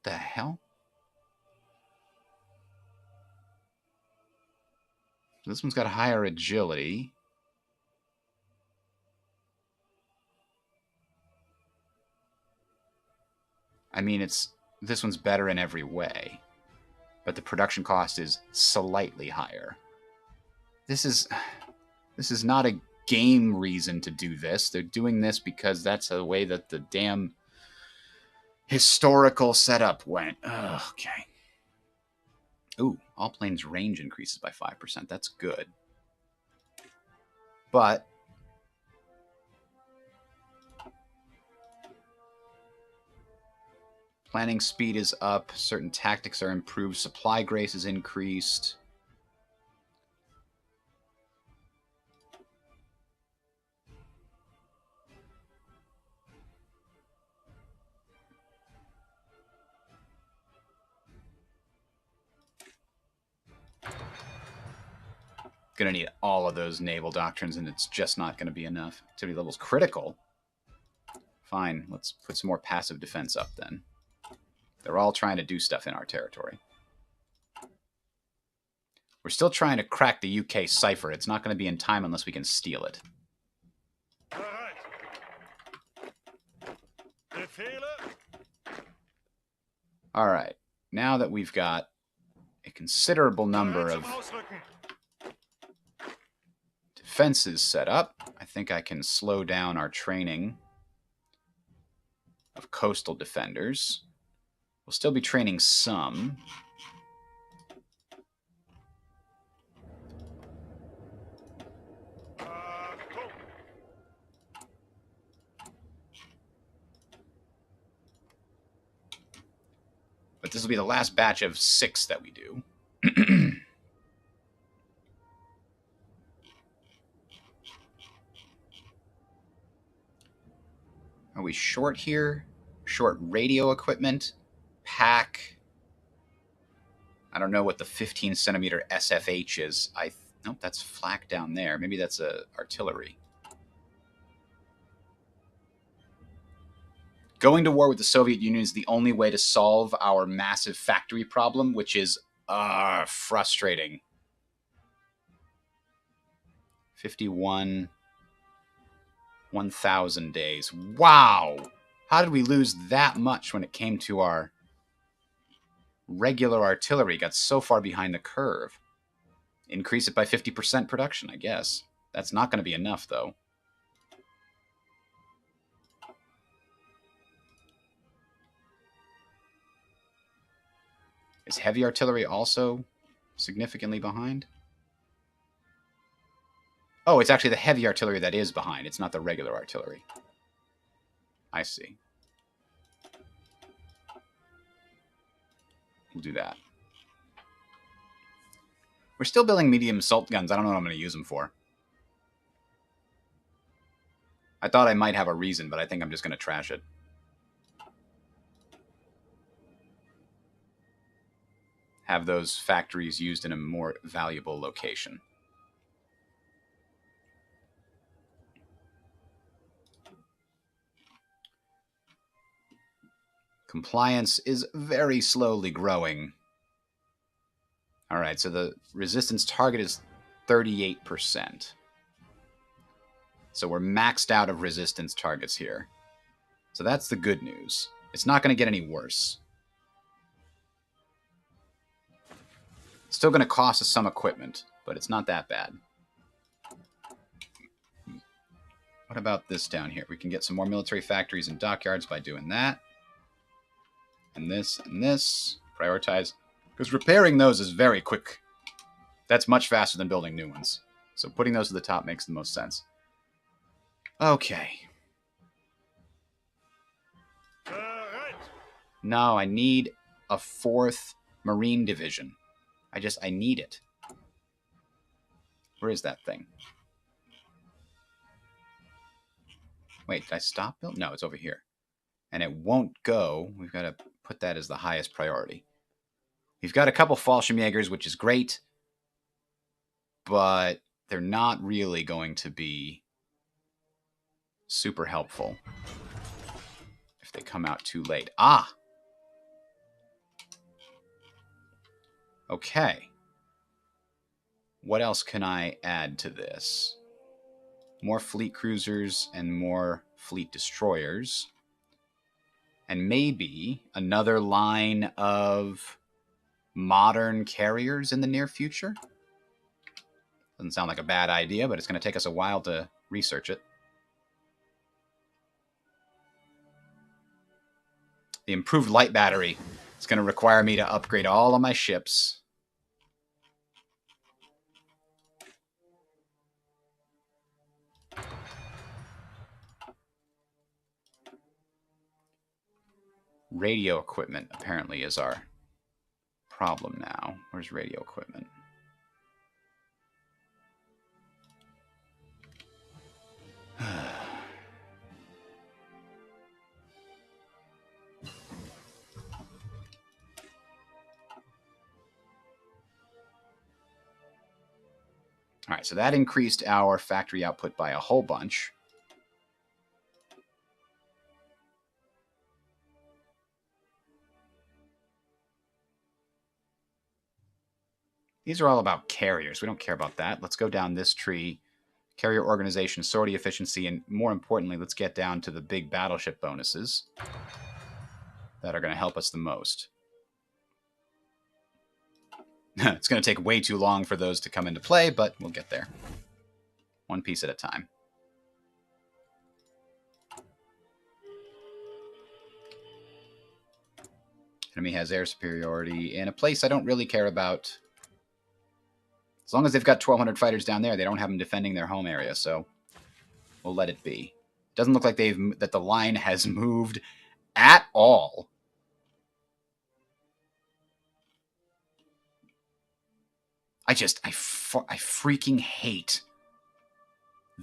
The hell? This one's got higher agility. I mean, this one's better in every way, but the production cost is slightly higher. This is not a game reason to do this. They're doing this because that's the way that the damn historical setup went. Ugh, okay. Ooh, all planes range increases by 5%. That's good. But planning speed is up, certain tactics are improved, supply grace is increased. Gonna need all of those naval doctrines, and it's just not gonna be enough. Activity level's critical. Fine, let's put some more passive defense up then. They're all trying to do stuff in our territory. We're still trying to crack the UK cipher. It's not going to be in time unless we can steal it. Alright, now that we've got a considerable number of defenses set up, I think I can slow down our training of coastal defenders. We'll still be training some. But this will be the last batch of 6 that we do. Are we short here? Short radio equipment? Pack? I don't know what the 15-centimeter SFH is. Nope, that's flak down there. Maybe that's artillery. Going to war with the Soviet Union is the only way to solve our massive factory problem, which is frustrating. 51, 1,000 days. Wow! How did we lose that much when it came to our regular artillery? Got so far behind the curve. Increase it by 50% production, I guess. That's not going to be enough, though. Is heavy artillery also significantly behind? Oh, it's actually the heavy artillery that is behind. It's not the regular artillery. I see. We'll do that. We're still building medium assault guns. I don't know what I'm going to use them for. I thought I might have a reason, but I think I'm just going to trash it. Have those factories used in a more valuable location. Compliance is very slowly growing. All right, so the resistance target is 38%. So we're maxed out of resistance targets here. So that's the good news. It's not going to get any worse. It's still going to cost us some equipment, but it's not that bad. What about this down here? We can get some more military factories and dockyards by doing that. And this and this. Prioritize Because repairing those is very quick. That's much faster than building new ones. So putting those at the top makes the most sense. Okay. Bereit. No, I need a 4th Marine Division. I need it. Where is that thing? Wait, did I stop building? No, it's over here. And it won't go. We've got to put that as the highest priority. We've got a couple Fallschirmjägers, which is great. But they're not really going to be super helpful if they come out too late. Ah! Okay. What else can I add to this? More fleet cruisers and more fleet destroyers. And maybe another line of modern carriers in the near future? Doesn't sound like a bad idea, but it's going to take us a while to research it. The improved light battery is going to require me to upgrade all of my ships. Radio equipment apparently is our problem now. Where's radio equipment? All right, so that increased our factory output by a whole bunch. These are all about carriers. We don't care about that. Let's go down this tree. Carrier organization, sortie efficiency, and more importantly, let's get down to the big battleship bonuses that are going to help us the most. It's going to take way too long for those to come into play, but we'll get there. One piece at a time. Enemy has air superiority in a place I don't really care about. As long as they've got 1,200 fighters down there, they don't have them defending their home area, so we'll let it be. Doesn't look like that the line has moved at all. I freaking hate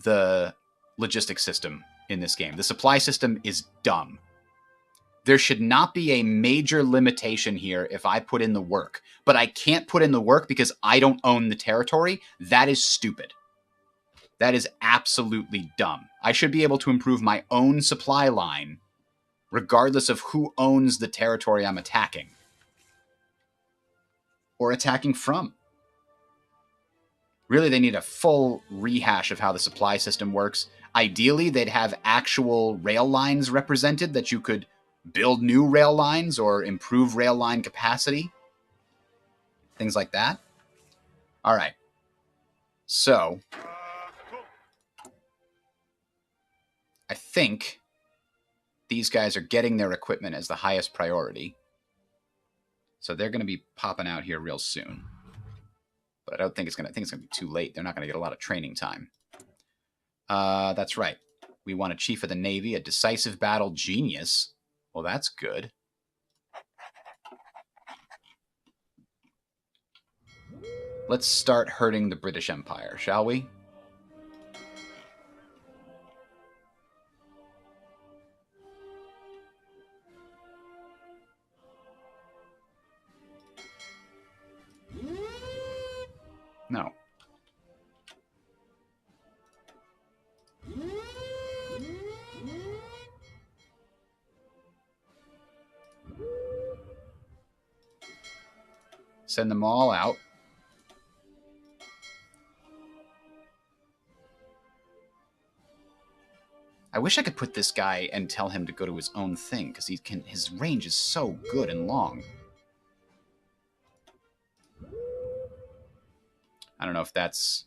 the logistics system in this game. The supply system is dumb. There should not be a major limitation here if I put in the work. But I can't put in the work because I don't own the territory. That is stupid. That is absolutely dumb. I should be able to improve my own supply line regardless of who owns the territory I'm attacking. Or attacking from. Really, they need a full rehash of how the supply system works. Ideally, they'd have actual rail lines represented that you could build new rail lines or improve rail line capacity. Things like that. All right. So, I think these guys are getting their equipment as the highest priority. So they're going to be popping out here real soon. But I don't think it's going to. I think it's going to be too late. They're not going to get a lot of training time. That's right. We want a chief of the Navy, a decisive battle genius. Well, that's good. Let's start hurting the British Empire, shall we? No. Send them all out. I wish I could put this guy and tell him to go to his own thing, because his range is so good and long. I don't know if that's...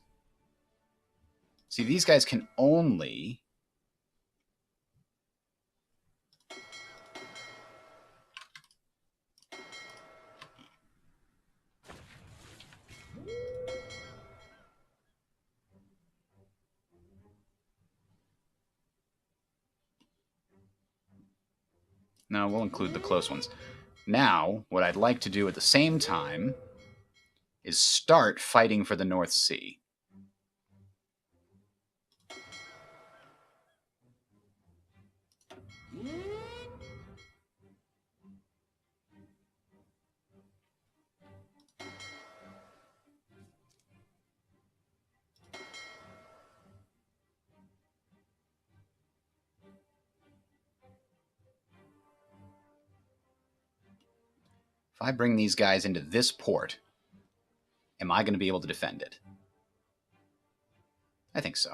See, these guys can only... No, we'll include the close ones. Now, what I'd like to do at the same time is start fighting for the North Sea. If I bring these guys into this port, am I going to be able to defend it? I think so.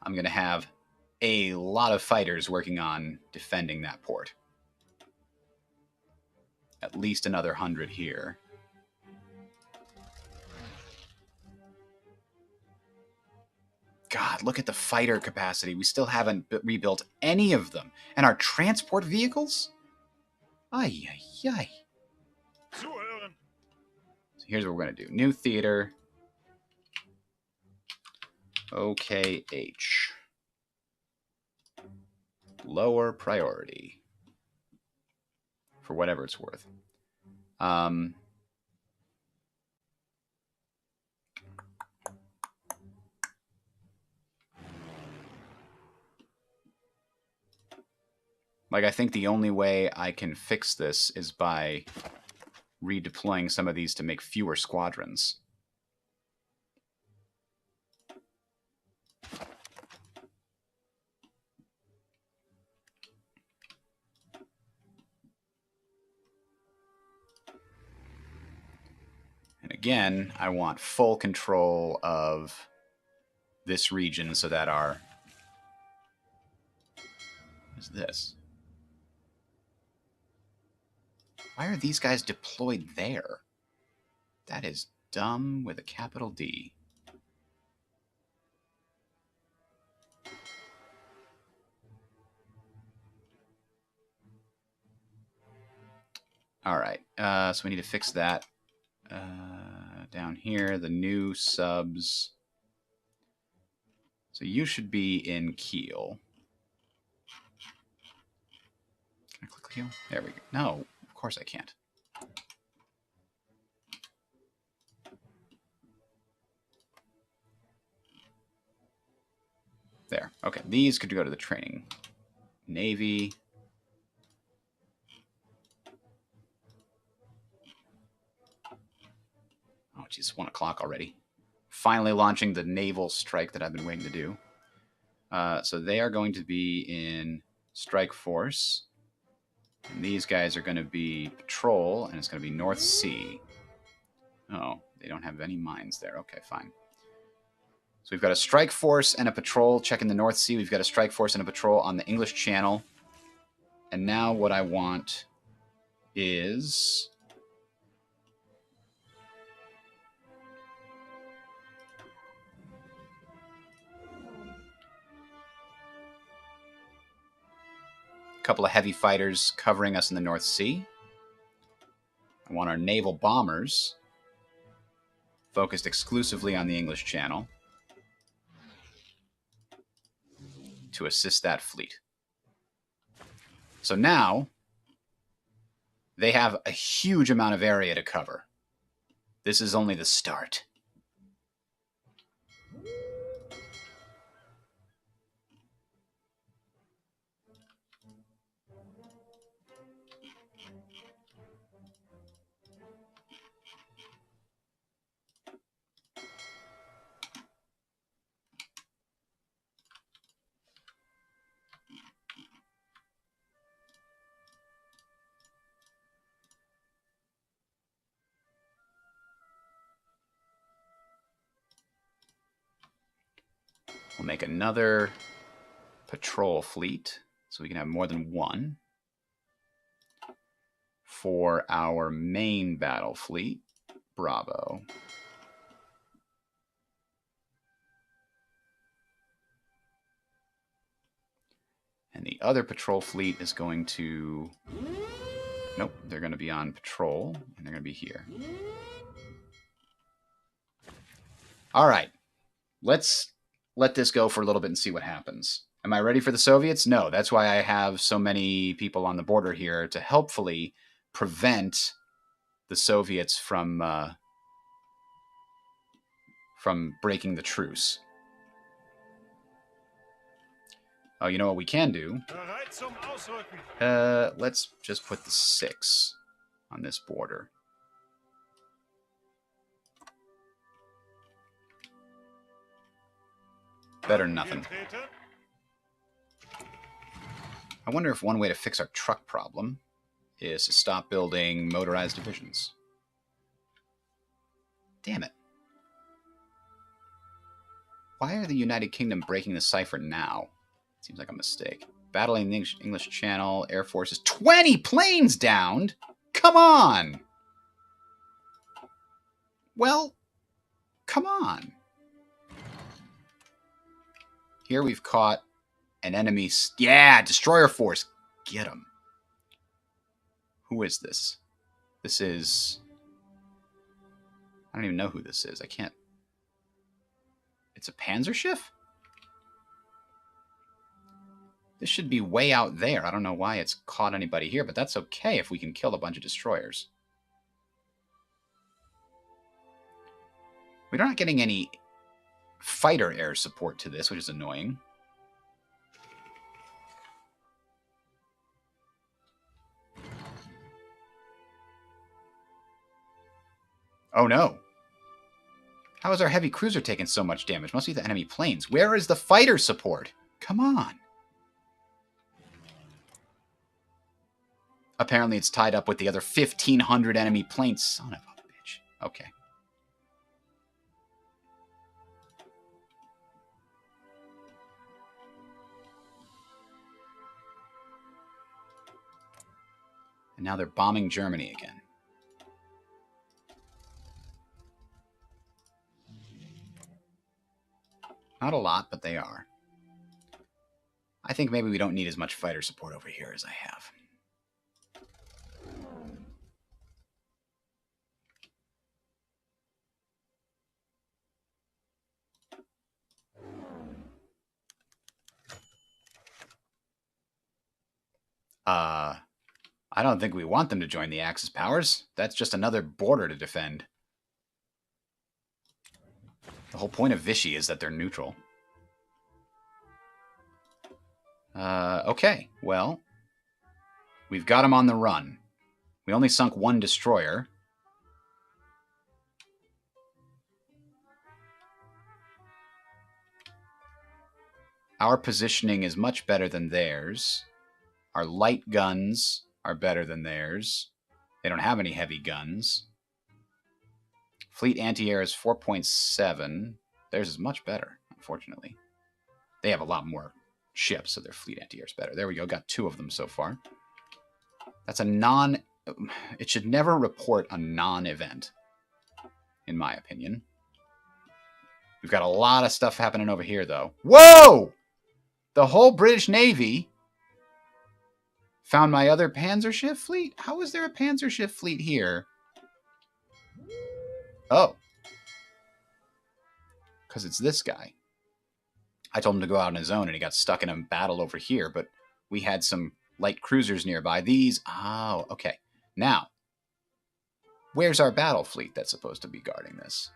I'm going to have a lot of fighters working on defending that port. At least another 100 here. God, look at the fighter capacity. We still haven't rebuilt any of them. And our transport vehicles? Ay, ay, ay. So here's what we're going to do. New theater. OKH. Lower priority. For whatever it's worth. Like, I think the only way I can fix this is by redeploying some of these to make fewer squadrons. And again, I want full control of this region so that our... What is this? Why are these guys deployed there? That is dumb with a capital D. All right, so we need to fix that. Down here, the new subs. So you should be in Kiel. Can I click Kiel? There we go. No, of course I can't. There. Okay, these could go to the training. Navy. Oh, geez, 1 o'clock already. Finally launching the naval strike that I've been waiting to do. So they are going to be in strike force. And these guys are going to be patrol, and it's going to be North Sea. Oh, they don't have any mines there. Okay, fine. So we've got a strike force and a patrol checking the North Sea. We've got a strike force and a patrol on the English Channel. And now what I want is... a couple of heavy fighters covering us in the North Sea. I want our naval bombers focused exclusively on the English Channel to assist that fleet. So now they have a huge amount of area to cover. This is only the start. We'll make another patrol fleet so we can have more than one for our main battle fleet, Bravo. And the other patrol fleet is going to... Nope, they're going to be on patrol, and they're going to be here. All right. Let's let this go for a little bit and see what happens. Am I ready for the Soviets? No, that's why I have so many people on the border here to helpfully prevent the Soviets from breaking the truce. Oh, you know what we can do? Bereit zum Ausrücken. Let's just put the 6 on this border. Better than nothing. I wonder if one way to fix our truck problem is to stop building motorized divisions. Damn it. Why are the United Kingdom breaking the cipher now? Seems like a mistake. Battling the English Channel, Air Forces. 20 planes downed? Come on! Well, come on. Here we've caught an enemy... Yeah, destroyer force. Get him. Who is this? This is... I don't even know who this is. I can't... It's a Panzerschiff? This should be way out there. I don't know why it's caught anybody here, but that's okay if we can kill a bunch of destroyers. We're not getting any fighter air support to this, which is annoying. Oh no. How is our heavy cruiser taking so much damage? Must be the enemy planes. Where is the fighter support? Come on. Apparently it's tied up with the other 1,500 enemy planes. Son of a bitch. Okay. And now they're bombing Germany again. Not a lot, but they are. I think maybe we don't need as much fighter support over here as I have. I don't think we want them to join the Axis powers. That's just another border to defend. The whole point of Vichy is that they're neutral. Okay, well, we've got them on the run. We only sunk 1 destroyer. Our positioning is much better than theirs. Our light guns are better than theirs. They don't have any heavy guns. Fleet anti-air is 4.7. Theirs is much better, unfortunately. They have a lot more ships, so their fleet anti-air is better. There we go. Got 2 of them so far. That's a non... It should never report a non-event, in my opinion. We've got a lot of stuff happening over here, though. Whoa! The whole British Navy found my other Panzerschiff fleet? How is there a Panzerschiff fleet here? Oh. Because it's this guy. I told him to go out on his own, and he got stuck in a battle over here, but we had some light cruisers nearby. These... Oh, okay. Now, where's our battle fleet that's supposed to be guarding this?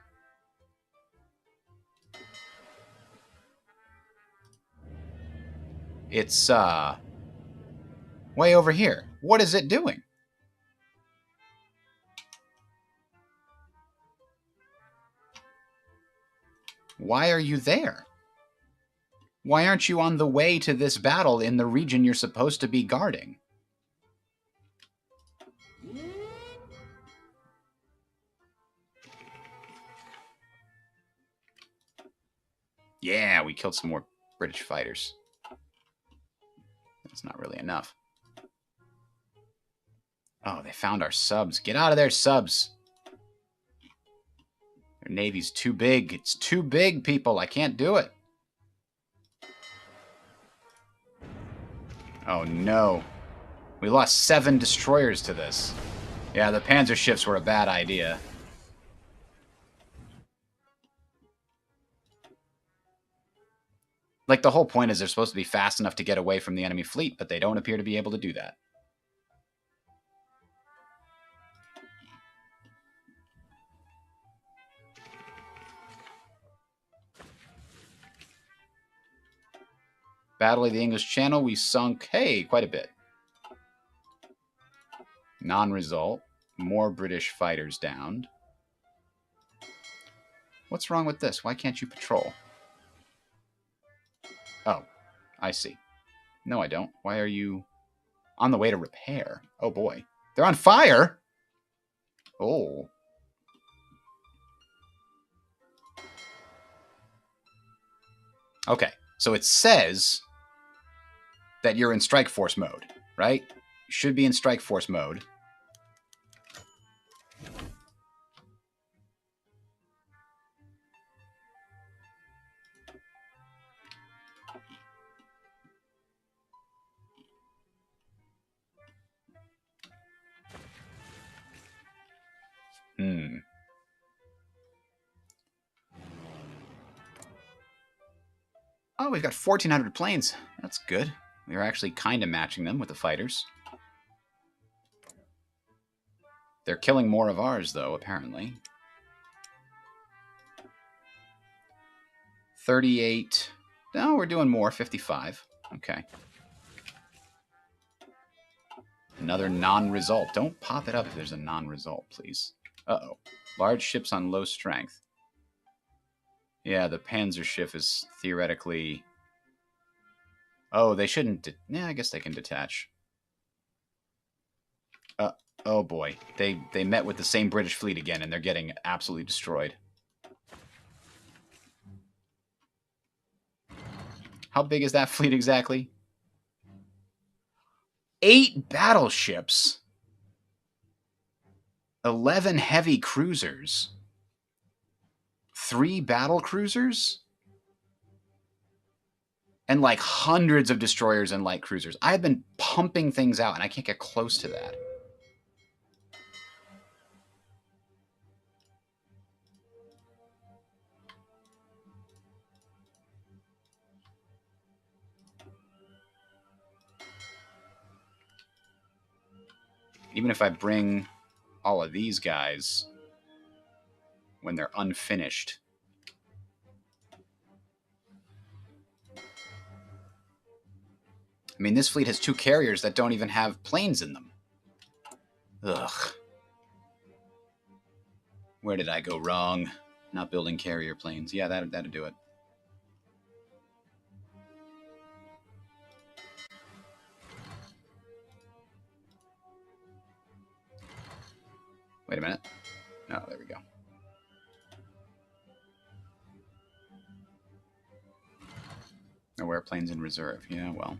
It's, way over here. What is it doing? Why are you there? Why aren't you on the way to this battle in the region you're supposed to be guarding? Yeah, we killed some more British fighters. That's not really enough. Oh, they found our subs. Get out of there, subs. Their navy's too big. It's too big, people. I can't do it. Oh, no. We lost 7 destroyers to this. Yeah, the panzer ships were a bad idea. Like, the whole point is they're supposed to be fast enough to get away from the enemy fleet, but they don't appear to be able to do that. Battle of the English Channel, we sunk, hey, quite a bit. Non-result. More British fighters downed. What's wrong with this? Why can't you patrol? Oh, I see. No, I don't. Why are you on the way to repair? Oh, boy. They're on fire? Oh. Okay, so it says that you're in strike force mode, right? You should be in strike force mode. Oh, we've got 1,400 planes. That's good. We are actually kind of matching them with the fighters. They're killing more of ours, though, apparently. 38. No, we're doing more. 55. Okay. Another non-result. Don't pop it up if there's a non-result, please. Uh-oh. Large ships on low strength. Yeah, the Panzer ship is theoretically... Oh, they shouldn't... Yeah, I guess they can detach. Oh boy. They met with the same British fleet again, and they're getting absolutely destroyed. How big is that fleet exactly? 8 battleships. 11 heavy cruisers. 3 battle cruisers? And like hundreds of destroyers and light cruisers. I've been pumping things out, and I can't get close to that. Even if I bring all of these guys when they're unfinished. I mean, this fleet has 2 carriers that don't even have planes in them. Ugh. Where did I go wrong? Not building carrier planes. Yeah, that'd do it. Wait a minute. Oh, there we go. No airplanes in reserve. Yeah, well.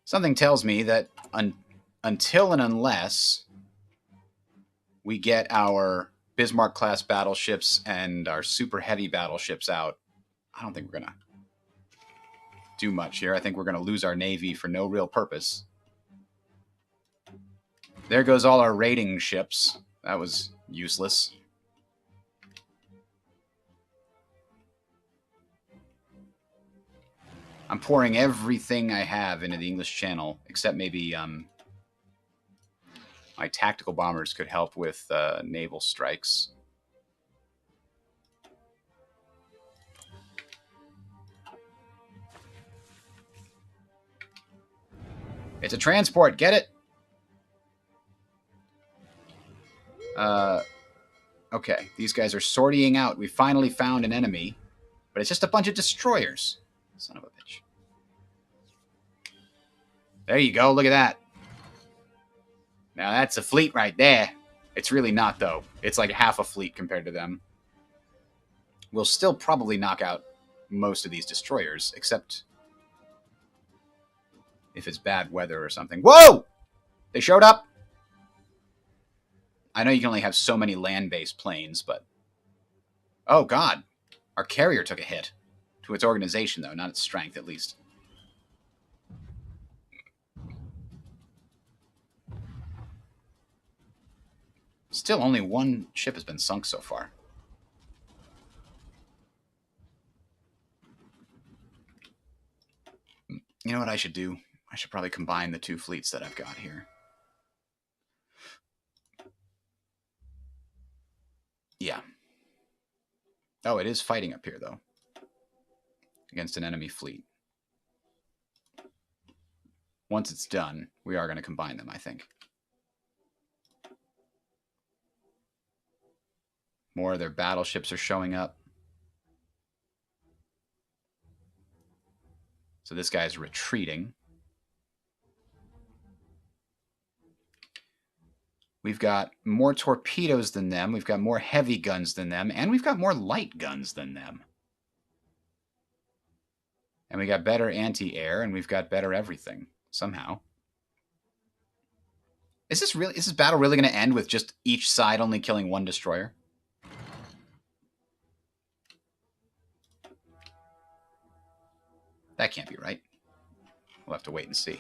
Something tells me that until and unless we get our Bismarck-class battleships and our super heavy battleships out, I don't think we're going to do much here. I think we're going to lose our Navy for no real purpose. There goes all our raiding ships. That was useless. I'm pouring everything I have into the English Channel, except maybe my tactical bombers could help with naval strikes. It's a transport, get it? Okay, these guys are sortying out. We finally found an enemy, but it's just a bunch of destroyers. Son of a bitch. There you go, look at that. Now that's a fleet right there. It's really not, though. It's like half a fleet compared to them. We'll still probably knock out most of these destroyers, except if it's bad weather or something. Whoa! They showed up! I know you can only have so many land-based planes, but... Oh, God. Our carrier took a hit. to its organization, though, not its strength, at least. Still, only one ship has been sunk so far. You know what I should do? I should probably combine the two fleets that I've got here. Yeah. Oh, it is fighting up here, though. Against an enemy fleet. Once it's done, we are going to combine them, I think. More of their battleships are showing up. So this guy's retreating. We've got more torpedoes than them. We've got more heavy guns than them. And we've got more light guns than them. And we got better anti-air, and we've got better everything, somehow. Is this battle really going to end with just each side only killing one destroyer? That can't be right. We'll have to wait and see.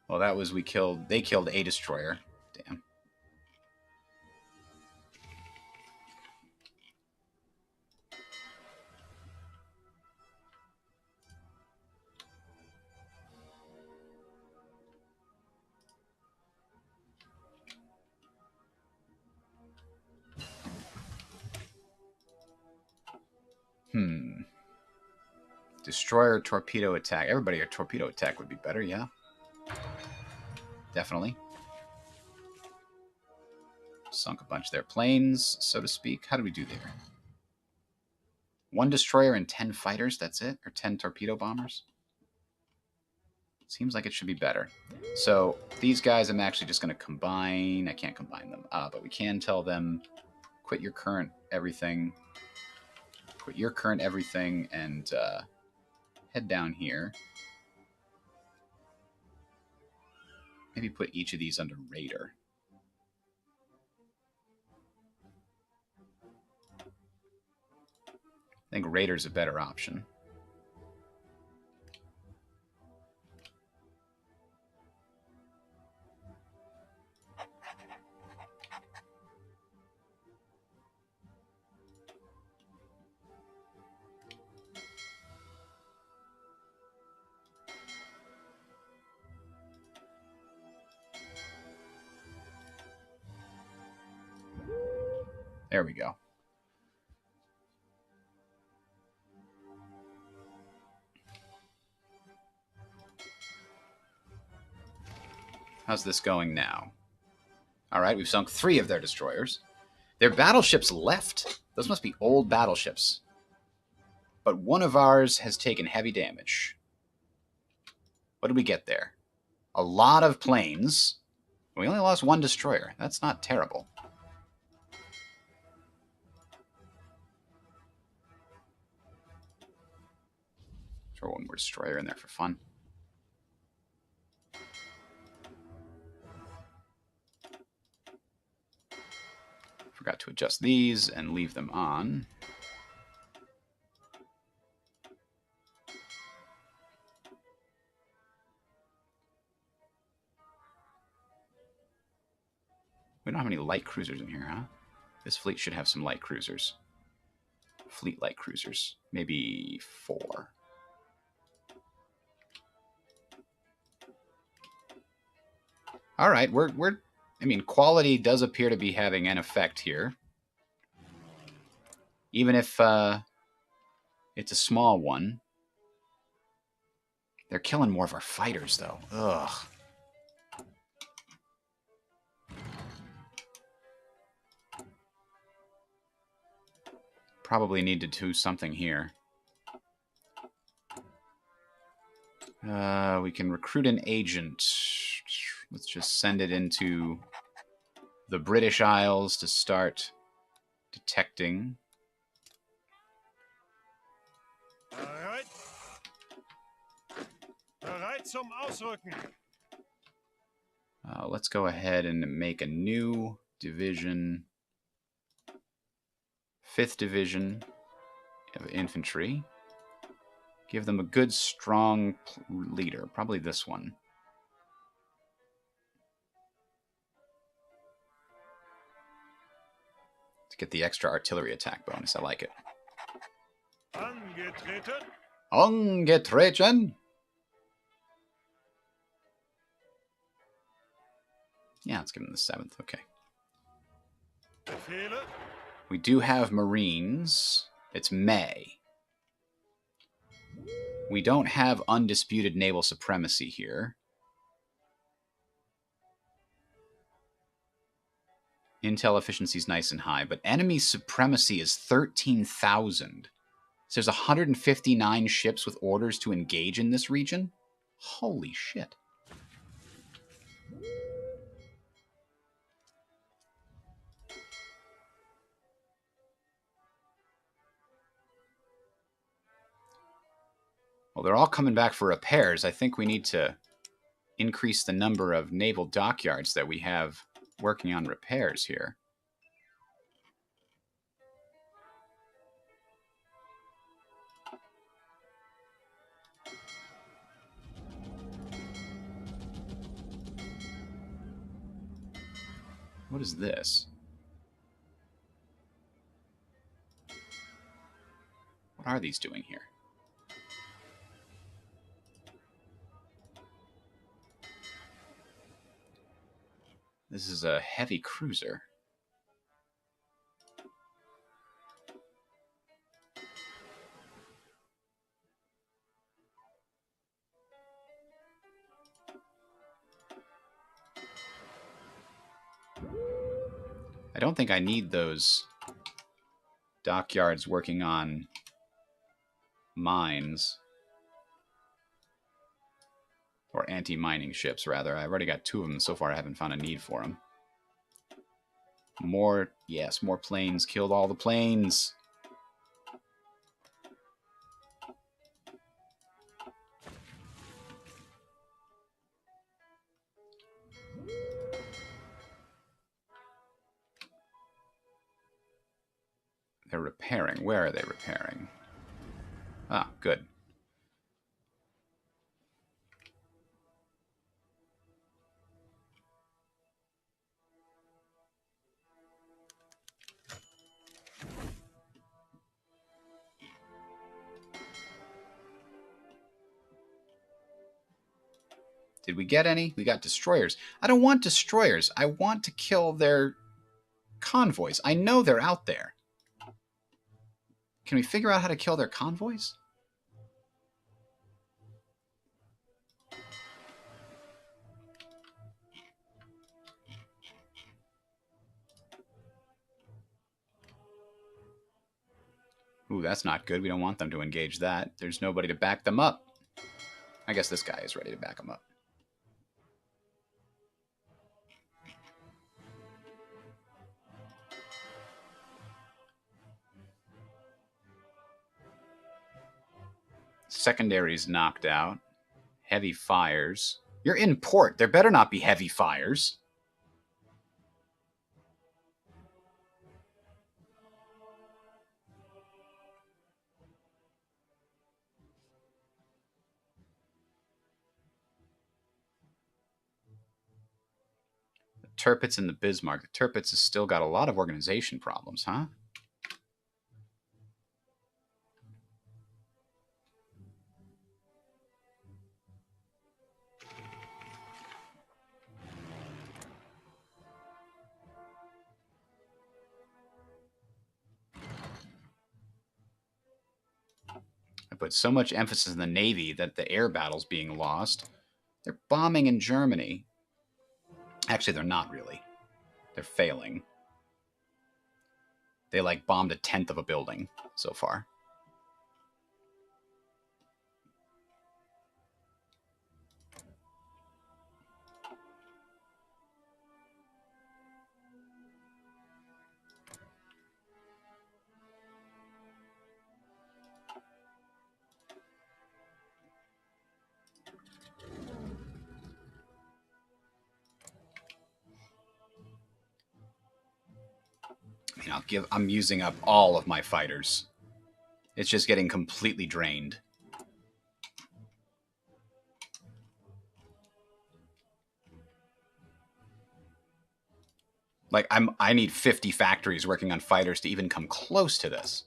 Well, that was they killed a destroyer. Damn. Destroyer torpedo attack. Everybody a torpedo attack would be better, yeah. Definitely. Sunk a bunch of their planes, so to speak. How did we do there? 1 destroyer and 10 fighters, that's it? Or 10 torpedo bombers? Seems like it should be better. So these guys I'm actually just going to combine. I can't combine them, but we can tell them, quit your current everything. Quit your current everything and head down here. Maybe put each of these under Raider. I think Raider's a better option. There we go. How's this going now? All right, we've sunk 3 of their destroyers. Their battleships left. Those must be old battleships. But one of ours has taken heavy damage. What did we get there? A lot of planes. We only lost 1 destroyer. That's not terrible. Throw 1 more destroyer in there for fun. Forgot to adjust these and leave them on. We don't have any light cruisers in here, huh? This fleet should have some light cruisers. Fleet light cruisers. Maybe 4. All right, I mean, quality does appear to be having an effect here. Even if it's a small one. They're killing more of our fighters, though. Ugh. Probably need to do something here. We can recruit an agent. Let's just send it into the British Isles to start detecting. Bereit. Bereit zum Ausrücken. Let's go ahead and make a new division. 5th Division of infantry. Give them a good, strong leader. Probably this one. To get the extra artillery attack bonus. I like it. Angetreten. Angetreten. Yeah, let's give them the 7th. Okay. Befehle. We do have Marines. It's May. We don't have undisputed naval supremacy here. Intel efficiency is nice and high, but enemy supremacy is 13,000. So there's 159 ships with orders to engage in this region? Holy shit. Well, they're all coming back for repairs. I think we need to increase the number of naval dockyards that we have working on repairs here. What is this? What are these doing here? This is a heavy cruiser. I don't think I need those dockyards working on mines. Or anti-mining ships, rather. I've already got 2 of them. So far, I haven't found a need for them. More, yes, more planes. Killed all the planes. They're repairing. Where are they repairing? Ah, good. Did we get any? We got destroyers. I don't want destroyers. I want to kill their convoys. I know they're out there. Can we figure out how to kill their convoys? Ooh, that's not good. We don't want them to engage that. There's nobody to back them up. I guess this guy is ready to back them up. Secondary's knocked out. Heavy fires. You're in port. There better not be heavy fires. The Tirpitz and the Bismarck. The Tirpitz has still got a lot of organization problems, huh? I put so much emphasis in the Navy that the air battle's being lost. They're bombing in Germany. Actually, they're not really. They're failing. They, like, bombed 1/10 of a building so far. I'm using up all of my fighters. It's just getting completely drained. Like, I need 50 factories working on fighters to even come close to this.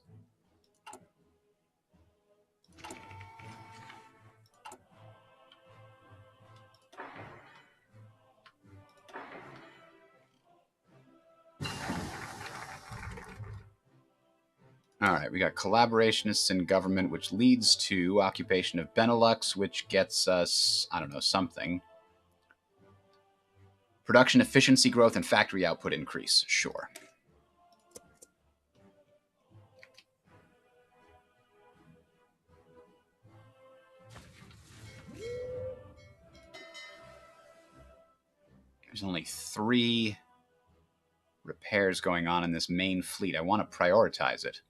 All right, we got collaborationists in government, which leads to occupation of Benelux, which gets us, I don't know, something. Production efficiency growth and factory output increase. Sure. There's only 3 repairs going on in this main fleet. I want to prioritize it.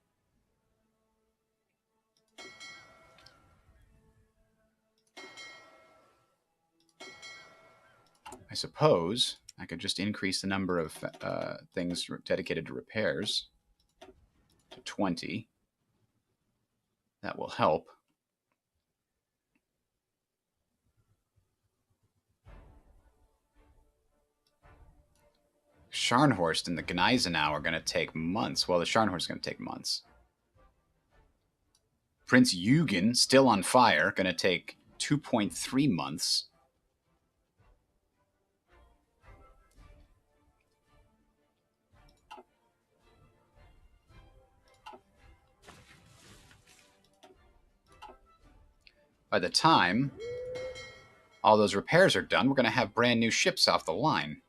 I suppose I could just increase the number of things dedicated to repairs to 20. That will help. Scharnhorst and the Gneisenau are going to take months. Well, the Scharnhorst is going to take months. Prince Eugen, still on fire, going to take 2.3 months. By the time all those repairs are done, we're going to have brand new ships off the line.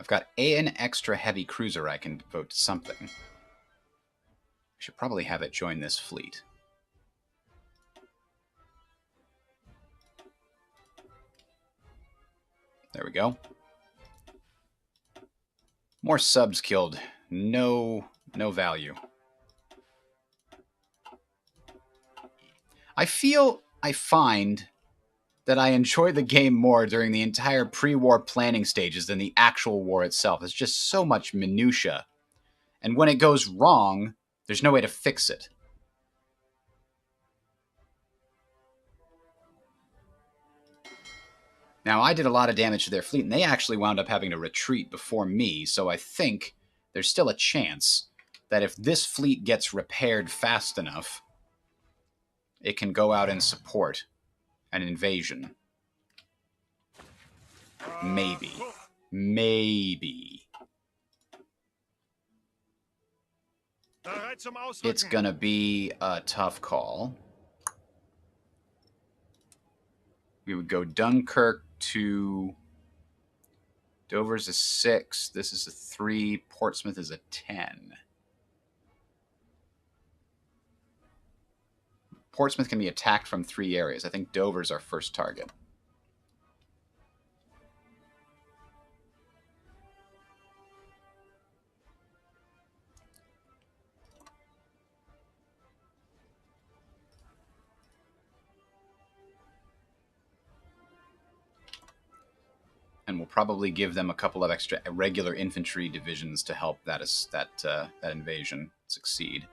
I've got an extra heavy cruiser I can devote to something. I should probably have it join this fleet. There we go. More subs killed. No value. I find that I enjoy the game more during the entire pre-war planning stages than the actual war itself. It's just so much minutia. And when it goes wrong, there's no way to fix it. Now, I did a lot of damage to their fleet, and they actually wound up having to retreat before me, so I think there's still a chance that if this fleet gets repaired fast enough, it can go out and support an invasion. Maybe. Maybe. It's gonna be a tough call. We would go Dunkirk to... Dover's a 6. This is a 3. Portsmouth is a 10. Portsmouth can be attacked from 3 areas. I think Dover's our first target. And we'll probably give them a couple of extra regular infantry divisions to help that invasion succeed.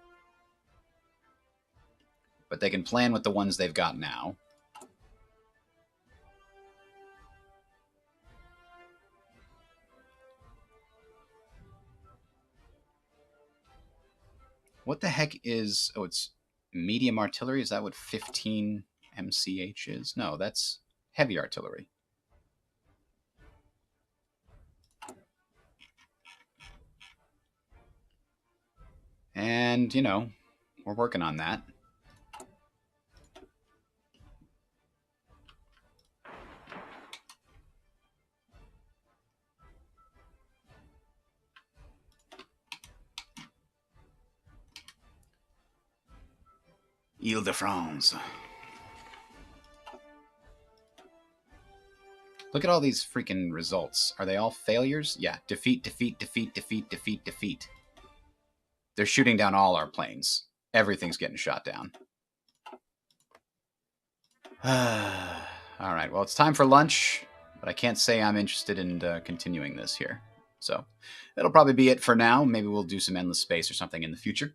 But they can plan with the ones they've got now. What the heck is... Oh, it's medium artillery? Is that what 15 MCH is? No, that's heavy artillery. And, you know, we're working on that. Ile-de-France. Look at all these freaking results. Are they all failures? Yeah. Defeat, defeat, defeat, defeat, defeat, defeat. They're shooting down all our planes. Everything's getting shot down. All right, well, it's time for lunch, but I can't say I'm interested in continuing this here. So that'll probably be it for now. Maybe we'll do some Endless Space or something in the future.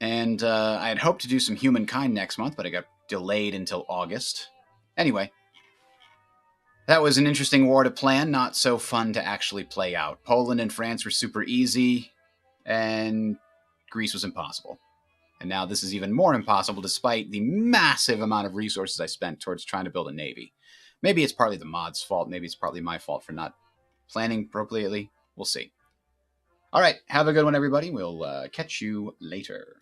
And I had hoped to do some Humankind next month, but I got delayed until August. Anyway, that was an interesting war to plan, not so fun to actually play out. Poland and France were super easy, and Greece was impossible. And now this is even more impossible despite the massive amount of resources I spent towards trying to build a navy. Maybe it's partly the mod's fault. Maybe it's partly my fault for not planning appropriately. We'll see. All right. Have a good one, everybody. We'll catch you later.